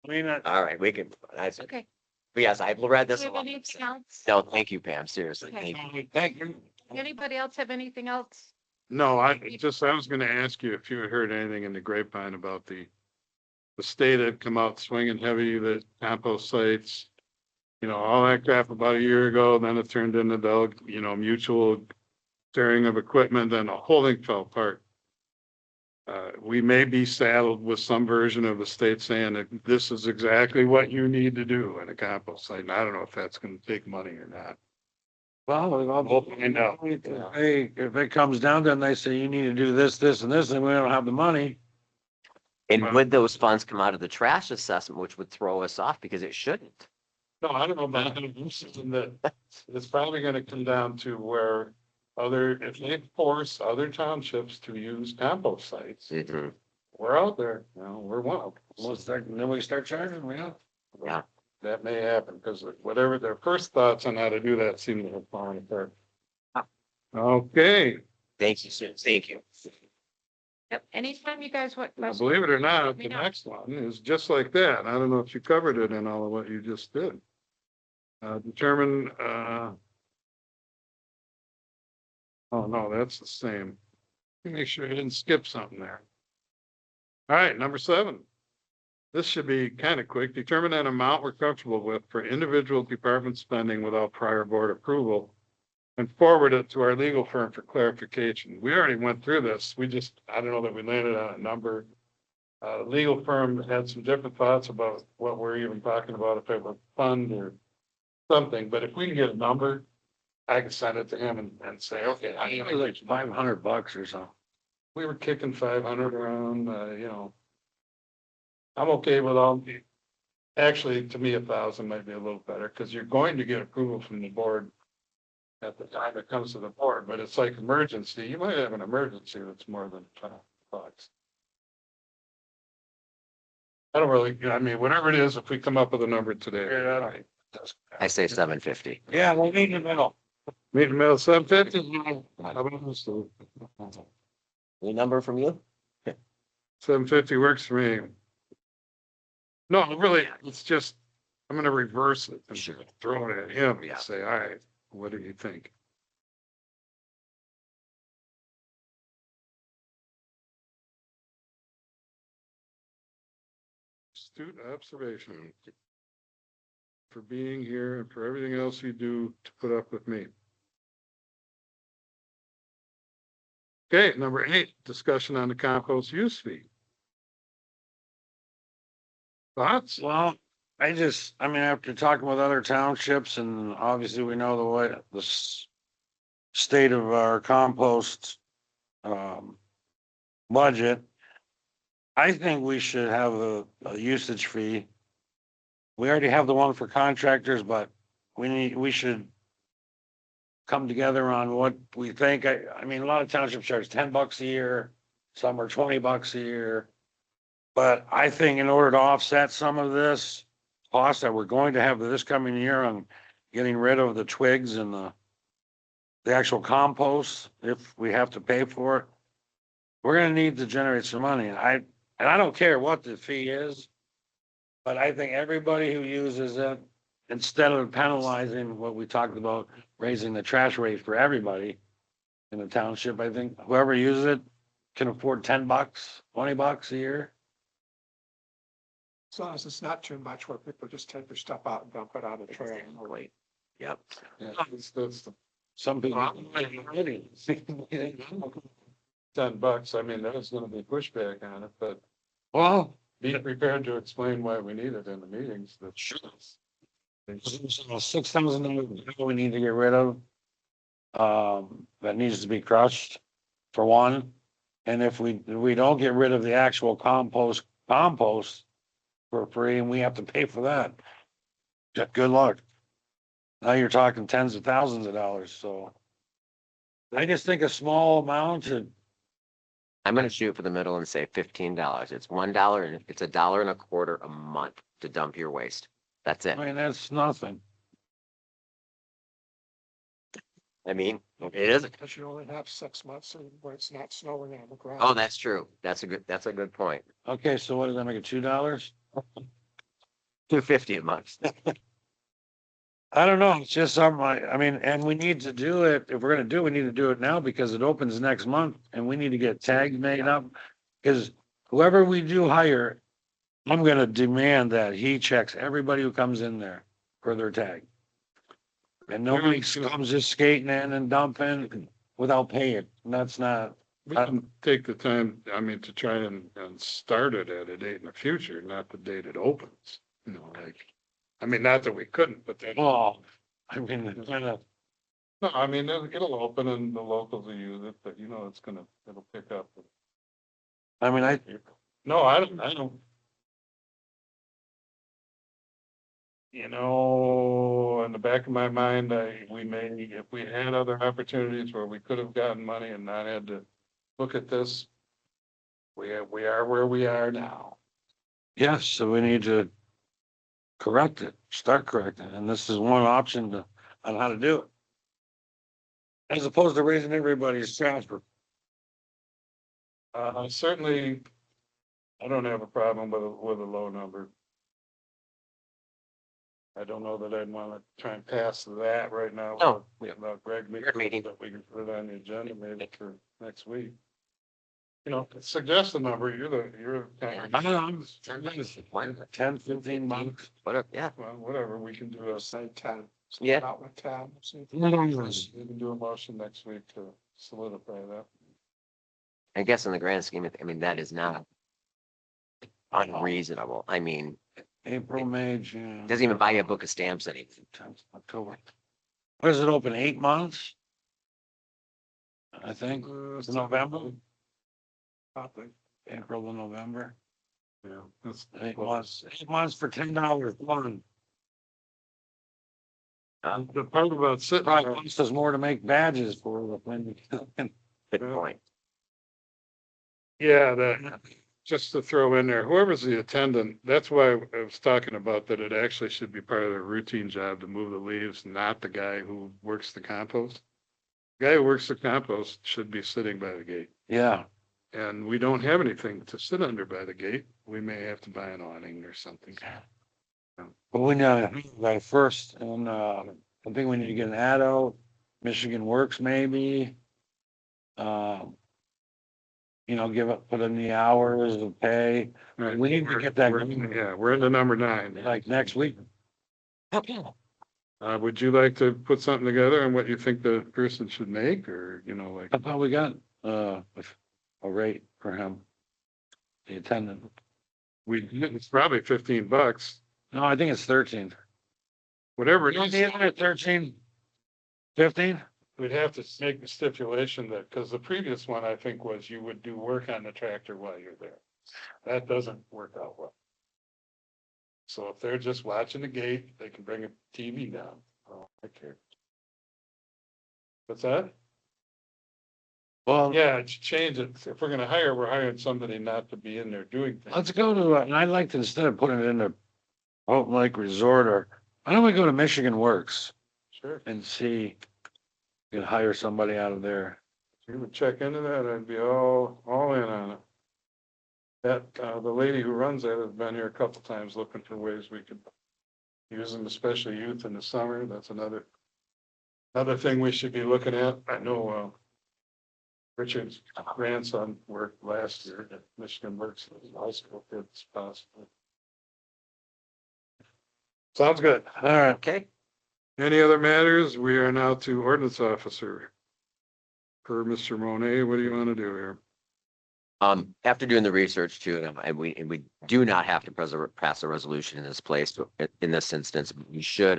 mean, All right, we can, that's, Okay. but yes, I've read Do this. you a have lot. anything else? No, thank you, Pam, seriously. Okay. Thank you. thank you. Anybody else have anything else? No, I was gonna ask you if you had heard anything in the grapevine about the state had come out swinging heavy, the compost sites. You know, all that crap about a year ago, then it turned into the, mutual sharing of equipment, then the whole thing fell apart. We may be saddled with some version of the state saying that this is exactly what you need to do in a compost site. And I don't know if that's gonna take money or not. Well, We'll find out. Hey, if it comes down to it and they say you need to do this, this and this, and we don't have the money. And Well- would those funds come out of the trash assessment, which would throw us off because it shouldn't? No, I don't know about that. I'm saying that it's probably gonna come down to where if they force other townships to use compost sites, Mhm. we're out there, we're one of We'll them. start, then we start charging them, yeah. Yeah. That may happen, because whatever their first thoughts on how to do that seem to have fallen apart. Okay, Thank you, sir. Thank you. Yep. Anytime you guys want. now believe it or not, Let me the know. next one is just like that. I don't know if you covered it in all of what you just did. Determine, oh, no, that's the same. Make sure you didn't skip something there. All right, number 7. This should be kind of quick. Determine an amount we're comfortable with for individual department spending without prior board approval. and forward it to our legal firm for clarification. We already went through this. I don't know that we landed on a number. Legal firm had some different thoughts about what we're even talking about, if it were fund or something, but if we can get a number, I can send it to him and say, okay, I think it was like $500 or something. we were kicking 500 around, I'm okay with all, actually, to me, 1,000 might be a little better, because you're going to get approval from the board at the time it comes to the board, but it's like emergency, you might have an emergency that's more than $5. I don't really, I mean, whatever it is, if we come up with a number today. I say 750. Yeah, we'll meet in the middle. Meet in the middle, 750? How about this? Any number from you? 750 works for me. No, really, it's just, I'm gonna reverse it and Sure. throw it at him Yeah. and say, all right, what do you think? Astute observation for being here and for everything else you do to put up with me. Okay, number 8, discussion on the compost use fee. Thoughts? Well, I mean, after talking with other townships and obviously we know the way, state of our compost, budget. I think we should have a usage fee. We already have the one for contractors, but we should come together on what we think. I mean, a lot of townships charge $10 a year, some are $20 a year. But I think in order to offset some of this cost that we're going to have this coming year on getting rid of the twigs and the actual compost, if we have to pay for it, we're gonna need to generate some money. And I don't care what the fee is, but I think everybody who uses it, instead of penalizing what we talked about, raising the trash rate for everybody in the township, I think whoever uses it can afford $10, $20 a year. As long as it's not too much where people just take their stuff out and dump it on the trail. Exactly. Yep. Yeah, that's the Some people. $10. I mean, there's gonna be pushback on it, but Well, be prepared to explain why we need it in the meetings. That's sure. $6,000 we need to get rid of. That needs to be crushed for one. And if we don't get rid of the actual compost for free and we have to pay for that, good luck. Now you're talking tens of thousands of dollars, so. I just think a small amount to, I'm gonna shoot for the middle and say $15. It's $1 and it's $1.25 a month to dump your waste. That's it. I mean, that's nothing. I mean, it isn't. Because you only have 6 months where it's not snowing on the ground. Oh, that's true. That's a good point. Okay, so what does that make it, $2? $2.50 a month. I don't know, it's just something I mean, and we need to do it, if we're gonna do it, we need to do it now because it opens next month and we need to get tags made up. Cause whoever we do hire, I'm gonna demand that he checks everybody who comes in there for their tag. And nobody comes just skating in and dumping without paying, and that's not, We can take the time, I mean, to try and start it at a date in the future, not the date it opens. You know, like, I mean, not that we couldn't, but then, oh, I mean, kinda, no, I mean, it'll open and the locals will use it, but you know, it'll pick up. I mean, No, I don't. You know, in the back of my mind, if we had other opportunities where we could have gotten money and not had to look at this, we are where we are now. yes, so we need to correct it, start correcting it, and this is one option on how to do it. As opposed to raising everybody's transfer. Certainly, I don't have a problem with a low number. I don't know that I'd want to try and pass that right now. No. Without Greg meeting. but we can put it on the agenda maybe for next week. You know, suggest a number, you're. Why not? $10, $15. Whatever, yeah. Well, whatever, we can do a Say 10. Yeah. Out with town. See if- We can do a motion next week to solidify that. I guess in the grand scheme, I mean, that is not unreasonable. I mean, April, May, June. doesn't even buy you a book of stamps anymore. September, October. What is it open, 8 months? I think, it's November, April to November, Yeah, that's 8 months for $10 one. the part about sitting. Probably costs us more to make badges for when. Good Yeah. point. Yeah, that, just to throw in there, whoever's the attendant, that's why I was talking about that it actually should be part of their routine job to move the leaves, not the guy who works the compost. The guy who works the compost should be sitting by the gate. Yeah, And we don't have anything to sit under by the gate. We may have to buy an awning or something. but we know, like first, and, I think we need to get an ADO, Michigan Works maybe. You know, put in the hours of pay, Right. We need to get that going. Yeah, we're into number 9. like next week. Would you like to put something together on what you think the person should make, or, like, I thought we got, a rate for him. The attendant. it's probably $15, No, I think it's 13. whatever it You is. see it, 13? 15? We'd have to make the stipulation that, because the previous one, I think, was you would do work on the tractor while you're there. That doesn't work out well. So if they're just watching the gate, they can bring a TV down. Oh, I care. What's that? Well, Yeah, change it. If we're gonna hire, we're hiring somebody not to be in there doing things. let's go to, and I'd like to, instead of putting it in the Houghton Lake Resort, or why don't we go to Michigan Works Sure. and see, you can hire somebody out of there. If you would check into that, I'd be all in on it. That, the lady who runs that has been here a couple times looking for ways we could use them, especially youth in the summer. That's another thing we should be looking at. I know, Richard's grandson worked last year at Michigan Works as a high school kid, possibly. Sounds good. All right, Okay. Any other matters? We are now to ordinance officer. Per Mr. Monet, what do you want to do here? After doing the research too, and we do not have to pass a resolution in this place, but in this instance, we should,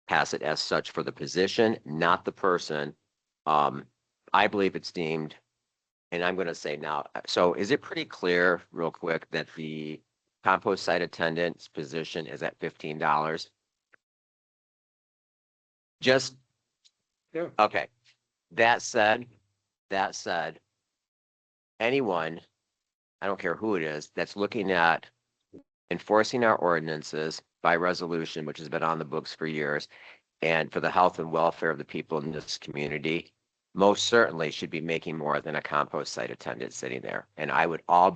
pass it as such for the position, not the person. I believe it's deemed, and I'm going to say now, so is it pretty clear, real quick, that the compost site attendant's position is at $15? Just. Yeah. Okay. That said, anyone, I don't care who it is, that's looking at enforcing our ordinances by resolution, which has been on the books for years, and for the health and welfare of the people in this community, most certainly should be making more than a compost site attendant sitting there. And I would all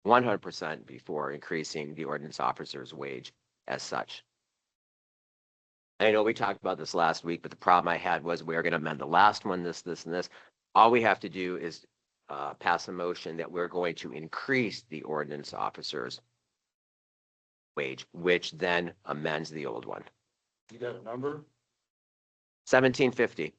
100% before increasing the ordinance officer's wage as such. I know we talked about this last week, but the problem I had was we were going to amend the last one, this, and this. All we have to do is pass a motion that we're going to increase the ordinance officer's wage, which then amends the old one. You got a number? $17.50.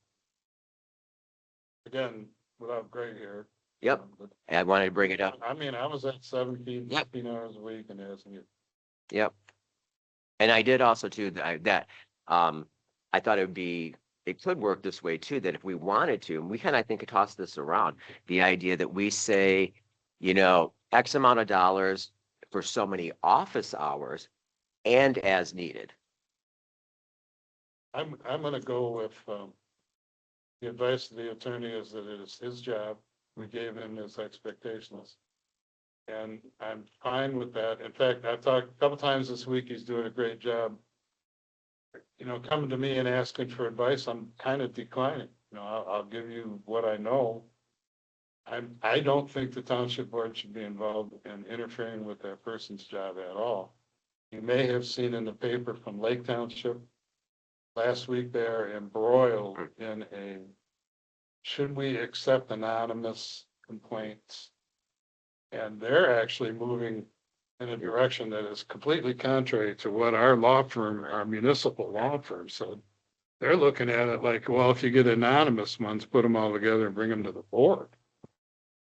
Again, without gray hair. Yep. But, I wanted to bring it up. I mean, I was at 17, Yep. 15 hours a week and asking you. Yep. And I did also too, I thought it could work this way too, that if we wanted to, and we kind of, I think, could toss this around, the idea that we say, X amount of dollars for so many office hours and as needed. I'm gonna go with, the advice of the attorney is that it is his job. We gave him his expectations. And I'm fine with that. In fact, I've talked a couple times this week, he's doing a great job. Coming to me and asking for advice, I'm kind of declining. I'll give you what I know. I don't think the township board should be involved in interfering with that person's job at all. You may have seen in the paper from Lake Township last week, they're embroiled in should we accept anonymous complaints? And they're actually moving in a direction that is completely contrary to what our law firm, our municipal law firm said. They're looking at it like, well, if you get anonymous ones, put them all together and bring them to the board.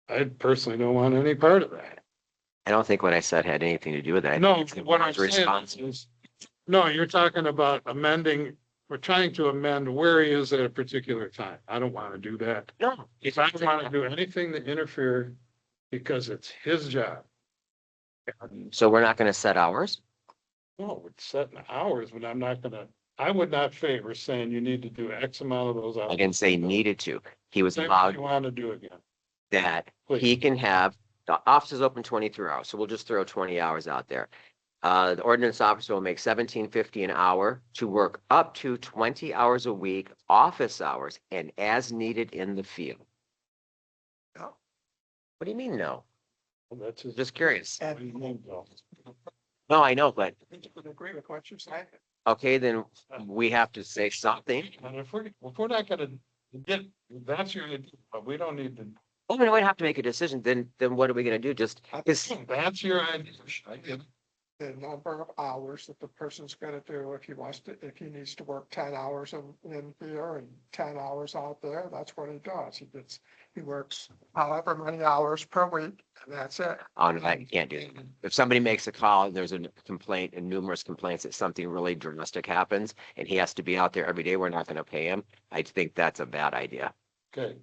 I personally don't want any part of that. I don't think what I said had anything to do with that. I No, think it's what I'm the response. saying is, no, you're talking about amending, we're trying to amend where he is at a particular time. I don't want to do that. No, If I don't want to do anything that interfere, because it's his job. so we're not going to set hours? No, we're setting hours, but I'm not gonna, I would not favor saying you need to do X amount of those hours. I didn't say needed to. He was Say what allowed you want to do again. that Please. he can have, the office is open 23 hours, so we'll just throw 20 hours out there. The ordinance officer will make $17.50 an hour to work up to 20 hours a week, office hours, and as needed in the field. No. What do you mean, no? Well, that's just. Just curious. What do you mean, Bill? No, I know, but, I think you would agree with what you're saying. okay, then we have to say something. And if we're not gonna get, that's your idea, but we don't need to. Oh, we don't have to make a decision, then what are we gonna do? Just, is, That's your idea. I get it. The number of hours that the person's gonna do, if he wants to, if he needs to work 10 hours in here and 10 hours out there, that's what he does. He works however many hours per week, and that's it. oh, no, I can't do that. If somebody makes a call and there's a complaint and numerous complaints that something really drastic happens and he has to be out there every day, we're not gonna pay him. I think that's a bad idea. Okay.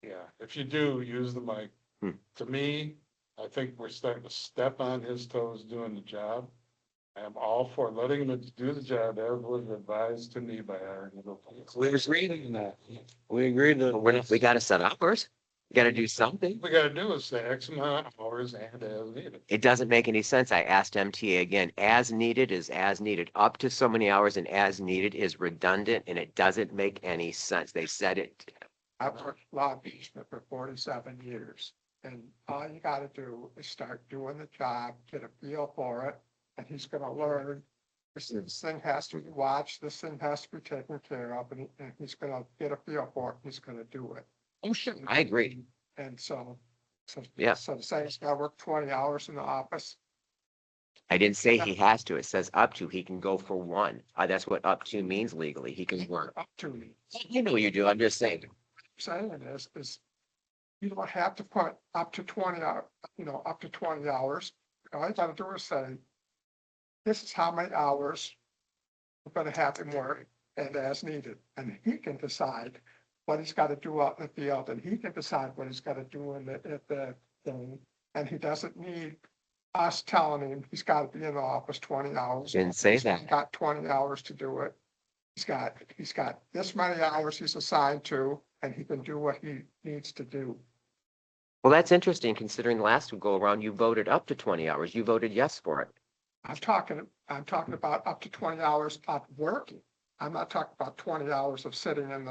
Yeah, if you do, use the mic. Hmm. To me, I think we're starting to step on his toes doing the job. I am all for letting him do the job as was advised to me by our. We agreed on that. We agreed But we're not, we gotta set hours. We gotta do something. We gotta do is say X amount of hours and as needed. It doesn't make any sense. I asked MTA again, as needed is as needed, up to so many hours and as needed is redundant and it doesn't make any sense. They said it. I've worked law enforcement for 47 years, and all you gotta do is start doing the job, get a feel for it, and he's gonna learn. This thing has to be watched, this thing has to be taken care of, and he's gonna get a feel for it, he's gonna do it. Oh, sure. I agree. And so, Yeah. so to say he's gotta work 20 hours in the office, I didn't say he has to. It says up to. He can go for one. That's what up to means legally. He can work. up to me. You know what you do. I'm just saying. Saying is you don't have to put up to 20 hours, up to 20 hours. All you gotta do is say, this is how many hours we're gonna have him work and as needed. And he can decide what he's gotta do out in the field, and he can decide what he's gotta do at the thing. And he doesn't need us telling him he's gotta be in the office 20 hours. Didn't say He's that. got 20 hours to do it. He's got this many hours he's assigned to, and he can do what he needs to do. Well, that's interesting considering the last go around, you voted up to 20 hours. You voted yes for it. I'm talking about up to 20 hours of working. I'm not talking about 20 hours of sitting in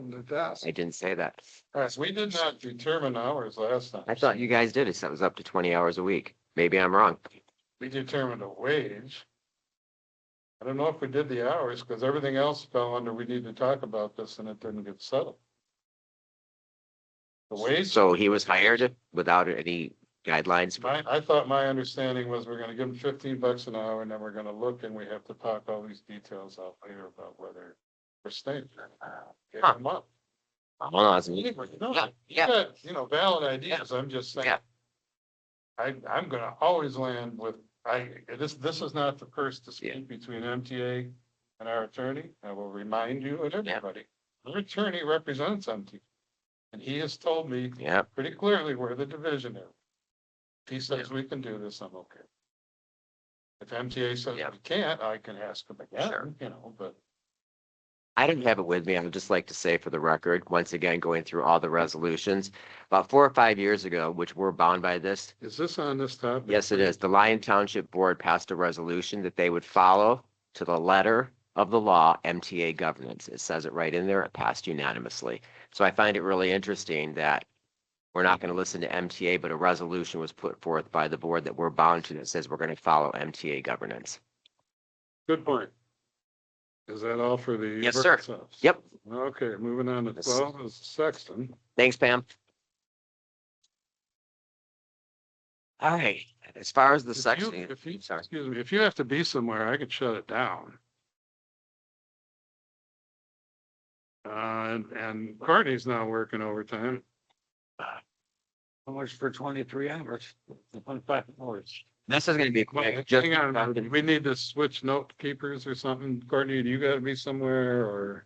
the desk. I didn't say that. All right, we did not determine hours last time. I thought you guys did. It said it was up to 20 hours a week. Maybe I'm wrong. We determined a wage. I don't know if we did the hours, because everything else fell under, we need to talk about this, and it didn't get settled. The wage. So he was hired without any guidelines. I thought my understanding was we're gonna give them $15 an hour, and then we're gonna look, and we have to talk all these details out later about whether we're staying. Get Huh. them up. Hold on. No, Yeah, you got, valid ideas, I'm just saying. Yeah. I'm gonna always land with, this is not the first Yeah. dispute between MTA and our attorney. I will remind you and everybody, our attorney represents MTA. And he has told me Yeah. pretty clearly where the division is. If he says we can do this, I'm okay. If MTA says Yeah. we can't, I can ask him Sure. again, but I don't have it with me. I would just like to say for the record, once again, going through all the resolutions, about 4 or 5 years ago, which we're bound by this. is this on this topic? Yes, it is. The Lyon Township Board passed a resolution that they would follow to the letter of the law, MTA governance. It says it right in there. It passed unanimously. So I find it really interesting that we're not going to listen to MTA, but a resolution was put forth by the board that we're bound to that says we're going to follow MTA governance. Good point. Is that all for the? Yes, sir. workshops? Yep. Okay, moving on to Yes. 12 is Sexton. Thanks, Pam. All right, as far as the If you- section, If you, sorry. excuse me, if you have to be somewhere, I could shut it down. And Courtney's not working overtime. How much for 23 hours? 25 hours. This is gonna be quick, Hang just. on, we need to switch note keepers or something. Courtney, do you gotta be somewhere or?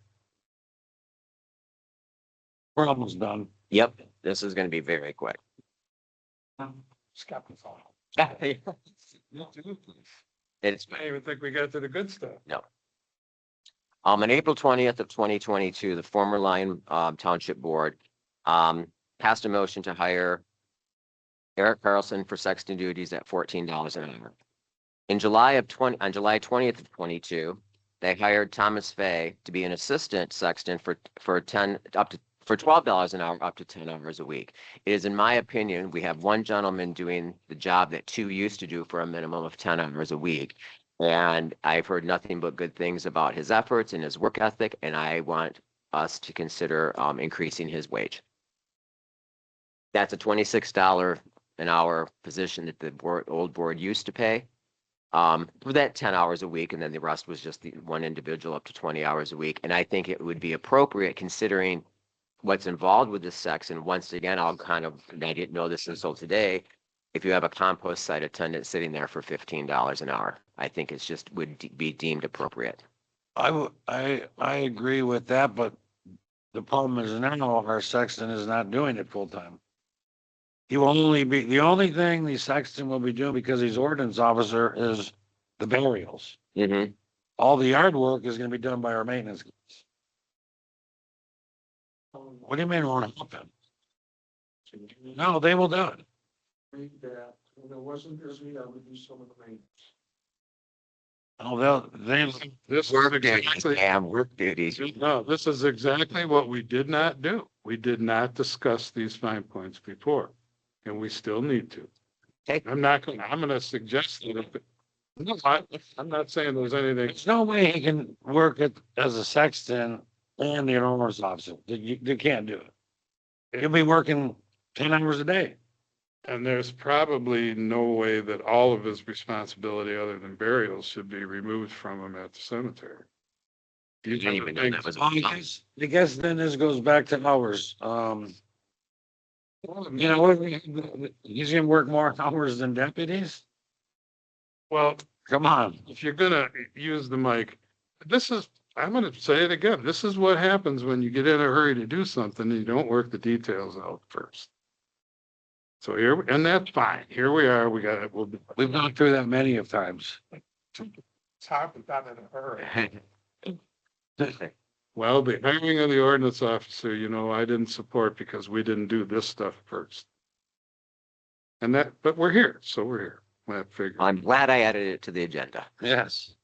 We're almost done. Yep, this is gonna be very quick. Skeptical. It's, I even think we got to the good stuff. on April 20th of 2022, the former Lyon Township Board passed a motion to hire Eric Carlson for sexton duties at $14 an hour. On July 20th of 22, they hired Thomas Fay to be an assistant sexton for $12 an hour, up to 10 hours a week. It is, in my opinion, we have one gentleman doing the job that two used to do for a minimum of 10 hours a week. And I've heard nothing but good things about his efforts and his work ethic, and I want us to consider increasing his wage. That's a $26 an hour position that the old board used to pay. For that 10 hours a week, and then the rest was just the one individual up to 20 hours a week. And I think it would be appropriate, considering what's involved with this section. Once again, and I didn't know this until today, if you have a compost site attendant sitting there for $15 an hour, I think it's just would be deemed appropriate. I agree with that, but the problem is now our sexton is not doing it full time. He will only be, the only thing the sexton will be doing, because he's ordinance officer, is the burials. Mm-hmm. All the yard work is gonna be done by our maintenance guys. What do you mean won't happen? No, they will do it. Read that, when it wasn't busy, I would do some of the maintenance. Oh, This is Work duties, exactly, damn work duties. no, this is exactly what we did not do. We did not discuss these fine points before, and we still need to. Okay. I'm gonna suggest that if, no, I'm not saying there's anything, there's no way he can work it as a sexton and the ordinance officer. You can't do it. He'll be working 10 hours a day. and there's probably no way that all of his responsibility other than burials should be removed from him at the cemetery. You didn't even know that was. I guess then this goes back to hours. You know, he's gonna work more hours than deputies? Well, Come on. if you're gonna use the mic, I'm gonna say it again. This is what happens when you get in a hurry to do something and you don't work the details out first. So here, and that's fine. Here we are. We got it. We've gone through that many of times. It's hard to done in a hurry. Well, the hiring of the ordinance officer, I didn't support because we didn't do this stuff first. But we're here, so we're here. That figure. I'm glad I added it to the agenda. Yes.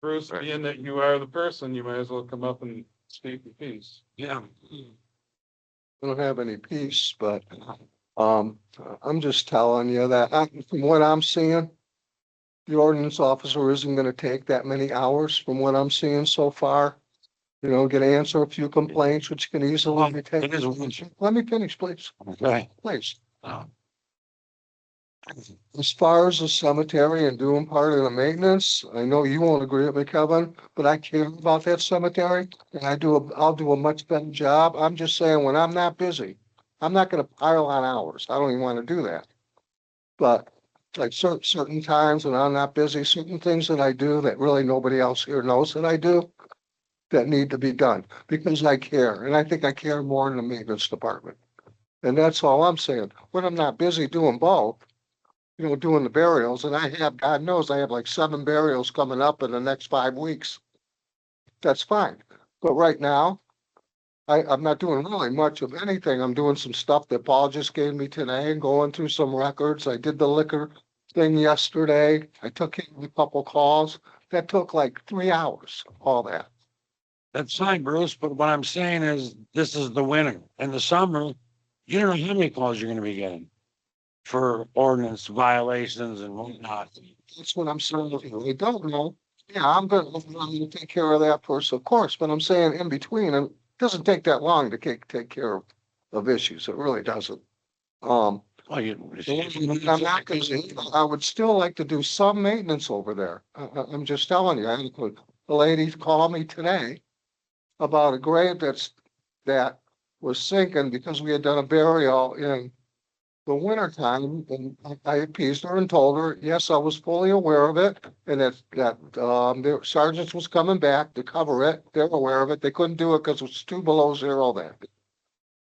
Bruce, Right. being that you are the person, you might as well come up and speak the piece. Yeah. I don't have any peace, but, I'm just telling you that, from what I'm seeing, the ordinance officer isn't gonna take that many hours from what I'm seeing so far. Get to answer a few complaints, which can easily be It is taken. Let me finish, please, Okay. please. As far as the cemetery and doing part of the maintenance, I know you won't agree with me, Kevin, but I care about that cemetery and I'll do a much better job. I'm just saying, when I'm not busy, I'm not gonna pile on hours. I don't even wanna do that. But like certain times when I'm not busy, certain things that I do that really nobody else here knows that I do, that need to be done because I care. And I think I care more than the maintenance department. And that's all I'm saying. When I'm not busy doing both, doing the burials, and God knows, I have like 7 burials coming up in the next 5 weeks. That's fine. But right now, I'm not doing really much of anything. I'm doing some stuff that Paul just gave me today and going through some records. I did the liquor thing yesterday. I took in a couple calls. That took like 3 hours, all that. That's fine, Bruce, but what I'm saying is this is the winter. In the summer, you don't know how many calls you're gonna be getting for ordinance violations and whatnot. That's what I'm saying. I don't know. Yeah, I'm gonna take care of that first, of course, but I'm saying in between, and it doesn't take that long to take care of issues. It really doesn't. Um, Well, I'm not gonna, I would still like to do some maintenance over there. I'm just telling you, I had a lady call me today about a grave that was sinking because we had done a burial in the winter time, and I appeased her and told her, yes, I was fully aware of it, and the sergeants was coming back to cover it. They're aware of it. They couldn't do it because it was 2 below 0 then.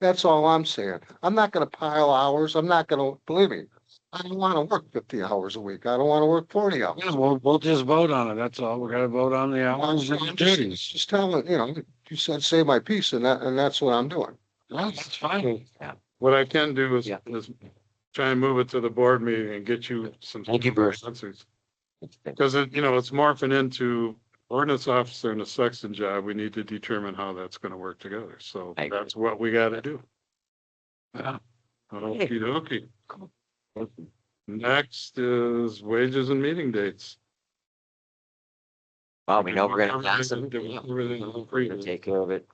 That's all I'm saying. I'm not gonna pile hours. I'm not gonna, believe me, I don't wanna work 50 hours a week. I don't wanna work 40 hours. Yeah, we'll just vote on it. That's all. We gotta vote on the hours and the I'm just duties. just telling, you said say my piece, and that's what I'm doing. That's fine. What I can do is, Yeah. try and move it to the board meeting and get you some. Thank you, Bruce. answers. Because it's morphing into ordinance officer and a sexton job. We need to determine how that's gonna work together. So I agree. that's what we gotta do. Yeah. Okey dokey. Next is wages and meeting dates. Well, we know we're gonna pass them. Did we Yeah. cover everything We're gonna previously? take care of it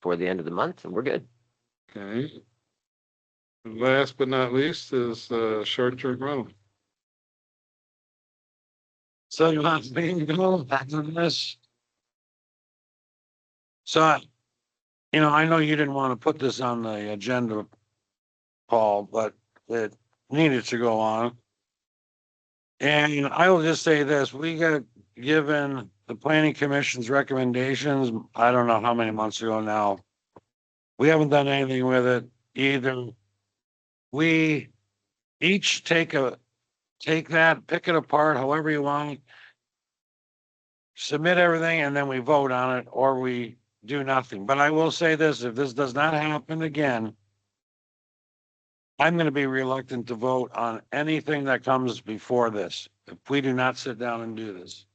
for the end of the month and we're good. Okay. And last but not least is short-term rental. So you want me to go back on this? So, I know you didn't want to put this on the agenda, Paul, but it needed to go on. And I will just say this, we got given the planning commission's recommendations, I don't know how many months ago now. We haven't done anything with it either. We each take that, pick it apart however you want. Submit everything and then we vote on it or we do nothing. But I will say this, if this does not happen again, I'm going to be reluctant to vote on anything that comes before this. If we do not sit down and do this,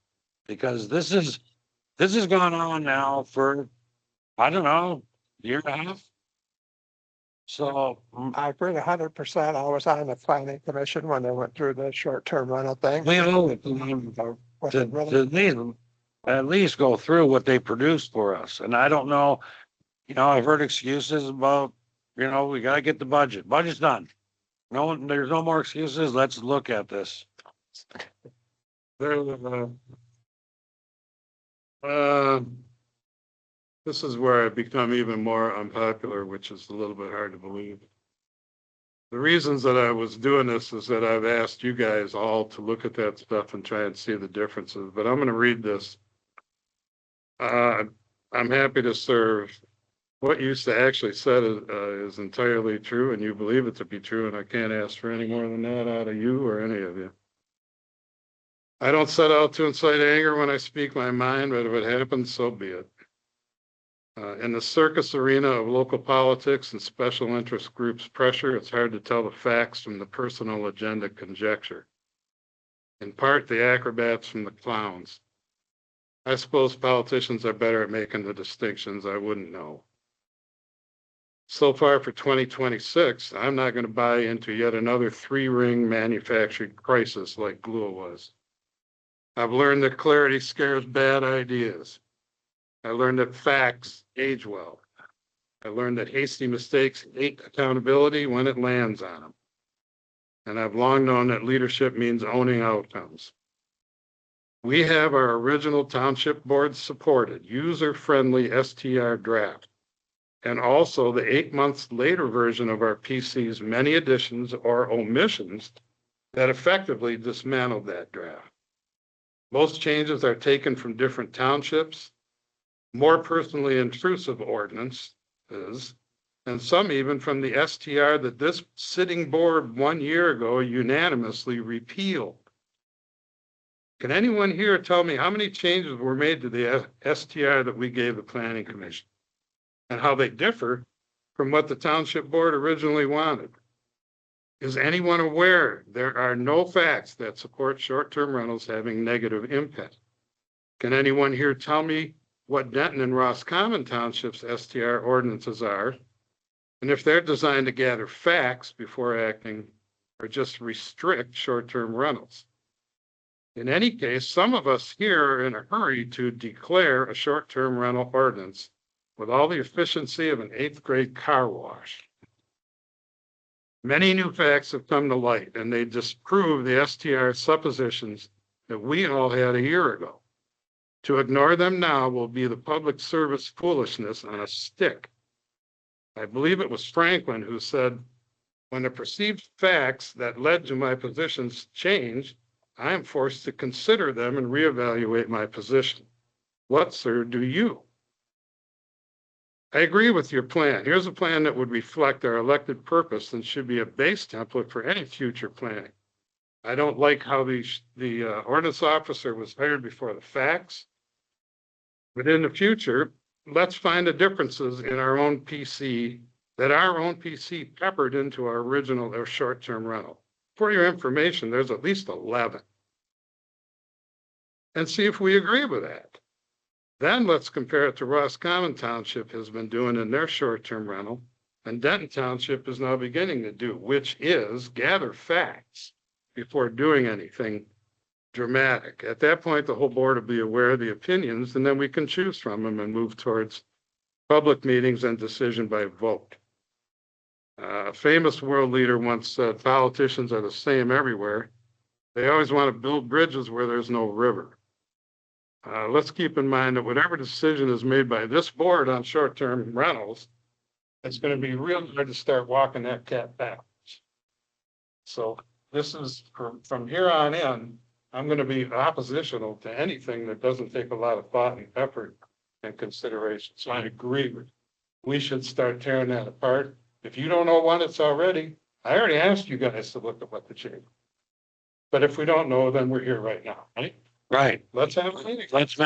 because this has gone on now for, I don't know, year and a half. So I agree 100%. I was on the planning commission when they went through the short-term rental thing. we owe it to Was to it really? at least go through what they produced for us. And I don't know, I've heard excuses about, we gotta get the budget. Budget's done. No, there's no more excuses. Let's look at this. This is where I become even more unpopular, which is a little bit hard to believe. The reasons that I was doing this is that I've asked you guys all to look at that stuff and try and see the differences, but I'm going to read this. I'm happy to serve. What you actually said is entirely true, and you believe it to be true, and I can't ask for any more than that out of you or any of you. I don't set out to incite anger when I speak my mind, but if it happens, so be it. In the circus arena of local politics and special interest groups' pressure, it's hard to tell the facts from the personal agenda conjecture. In part, the acrobats from the clowns. I suppose politicians are better at making the distinctions. I wouldn't know. So far for 2026, I'm not going to buy into yet another three-ring manufactured crisis like GLUA was. I've learned that clarity scares bad ideas. I learned that facts age well. I learned that hasty mistakes hate accountability when it lands on them. And I've long known that leadership means owning outcomes. We have our original township board supported, user-friendly STR draft, and also the 8 months later version of our PC's many additions or omissions that effectively dismantled that draft. Most changes are taken from different townships, more personally intrusive ordinances, and some even from the STR that this sitting board 1 year ago unanimously repealed. Can anyone here tell me how many changes were made to the STR that we gave the planning commission and how they differ from what the township board originally wanted? Is anyone aware there are no facts that support short-term rentals having negative impact? Can anyone here tell me what Denton and Roscommon Township's STR ordinances are, and if they're designed to gather facts before acting or just restrict short-term rentals? In any case, some of us here are in a hurry to declare a short-term rental ordinance with all the efficiency of an 8th grade car wash. Many new facts have come to light and they disprove the STR suppositions that we all had a year ago. To ignore them now will be the public service foolishness on a stick. I believe it was Franklin who said, when the perceived facts that led to my positions change, I am forced to consider them and reevaluate my position. What, sir, do you? I agree with your plan. Here's a plan that would reflect our elected purpose and should be a base template for any future planning. I don't like how the ordinance officer was hired before the facts. But in the future, let's find the differences in our own PC that our own PC peppered into our original or short-term rental. For your information, there's at least 11. And see if we agree with that. Then let's compare it to Roscommon Township has been doing in their short-term rental, and Denton Township is now beginning to do, which is gather facts before doing anything dramatic. At that point, the whole board will be aware of the opinions, and then we can choose from them and move towards public meetings and decision by vote. A famous world leader once said, politicians are the same everywhere. They always want to build bridges where there's no river. Let's keep in mind that whatever decision is made by this board on short-term rentals, it's going to be real hard to start walking that cat backwards. So this is from here on in, I'm going to be oppositional to anything that doesn't take a lot of thought and effort and consideration. So I agree with you. We should start tearing that apart. If you don't know what it's already, I already asked you guys to look at what the change. But if we don't know, then we're here right now, right? Right. Let's have a meeting. Let's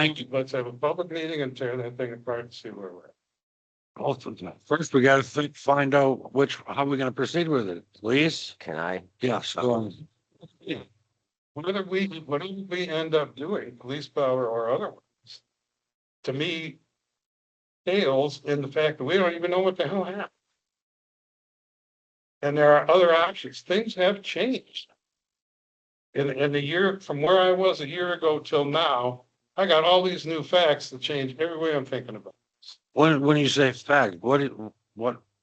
have a public meeting and tear that thing apart and see where we're at. First, we got to find out how we're going to proceed with it. Please? Can I? Yes. Go on. Yeah. Whatever we end up doing, police power or otherwise, to me, fails in the fact that we don't even know what the hell happened. And there are other options. Things have changed. In the year, from where I was a year ago till now, I got all these new facts that change every way I'm thinking about this. When you say fact, what?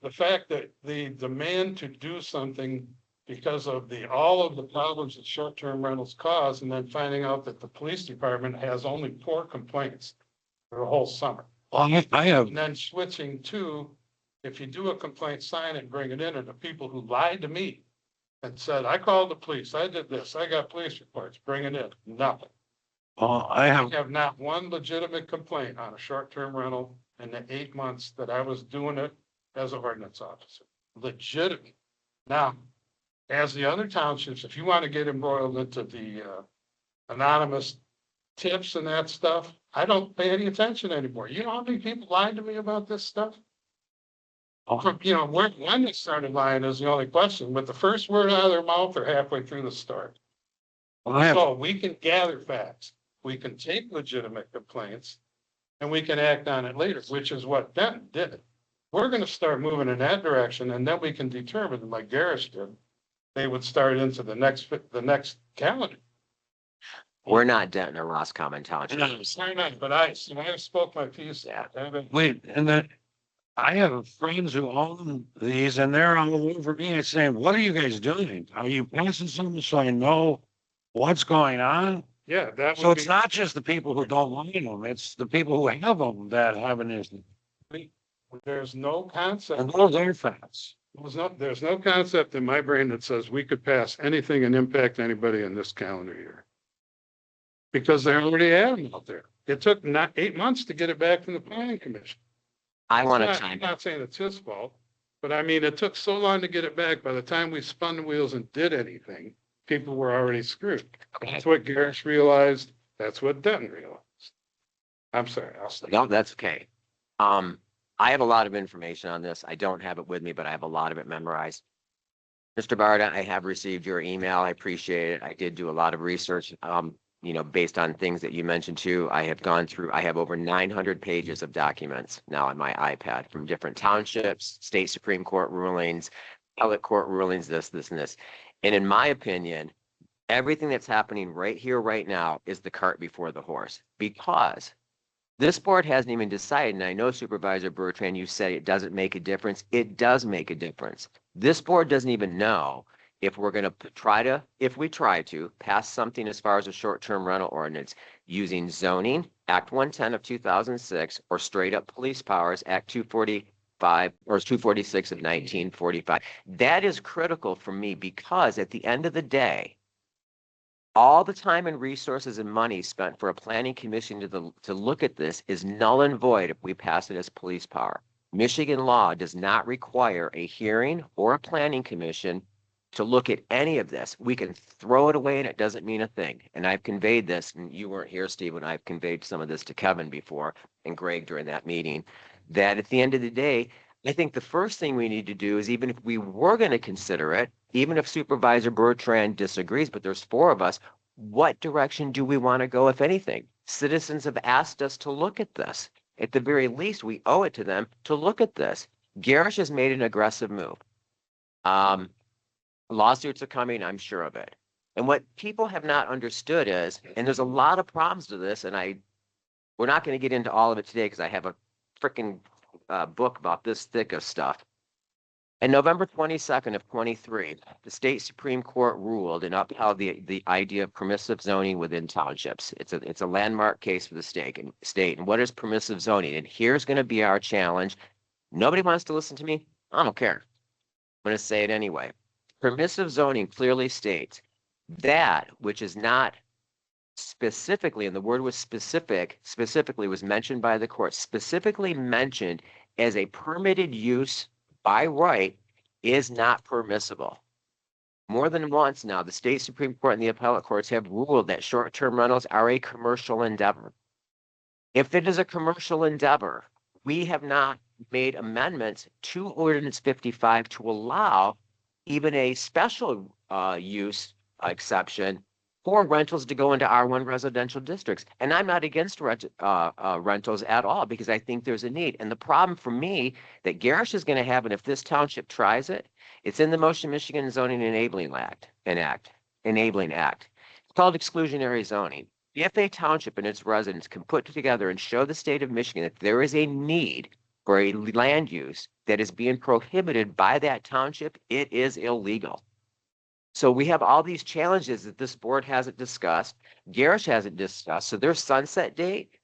The fact that the demand to do something because of all of the problems that short-term rentals cause, and then finding out that the police department has only 4 complaints for the whole summer. Well, I have. And then switching to, if you do a complaint, sign it, bring it in, and the people who lied to me and said, I called the police, I did this, I got police reports, bring it in, nothing. I have not one legitimate complaint on a short-term rental in the 8 months that I was doing it as an ordinance officer. Legitimate. Now, as the other townships, if you want to get embroiled into the anonymous tips and that stuff, I don't pay any attention anymore. You know how many people lied to me about this stuff? When they started lying is the only question, but the first word out of their mouth or halfway through the story. So we can gather facts. We can take legitimate complaints and we can act on it later, which is what Denton did. We're going to start moving in that direction, and then we can determine, like Garrish did, they would start into the next calendar. We're not Denton or Roscommon Township. Sorry, not, but I spoke my piece. Yeah. Wait, and then I have friends who own these, and they're all over me and saying, "What are you guys doing? Are you passing something so I know what's going on?" Yeah, that. So it's not just the people who don't want them; it's the people who have them that have an issue. There's no concept. And those are facts. There's no concept in my brain that says we could pass anything and impact anybody in this calendar year. Because they already had them out there. It took 8 months to get it back from the planning commission. I want to I'm chime in. not saying it's his fault, but I mean, it took so long to get it back. By the time we spun the wheels and did anything, people were already screwed. That's what Garrish realized. That's what Denton realized. I'm sorry. I'll stop. No, that's okay. I have a lot of information on this. I don't have it with me, but I have a lot of it memorized. Mr. Barta, I have received your email. I appreciate it. I did do a lot of research, based on things that you mentioned too. I have over 900 pages of documents now on my iPad from different townships, state Supreme Court rulings, appellate court rulings, this, and this. And in my opinion, everything that's happening right here, right now is the cart before the horse, because this board hasn't even decided, and I know Supervisor Bertrand, you said it doesn't make a difference. It does make a difference. This board doesn't even know if we're going to if we try to pass something as far as a short-term rental ordinance using zoning, Act 110 of 2006, or straight up police powers, Act 245 or 246 of 1945. That is critical for me because at the end of the day, all the time and resources and money spent for a planning commission to look at this is null and void if we pass it as police power. Michigan law does not require a hearing or a planning commission to look at any of this. We can throw it away and it doesn't mean a thing. And I've conveyed this, and you weren't here, Steve, when I've conveyed some of this to Kevin before and Greg during that meeting, that at the end of the day, I think the first thing we need to do is, even if we were going to consider it, even if Supervisor Bertrand disagrees, but there's 4 of us, what direction do we want to go, if anything? Citizens have asked us to look at this. At the very least, we owe it to them to look at this. Garish has made an aggressive move. Lawsuits are coming, I'm sure of it. And what people have not understood is, and there's a lot of problems to this, and we're not going to get into all of it today because I have a freaking book about this thick of stuff. On November 22nd of 23, the state Supreme Court ruled and upheld the idea of permissive zoning within townships. It's a landmark case for the state. And what is permissive zoning? And here's going to be our challenge. Nobody wants to listen to me. I don't care. I'm going to say it anyway. Permissive zoning clearly states that which is not specifically, and the word was specifically was mentioned by the court, specifically mentioned as a permitted use by right, is not permissible. More than once now, the state Supreme Court and the appellate courts have ruled that short-term rentals are a commercial endeavor. If it is a commercial endeavor, we have not made amendments to Ordinance 55 to allow even a special use exception for rentals to go into R1 residential districts. And I'm not against rentals at all because I think there's a need. And the problem for me that Garish is going to have, and if this township tries it, it's in the Motion Michigan Zoning Enabling Act. It's called exclusionary zoning. If a township and its residents can put together and show the state of Michigan that there is a need for a land use that is being prohibited by that township, it is illegal. So we have all these challenges that this board hasn't discussed, Garish hasn't discussed. So their sunset date,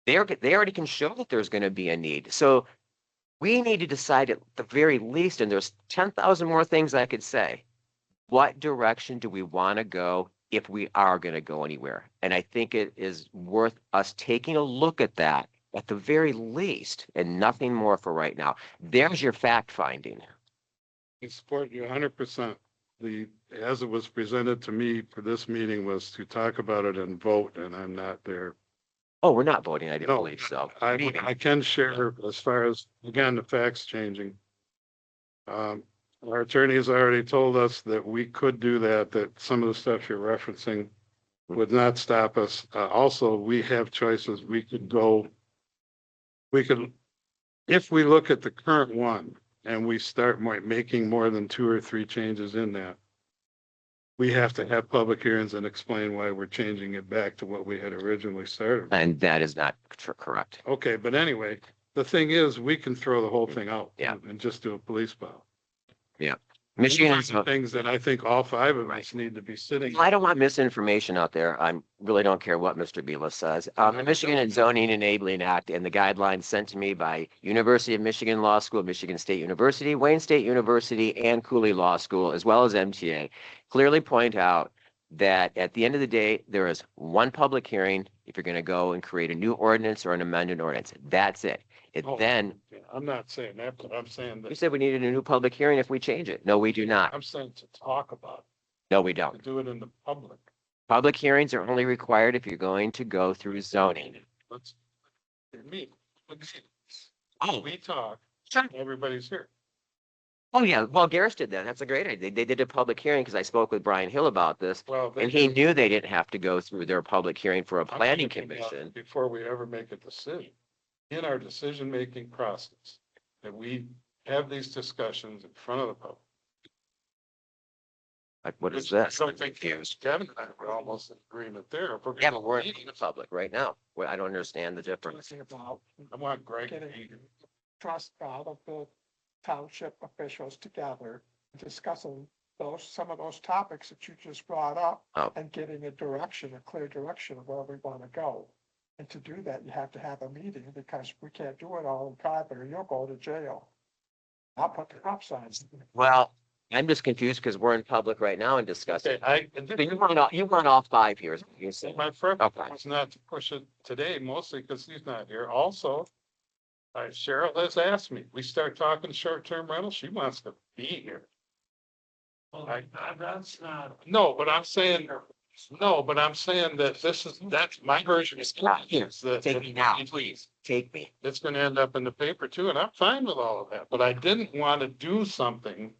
they already can show that there's going to be a need. So we need to decide at the very least, and there's 10,000 more things I could say, what direction do we want to go if we are going to go anywhere? And I think it is worth us taking a look at that at the very least, and nothing more for right now. There's your fact finding. I support you 100%. As it was presented to me for this meeting was to talk about it and vote, and I'm not there. Oh, we're not voting. I didn't No, believe so. I can share as far as, again, the facts changing. Our attorney has already told us that we could do that some of the stuff you're referencing would not stop us. Also, we have choices. If we look at the current one and we start making more than 2 or 3 changes in that, we have to have public hearings and explain why we're changing it back to what we had originally started. And that is not correct. Okay, but anyway, the thing is, we can throw the whole thing out. Yeah. And just do a police file. Michigan These are things that I think all 5 of us need to be sitting. I don't want misinformation out there. I really don't care what Mr. Bela says. The Michigan Zoning Enabling Act and the guidelines sent to me by University of Michigan Law School, Michigan State University, Wayne State University, and Cooley Law School, as well as MTA, clearly point out that at the end of the day, there is one public hearing if you're going to go and create a new ordinance or an amended ordinance. That's it. Then I'm not saying that, but I'm saying you that, said we needed a new public hearing if we change it. No, we do not. I'm saying to talk about No, we it, don't. to do it in the public. Public hearings are only required if you're going to go through zoning. Let's meet. Oh, We talk, sure. everybody's here. Oh, yeah. Well, Garris did that. That's a great idea. They did a public hearing because I spoke with Brian Hill about this. Well, And he knew they didn't have to go through their public hearing for a planning commission. Before we ever make a decision, in our decision-making process, that we have these discussions in front of the public. Like, what is Which this? I don't think Kevin and I were almost in agreement there. If we're Yeah, gonna but we're meet, in the public right now. Well, I don't understand the difference. Talking about I want Greg to getting be here. trust out of the township officials together, discussing some of those topics that you just brought up Oh. and getting a direction, a clear direction of where we want to go. And to do that, you have to have a meeting because we can't do it all in private or you'll go to jail. I'll put the stop signs. Well, I'm just confused because we're in public right now and discussing. Okay, So you want all 5 years, you said. my preference Okay. was not to push it today, mostly because he's not here. Also, Cheryl has asked me, we start talking short-term rental, she wants to be here. Well, that's not. No, but I'm saying, that that's my version is. that- Take me now, please. Take me. It's gonna end up in the paper too, and I'm fine with all of that, but I didn't want to do something.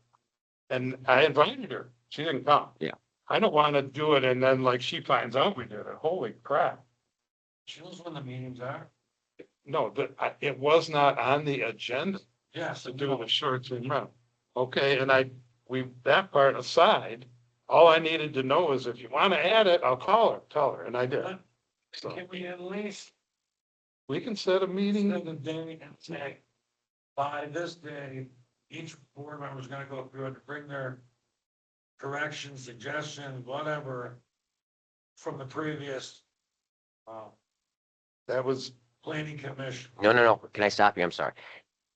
And I invited her, she didn't come. Yeah. I don't want to do it and then like she finds out we did it, holy crap. She knows when the meetings are. No, it was not on the agenda Yes. to do the short term rental. Okay, and that part aside, all I needed to know is if you want to add it, I'll tell her, and I did. So Can we at least we can set a meeting. set the date and say, by this day, each board member is gonna go through and bring their corrections, suggestions, whatever, from the previous, That was, planning commission. No. Can I stop you? I'm sorry.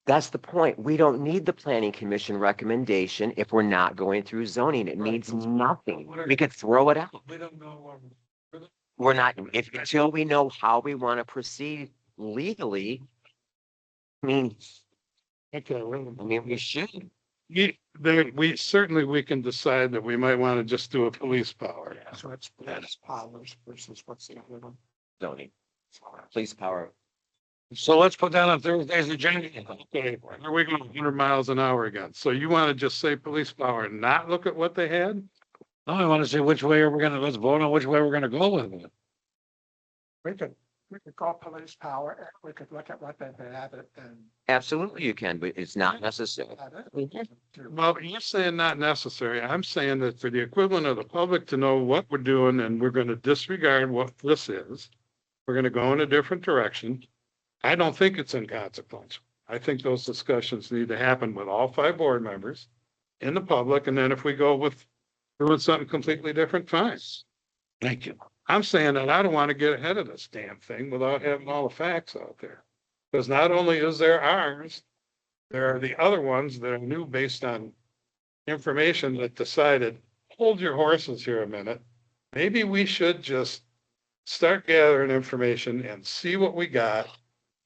That's the point. We don't need the planning commission recommendation if we're not going through zoning. It Right. means nothing. We could throw it out. We don't know, We're not, until we know how we want to proceed legally. I mean, okay, we should. we certainly, we can decide that we might want to just do a police power. So that's powers versus what's the other one. Zoning. Police power. so let's put that on Thursday's agenda. Okay, here we go, 100 miles an hour again. So you want to just say police power and not look at what they had? No, I want to say which way are we gonna, let's vote on which way we're gonna go with it. We could call police power, and we could look at what they've added and Absolutely you can, but it's not necessary. add it. Well, you're saying not necessary. I'm saying that for the equivalent of the public to know what we're doing and we're going to disregard what this is. We're going to go in a different direction. I don't think it's inconsequential. I think those discussions need to happen with all 5 board members in the public. And then if we go with doing something completely different, fine. Thank you. I'm saying that I don't want to get ahead of this damn thing without having all the facts out there. Because not only is there ours, there are the other ones that are new based on information that decided, hold your horses here a minute. Maybe we should just start gathering information and see what we got.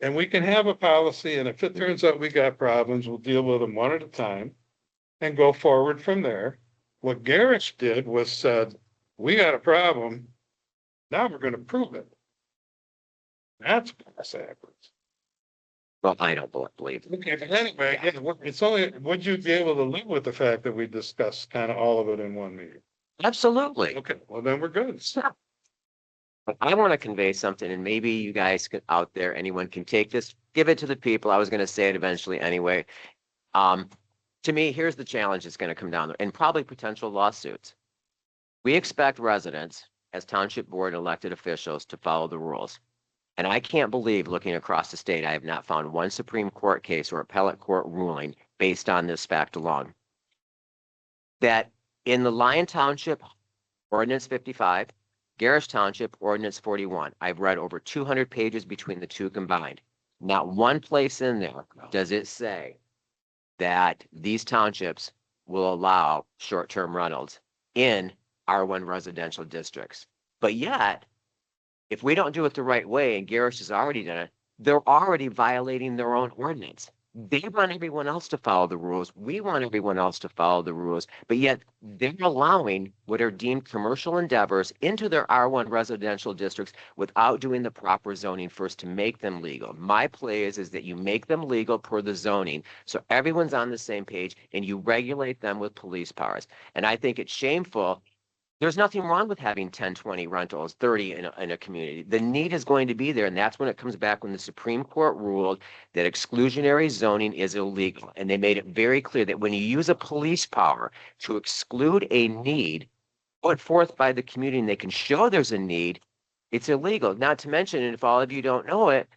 And we can have a policy, and if it turns out we got problems, we'll deal with them one at a time and go forward from there. What Garrett did was said, we got a problem. Now we're gonna prove it. That's backwards. Well, I don't believe. Okay, but anyway, yeah, it's only, would you be able to live with the fact that we discussed kind of all of it in one meeting? Absolutely. Okay, well, then we're good. But I want to convey something, and maybe you guys out there, anyone can take this, give it to the people. I was going to say it eventually anyway. To me, here's the challenge that's going to come down there, and probably potential lawsuits. We expect residents, as township board elected officials, to follow the rules. And I can't believe, looking across the state, I have not found one Supreme Court case or appellate court ruling based on this fact alone. That in the Lyon Township Ordinance 55, Garrish Township Ordinance 41, I've read over 200 pages between the two combined. Not one place in there does it say that these townships will allow short-term rentals in R1 residential districts. But yet, if we don't do it the right way, and Garrish has already done it, they're already violating their own ordinance. They want everyone else to follow the rules. We want everyone else to follow the rules, but yet they're allowing what are deemed commercial endeavors into their R1 residential districts without doing the proper zoning first to make them legal. My play is that you make them legal per the zoning, so everyone's on the same page, and you regulate them with police powers. And I think it's shameful. There's nothing wrong with having 10, 20 rentals, 30 in a community. The need is going to be there. And that's when it comes back when the Supreme Court ruled that exclusionary zoning is illegal. And they made it very clear that when you use a police power to exclude a need put forth by the community and they can show there's a need, it's illegal. Not to mention, and if all of you don't know it,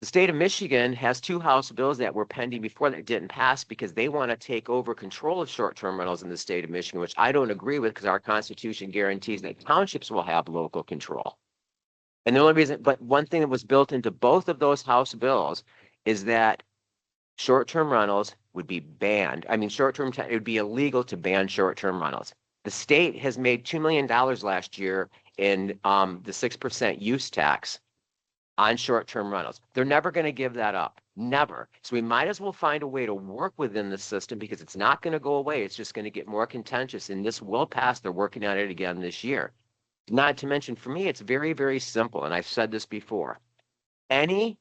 The state of Michigan has two House bills that were pending before that didn't pass because they want to take over control of short-term rentals in the state of Michigan, which I don't agree with because our Constitution guarantees that townships will have local control. And the only reason, but one thing that was built into both of those House bills is that short-term rentals would be banned. I mean, it would be illegal to ban short-term rentals. The state has made $2 million last year in the 6% use tax on short-term rentals. They're never going to give that up. Never. So we might as well find a way to work within the system because it's not going to go away. It's just going to get more contentious and this will pass. They're working on it again this year. Not to mention, for me, it's very, very simple. And I've said this before. Any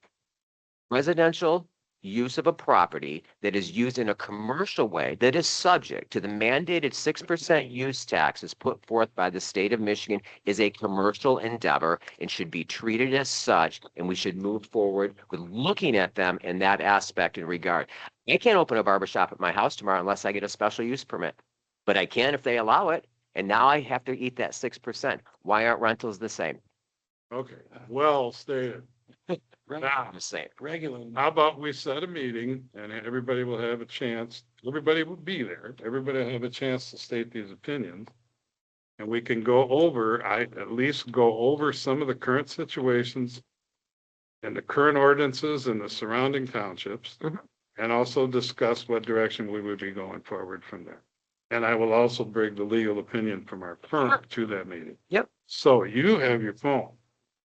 residential use of a property that is used in a commercial way that is subject to the mandated 6% use taxes put forth by the state of Michigan is a commercial endeavor and should be treated as such. And we should move forward with looking at them in that aspect and regard. I can't open a barber shop at my house tomorrow unless I get a special use permit, but I can if they allow it. And now I have to eat that 6%. Why aren't rentals the same? Okay, well stated. Now, I'm just saying. Regular. how about we set a meeting and everybody will have a chance, everybody will be there, everybody will have a chance to state these opinions. And we can go over, at least go over some of the current situations and the current ordinances in the surrounding townships. And also discuss what direction we would be going forward from there. And I will also bring the legal opinion from our firm to that meeting. Yep. So you have your phone.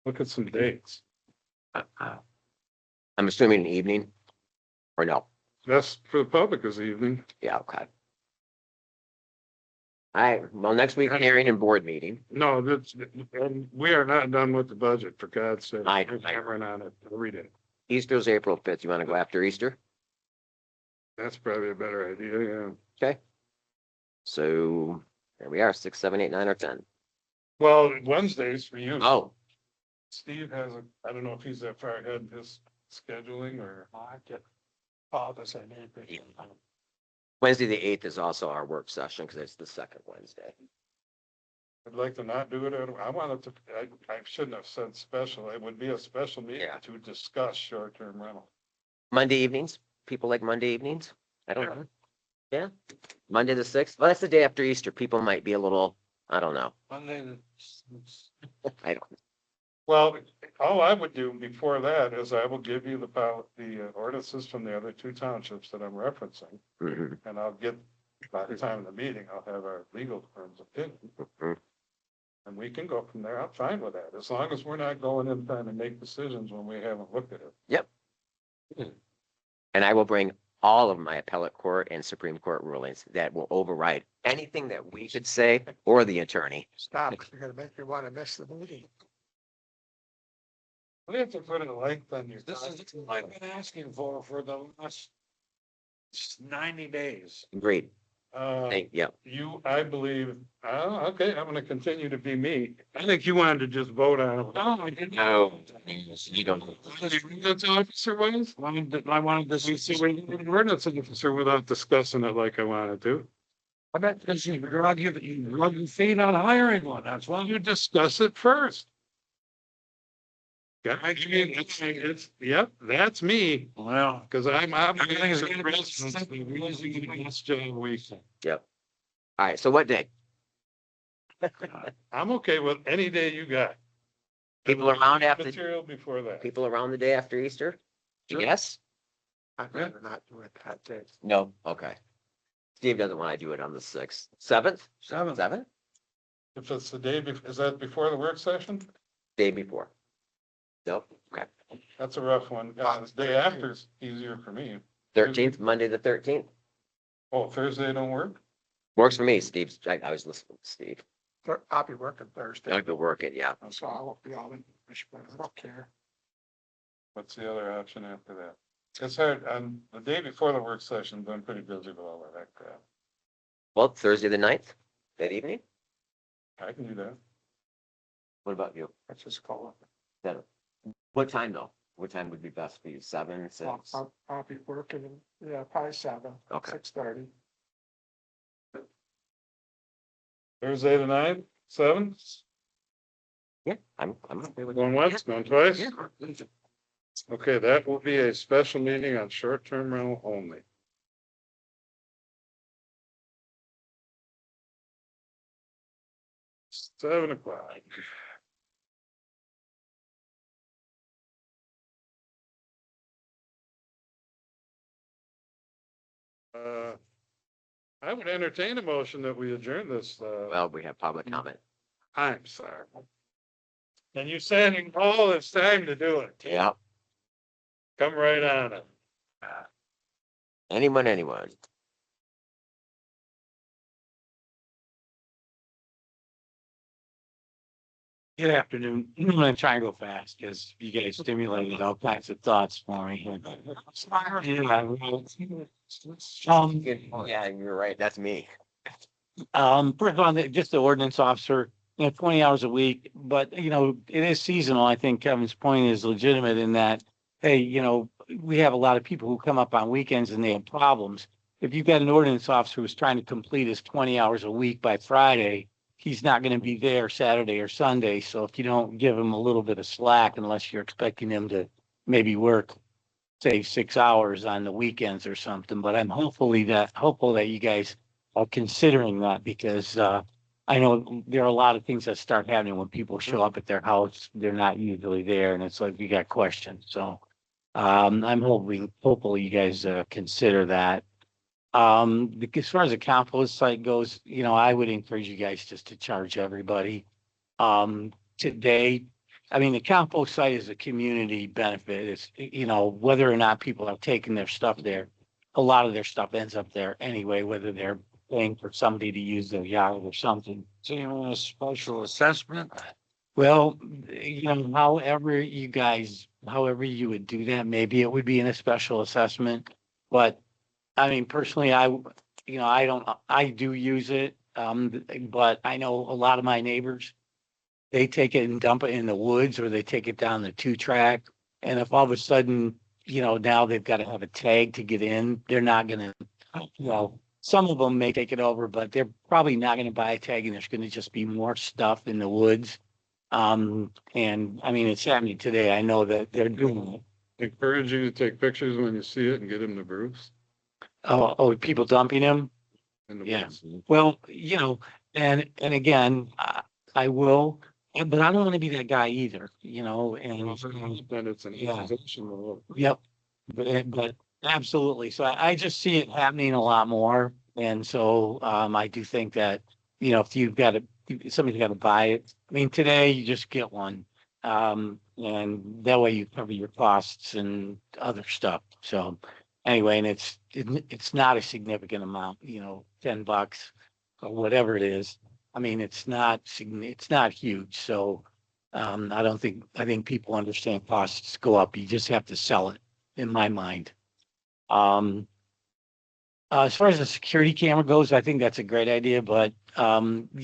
Look at some dates. I'm assuming an evening or no? That's for the public this evening. Yeah, okay. All right, well, next week hearing and board meeting. No, that's, and we are not done with the budget, for God's sake. I- We're hammering on it every day. Easter's April 5th. You want to go after Easter? That's probably a better idea, yeah. So there we are, 6, 7, 8, 9, or 10. Well, Wednesdays for you. Oh, Steve has I don't know if he's that far ahead in his scheduling or. Wednesday, the 8th is also our work session because it's the second Wednesday. I'd like to not do it. I wanted to, I shouldn't have said special. It would be a special meeting Yeah. to discuss short-term rental. Monday evenings, people like Monday evenings? I don't know. Yeah, Monday the 6th. Well, that's the day after Easter. People might be a little, I don't know. Monday. I don't. Well, all I would do before that is I will give you the ordinances from the other two townships that I'm referencing. Mhm. And I'll get, by the time of the meeting, I'll have our legal firm's opinion. Mhm. And we can go from there. I'm fine with that, as long as we're not going in trying to make decisions when we haven't looked at it. And I will bring all of my appellate court and Supreme Court rulings that will override anything that we should say or the attorney. Stop, you're gonna make me wanna miss the meeting. We have to put a length on your. This is what I've been asking for the last 90 days. Agreed. Yeah. I believe, okay, I'm gonna continue to be me. I think you wanted to just vote on it. No, I didn't. No, you don't. Ordinance officer was? I wanted We this. see, we need an ordinance officer without discussing it like I wanted to. I bet because you drug your feet on hiring one, that's why. You discuss it first. Yeah, I mean, yep, that's me, Well, because I'm Everything is obligated to gonna be- residents, the reason the last job week. Yep. All right, so what day? I'm okay with any day you got. People around after, Material before that. people around the day after Easter? Sure. Yes? I'd rather not do it that day. No, okay. Steve doesn't want to do it on the 6th. 7th? 7th? If it's the day, is that before the work session? Day before. Nope, okay. That's a rough one. The day after is easier for me. 13th, Monday the 13th. Oh, Thursday don't work? Works for me, Steve. I was listening to Steve. I'll be working Thursday, I'll be working, yeah. so I won't be all in, I don't care. What's the other option after that? It's hard, the day before the work session, I'm pretty busy with all of that crap. Well, Thursday the 9th, that evening? I can do that. What about you? Let's just call it. That- What time though? What time would be best for you? 7, 6? I'll be working, yeah, probably 7, Okay. 6:30. Thursday the 9th, 7? Yeah, I'm okay with Going that. once, going twice? Yeah. Okay, that will be a special meeting on short-term rental only. $7. I would entertain a motion that we adjourn this, Well, we have public comment. I'm sorry. And you saying, oh, it's time to do it. Yeah, Come right on it. anyone. Good afternoon. I'm gonna try and go fast because you guys stimulated all kinds of thoughts for me. Yeah, well, Yeah, you're right. That's me. first of all, just the ordinance officer, 20 hours a week, but it is seasonal. I think Kevin's point is legitimate in that, hey, we have a lot of people who come up on weekends and they have problems. If you've got an ordinance officer who's trying to complete his 20 hours a week by Friday, he's not going to be there Saturday or Sunday. So if you don't give him a little bit of slack, unless you're expecting him to maybe work, say 6 hours on the weekends or something, but I'm hopeful that you guys are considering that because, I know there are a lot of things that start happening when people show up at their house. They're not usually there and it's like, you got questions. So, I'm hopefully you guys, consider that. As far as the compost site goes, I would encourage you guys just to charge everybody. Today, I mean, the compost site is a community benefit. It's, whether or not people are taking their stuff there, a lot of their stuff ends up there anyway, whether they're paying for somebody to use their yard or something. So you want a special assessment? Well, however you would do that, maybe it would be in a special assessment. But I mean, personally, I do use it. But I know a lot of my neighbors, they take it and dump it in the woods or they take it down the 2-track. And if all of a sudden, now they've got to have a tag to get in, they're not gonna, some of them may take it over, but they're probably not gonna buy a tag and there's gonna just be more stuff in the woods. And I mean, it's happening today. I know that they're doing it. Encourage you to take pictures when you see it and get them to Bruce. Oh, people dumping them? in the Yeah. woods. Well, and again, I will, but I don't want to be that guy either, and. Then it's an Yeah. accusation. Yep, but absolutely. So I just see it happening a lot more. And so I do think that, if somebody's got to buy it. I mean, today you just get one. And that way you cover your costs and other stuff. So anyway, and it's not a significant amount, $10 or whatever it is. I mean, it's not huge. So I think people understand costs go up. You just have to sell it, in my mind. As far as the security camera goes, I think that's a great idea, but I don't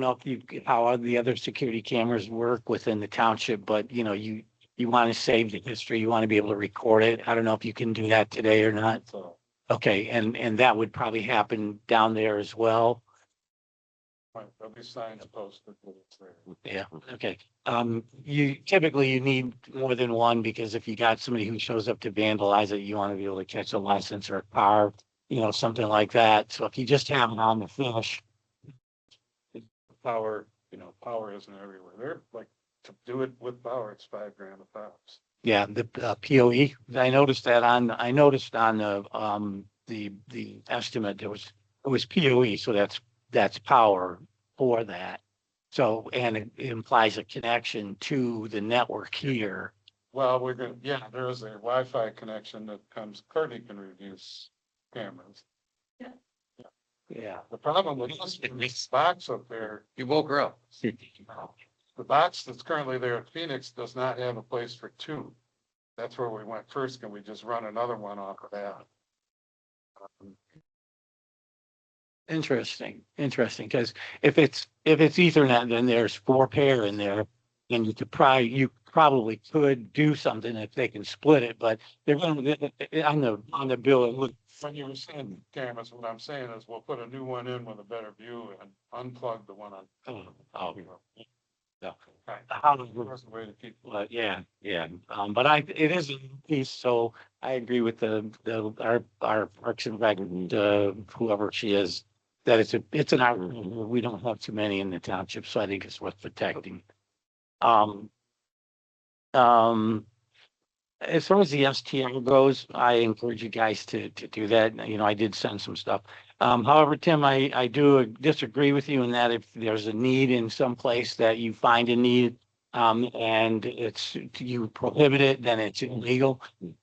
know how the other security cameras work within the township, but you want to save the history, you want to be able to record it. I don't know if you can do that today or not. Okay, and that would probably happen down there as well. Right, there'll be signs posted that it's there. Yeah, okay. You need more than one because if you got somebody who shows up to vandalize it, you want to be able to catch a license or a car, something like that. So if you just have it on the fish. Power, power isn't everywhere. They're like, to do it with power, it's $5,000 a pops. Yeah, the POE, I noticed on the estimate, it was POE, so that's power for that. So, and it implies a connection to the network here. Well, there is a Wi-Fi connection that comes, Courtney can review cameras. Yeah. The problem with this box up there, You woke her up. the box that's currently there at Phoenix does not have a place for two. That's where we went first. Can we just run another one off of that? Interesting, because if it's Ethernet, then there's 4 pair in there. And you probably could do something if they can split it, but they're going to, on the bill, it look. When you were saying cameras, what I'm saying is we'll put a new one in with a better view and unplug the one on. Oh, However, but yeah, but it is a piece, so I agree with our Parks and Rec, whoever she is, that it's an art, we don't have too many in the township, so I think it's worth protecting. Um, um, as far as the STR goes, I encourage you guys to do that. You know, I did send some stuff. However, Tim, I do disagree with you in that if there's a need in some place that you find a need, and you prohibit it, then it's illegal.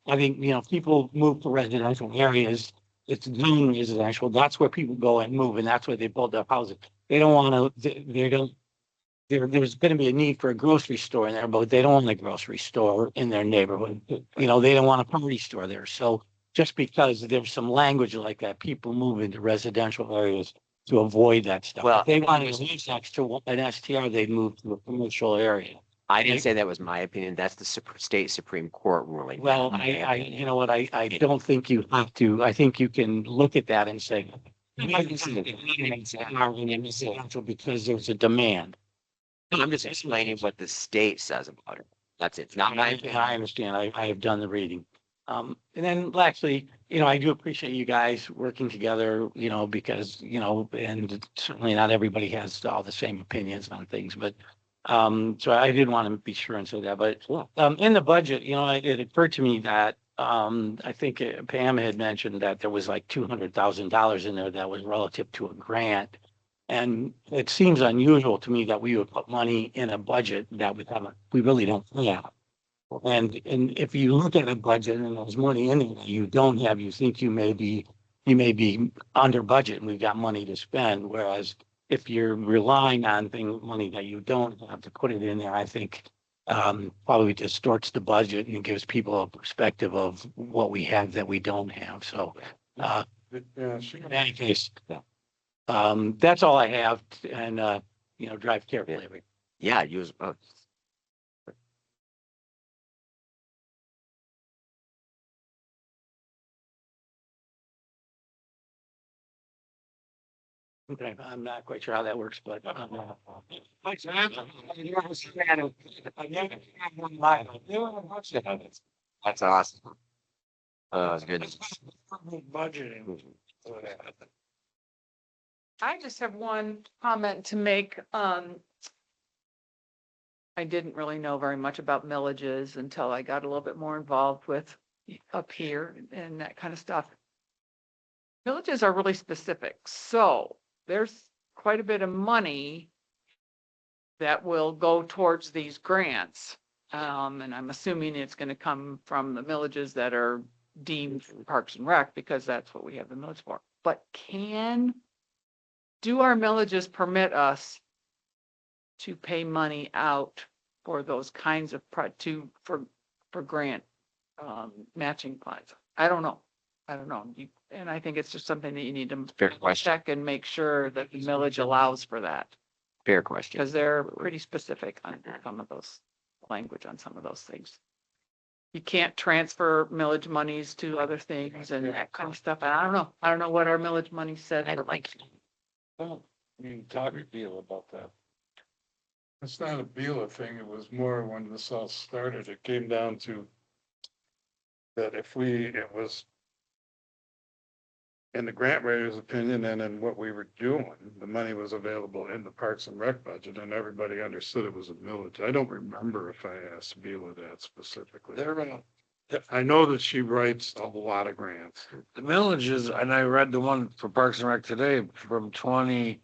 I think, you know, if people move to residential areas, it's zoned residential. That's where people go and move, and that's where they build their houses. They don't want to, they don't, there's going to be a need for a grocery store in there, but they don't want a grocery store in their neighborhood. You know, they don't want a party store there. So just because there's some language like that, people move into residential areas to avoid that stuff. Well, If they wanted to leave next to an STR, they'd move to a commercial area. I didn't say that was my opinion. That's the state Supreme Court ruling. Well, you know what, I don't think you have to, I think you can look at that and say, because there's a demand. I'm just explaining what the state says about it. That's it. It's not my opinion. I understand. I have done the reading. And then lastly, you know, I do appreciate you guys working together, you know, because, you know, and certainly not everybody has all the same opinions on things, but so I did want to be sure and say that, but in the budget, you know, it occurred to me that I think Pam had mentioned that there was like $200,000 in there that was relative to a grant. And it seems unusual to me that we would put money in a budget that we really don't have. And if you look at a budget and there's money in it that you don't have, you think you may be under budget and we've got money to spend. Whereas if you're relying on money that you don't have to put it in there, I think probably distorts the budget and gives people a perspective of what we have that we don't have. So Yeah, in any case, that's all I have, and you know, drive carefully. Yeah, use both. Okay, I'm not quite sure how that works, but. That's awesome. That's good. Budgeting. I just have one comment to make. I didn't really know very much about millages until I got a little bit more involved with up here and that kind of stuff. Villages are really specific, so there's quite a bit of money that will go towards these grants. And I'm assuming it's going to come from the villages that are deemed Parks and Rec, because that's what we have the millage for. But do our millages permit us to pay money out for those kinds of for grant matching funds? I don't know. And I think it's just something that you need to Fair question. check and make sure that the millage allows for that, Fair question. because they're pretty specific on some of those language on some of those things. You can't transfer millage monies to other things and that kind of stuff. And I don't know what our millage money said. I don't like. You can talk to Beal about that. It's not a Beulah thing. It was more when this all started. It came down to that it was in the grant writer's opinion and in what we were doing, the money was available in the Parks and Rec budget and everybody understood it was a millage. I don't remember if I asked Beulah that specifically. I know that she writes a lot of grants. The millages, and I read the one for Parks and Rec today from the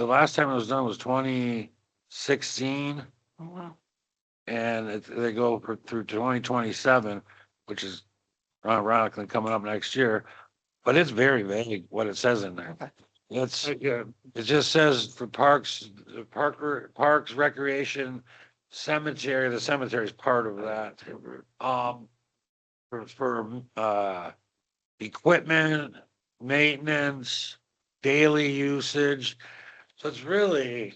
last time it was done was 2016. Oh, wow. And they go through 2027, which is ironically coming up next year. But it's very vague what it says in there. Okay. Yeah, It just says for parks, recreation, cemetery. The cemetery is part of that. For equipment, maintenance, daily usage. So it's really,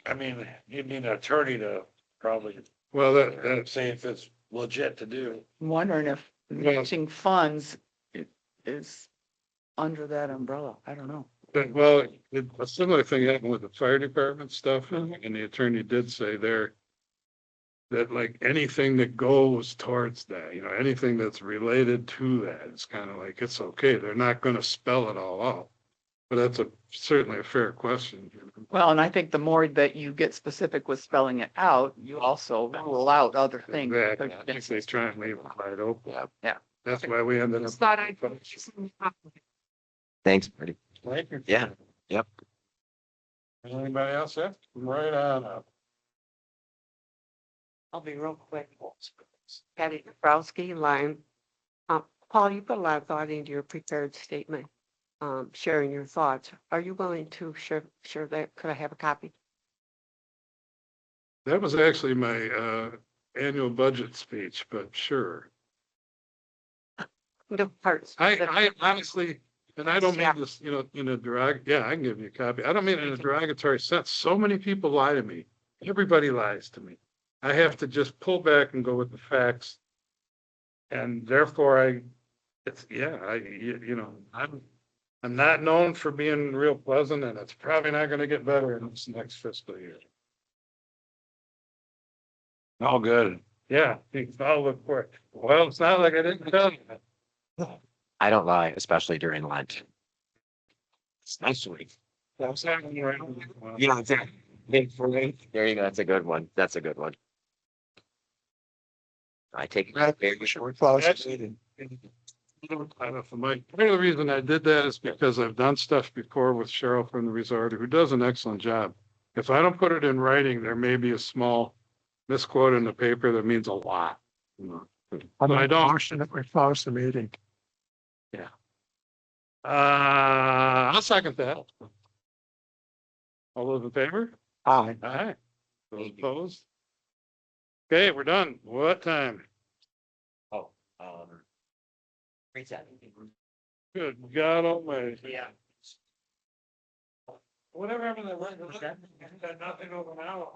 I mean, you need an attorney to probably well, that say if it's legit to do. I'm wondering if matching funds is under that umbrella. I don't know. Well, a similar thing happened with the fire department stuff, and the attorney did say there that like anything that goes towards that, anything that's related to that, it's kind of like, it's okay. They're not gonna spell it all out. But that's certainly a fair question. Well, and I think the more that you get specific with spelling it out, you also rule out other things. Exactly. I think they try and leave it wide open. Yeah. That's why we ended up. Just thought I'd. Thanks, Marty. Thank you. Yeah. Yep. Anybody else have? Right on up. I'll be real quick. Patty Dabrowski, Lime. Paul, you put a lot of thought into your prepared statement, sharing your thoughts. Are you willing to share that? Could I have a copy? That was actually my annual budget speech, but sure. The parts. I honestly, and I don't mean this, in a I can give you a copy. I don't mean it in a derogatory sense. So many people lie to me. Everybody lies to me. I have to just pull back and go with the facts. And therefore I'm not known for being real pleasant, and it's probably not gonna get better in this next fiscal year. All good. Yeah, I'll look for it. Well, it's not like I didn't tell you. I don't lie, especially during lunch. It's nice week. What's happening right now? Yeah, exactly. Big for me. There you go. That's a good one. That's a good one. I take. Should we close the Actually, meeting? Part of the reason I did that is because I've done stuff before with Cheryl from the resort who does an excellent job. If I don't put it in writing, there may be a small misquote in the paper that means a lot. I don't. Motion that we close the meeting. I'll second that. All those in favor? Aye. Aye. Those opposed? Okay, we're done. What time? Oh, Good God almighty. Yeah. Whatever happened to that? Nothing over an hour.